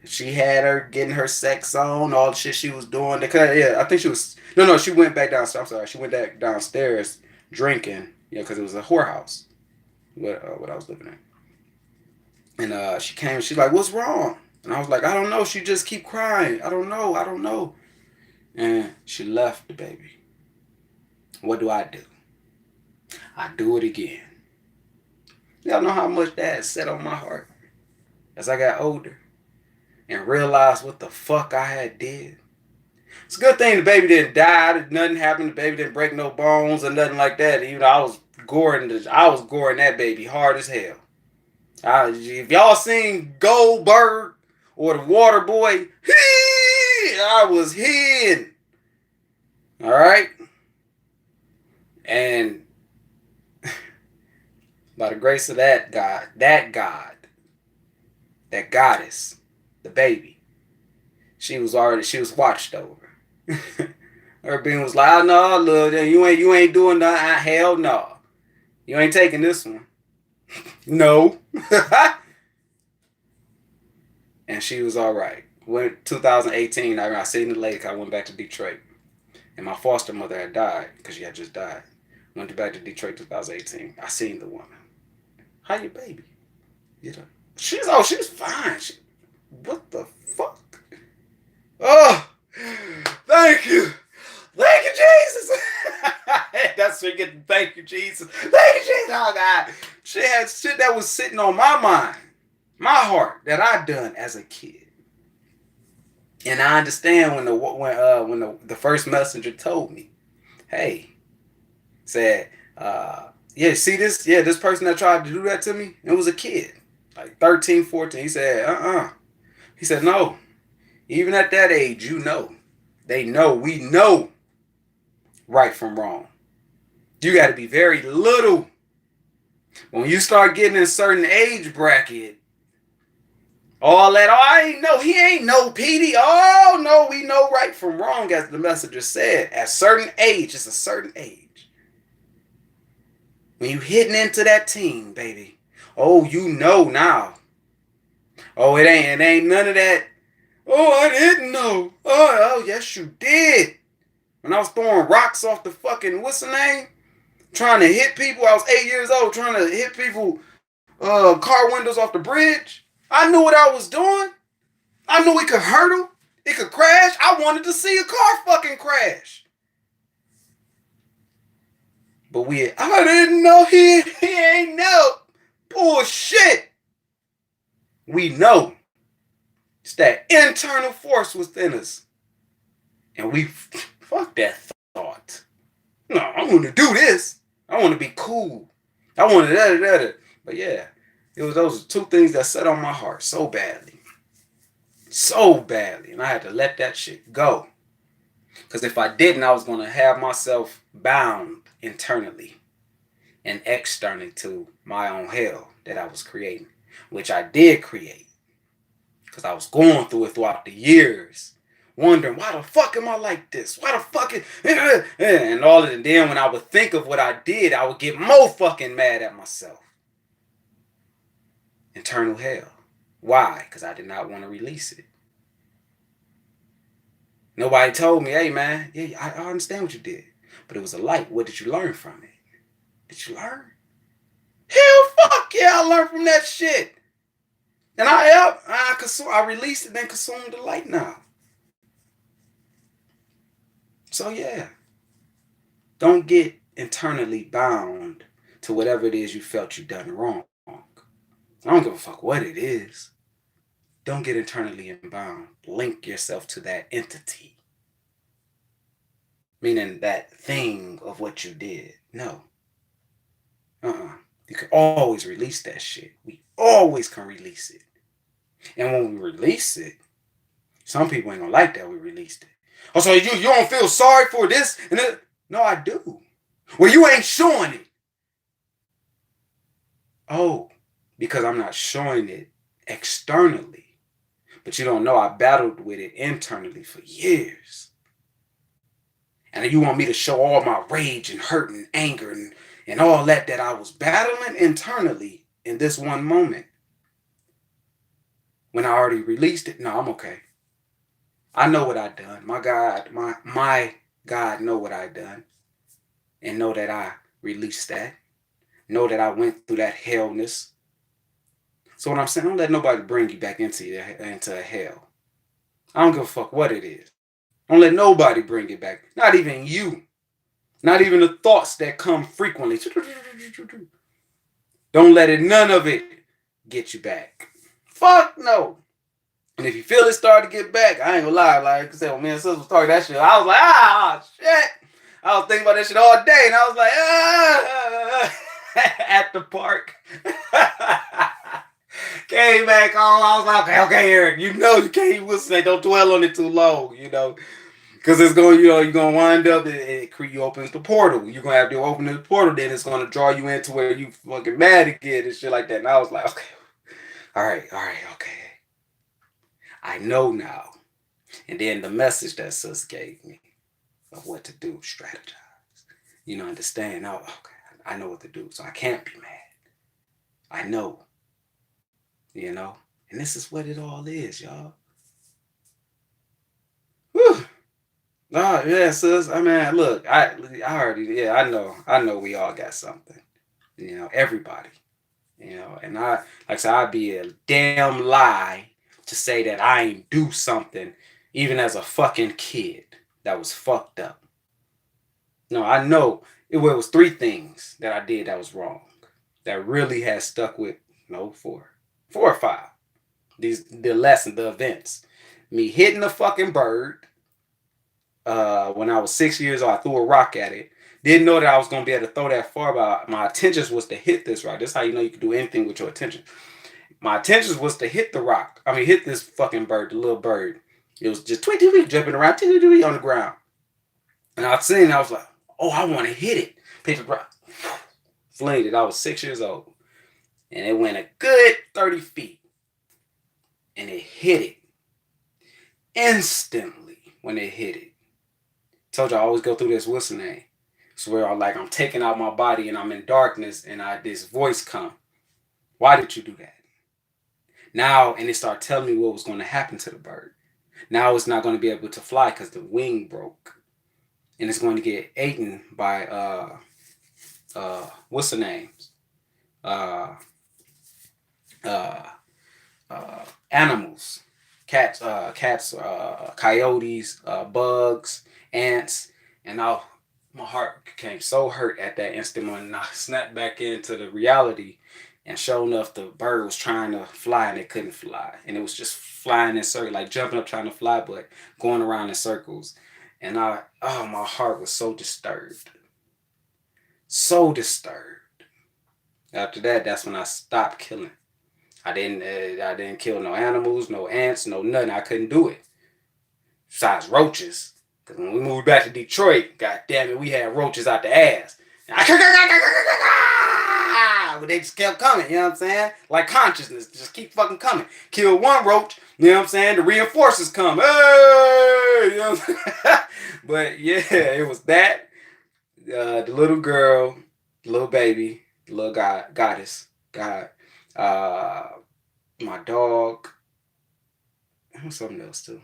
S2: She had her getting her sex on, all the shit she was doing. I think she was. No, she went back downstairs. I'm sorry. She went back downstairs drinking, because it was a whorehouse. What I was living in. And she came, she's like, what's wrong? And I was like, I don't know. She just keep crying. I don't know. And she left the baby. What do? I do it again. Y'all know how much that set on my heart as I got older and realized what the fuck I had did. It's a good thing the baby didn't die. Nothing happened. The baby didn't break no bones or nothing like that. Even though I was goring that baby hard as hell. If y'all seen Goldberg or the Water Boy, I was hidden. All right? And by the grace of that goddess, the baby, she was watched over. Her being was like, oh, no, look, you ain't doing nothing. Hell no. You ain't taking this one. No. And she was all right. When 2018, I seen the lake. I went back to Detroit. And my foster mother had died because she had just died. Went back to Detroit 2018. I seen the woman. How your baby? She's fine. What the fuck? Oh, thank you. Thank you, Jesus. That's what you get. Thank you, Jesus. Thank you, Jesus. Oh, God. She had shit that was sitting on my mind, my heart, that I done as a kid. And I understand when the first messenger told me, hey, said, see this? Yeah, this person that tried to do that to me, it was a kid, like 13, 14. He said, He said, no. Even at that age, they know, we know right from wrong. You got to be very little. When you start getting in a certain age bracket, all that, he ain't no PD. Oh, no, we know right from wrong, as the messenger said. At a certain age, it's a certain age. When you hitting into that teen, baby, oh, you know now. Oh, it ain't none of that. Oh, I didn't know. Oh, yes, you did. When I was throwing rocks off the fucking, what's the name? Trying to hit people. I was 8 years old, trying to hit people, car windows off the bridge. I knew what I was doing. I knew it could hurt them. It could crash. I wanted to see a car fucking crash. But I didn't know he ain't know. Bullshit. We know. It's that internal force within us. And we, fuck that thought. No, I want to do this. I want to be cool. I want to that. But yeah, those 2 things that set on my heart so badly. So badly. And I had to let that shit go. Because if I didn't, I was going to have myself bound internally and externally to my own hell that I was creating. Which I did create. Because I was going through it throughout the years. Wondering, why the fuck am I like this? Why the fuck and all of it. And then when I would think of what I did, I would get more fucking mad at myself. internal hell. Why? Because I did not want to release it. Nobody told me, hey man, yeah, I understand what you did. But it was a light. What did you learn from it? Did you learn? Hell fuck yeah, I learned from that shit. And I released it and consumed the light now. So yeah. Don't get internally bound to whatever it is you felt you done wrong. I don't give a fuck what it is. Don't get internally bound. Link yourself to that entity. Meaning that thing of what you did. No. You can always release that shit. We always can release it. And when we release it, some people ain't gonna like that we released it. Oh, so you don't feel sorry for this? And then, no, I do. Well, you ain't showing it. Oh, because I'm not showing it externally. But you don't know I battled with it internally for years. And you want me to show all my rage and hurt and anger and all that I was battling internally in this one moment. When I already released it, no, I'm okay. I know what I done. My God know what I done. And know that I released that. Know that I went through that hellness. So what I'm saying, don't let nobody bring you back into hell. I don't give a fuck what it is. Don't let nobody bring it back. Not even you. Not even the thoughts that come frequently. Don't let none of it get you back. Fuck no. And if you feel it start to get back, I ain't gonna lie. Like I said, when me and sis was talking that shit, I was like, shit. I was thinking about that shit all day, and I was like, at the park. Came back on. I was like, okay, Eric, you can't even say, don't dwell on it too long, because it's going, you're going to wind up, it opens the portal. You're going to have to open the portal, then it's going to draw you into where you fucking mad again and shit like that. And I was like, okay, all right, okay. I know now. And then the message that sis gave me of what to do, strategize. Understand. Oh, okay, I know what to do, so I can't be mad. I know. And this is what it all is, y'all. Whew. Oh, yeah, sis. I mean, look, I know we all got something. Everybody. And like I said, I'd be a damn lie to say that I ain't do something even as a fucking kid that was fucked up. No, I know it was 3 things that I did that was wrong. That really has stuck with 4 or 5. The lesson, the events. Me hitting a fucking bird when I was 6 years old. I threw a rock at it. Didn't know that I was going to be able to throw that far, but my intentions was to hit this rock. That's how you know you can do anything with your attention. My intentions was to hit the rock. Hit this fucking bird, the little bird. It was just jumping around on the ground. And I was like, oh, I want to hit it. Picked the rock. Flinged it. I was 6 years old. And it went a good 30 feet. And it hit it. Instantly when it hit it. Told you I always go through this, what's the name? It's where I'm taking out my body and I'm in darkness and this voice come. Why did you do that? Now, and it started telling me what was going to happen to the bird. Now it's not going to be able to fly because the wing broke. And it's going to get eaten by, what's the names? Animals. Cats, coyotes, bugs, ants. And my heart became so hurt at that instant when I snapped back into the reality. And sure enough, the bird was trying to fly and it couldn't fly. And it was just flying in circles, like jumping up trying to fly, but going around in circles. And my heart was so disturbed. So disturbed. After that, that's when I stopped killing. I didn't kill no animals, no ants, no nothing. I couldn't do it. Besides roaches. Because when we moved back to Detroit, god damn it, we had roaches out the ass. But they just kept coming, you know what I'm saying? Like consciousness, just keep fucking coming. Kill one roach, you know what I'm saying? The reinforcers come. Hey! You know what I'm saying? But yeah, it was that. The little girl, the little baby, the little goddess, God. my dog, and something else too.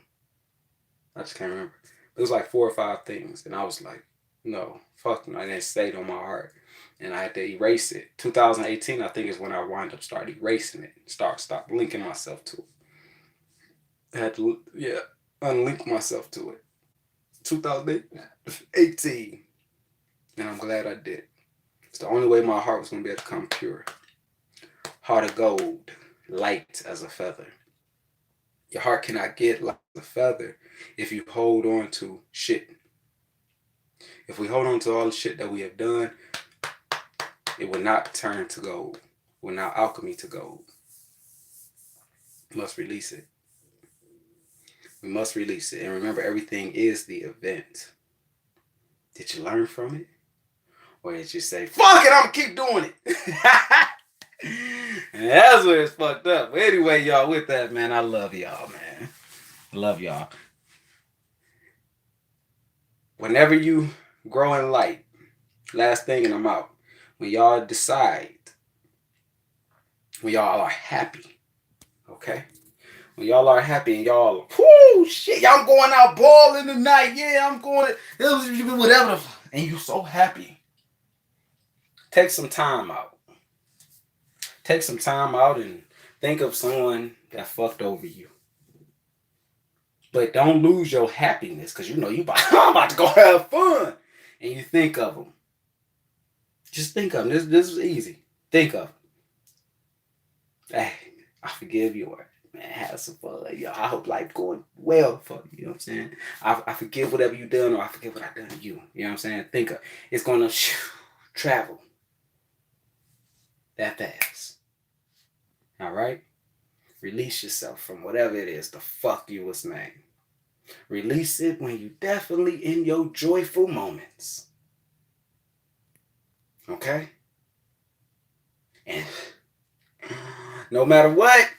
S2: I just can't remember. It was like 4 or 5 things, and I was like, no, fuck no. And it stayed on my heart, and I had to erase it. 2018, I think, is when I wound up start erasing it, stop linking myself to it. I had to, unlink myself to it. 2018, and I'm glad I did. It's the only way my heart was gonna be able to come pure. Heart of gold, light as a feather. Your heart cannot get light as a feather if you hold on to shit. If we hold on to all the shit that we have done, it will not turn to gold. It will not alchemy to gold. We must release it. We must release it. And remember, everything is the event. Did you learn from it? Or did you say, fuck it, I'm gonna keep doing it? And that's where it's fucked up. But anyway, y'all, with that, man, I love y'all, man. I love y'all. Whenever you grow in light, last thing, and I'm out. When y'all decide, when y'all are happy, okay? When y'all are happy and y'all, whoo, shit, y'all going out balling tonight. Yeah, I'm going to, whatever. And you so happy. Take some time out. Take some time out and think of someone that fucked over you. But don't lose your happiness, because you know I'm about to go have fun. And you think of them. Just think of them. This is easy. Think of them. Hey, I forgive you. Man, have some fun. Yo, I hope life going well for you. You know what I'm saying? I forgive whatever you done, or I forgive what I done to you. You know what I'm saying? Think of it's gonna travel that fast. All right? Release yourself from whatever it is the fuck you was named. Release it when you definitely in your joyful moments. Okay? And no matter what,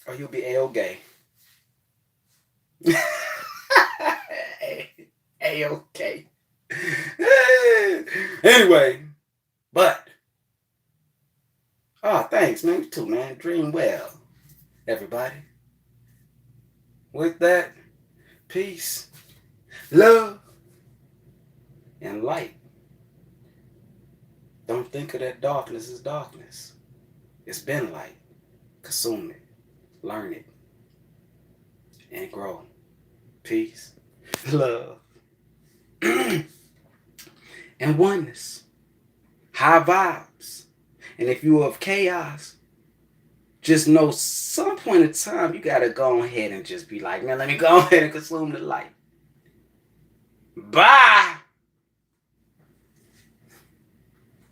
S2: or you'll be A-okay. A-okay. Anyway, but thanks, man. You too, man. Dream well, everybody. With that, peace, love, and light. Don't think of that darkness as darkness. It's been light. Consume it. Learn it. And grow. Peace, love, and oneness. High vibes. And if you of chaos, just know some point in time you gotta go ahead and just be like, man, let me go ahead and consume the light. Bye.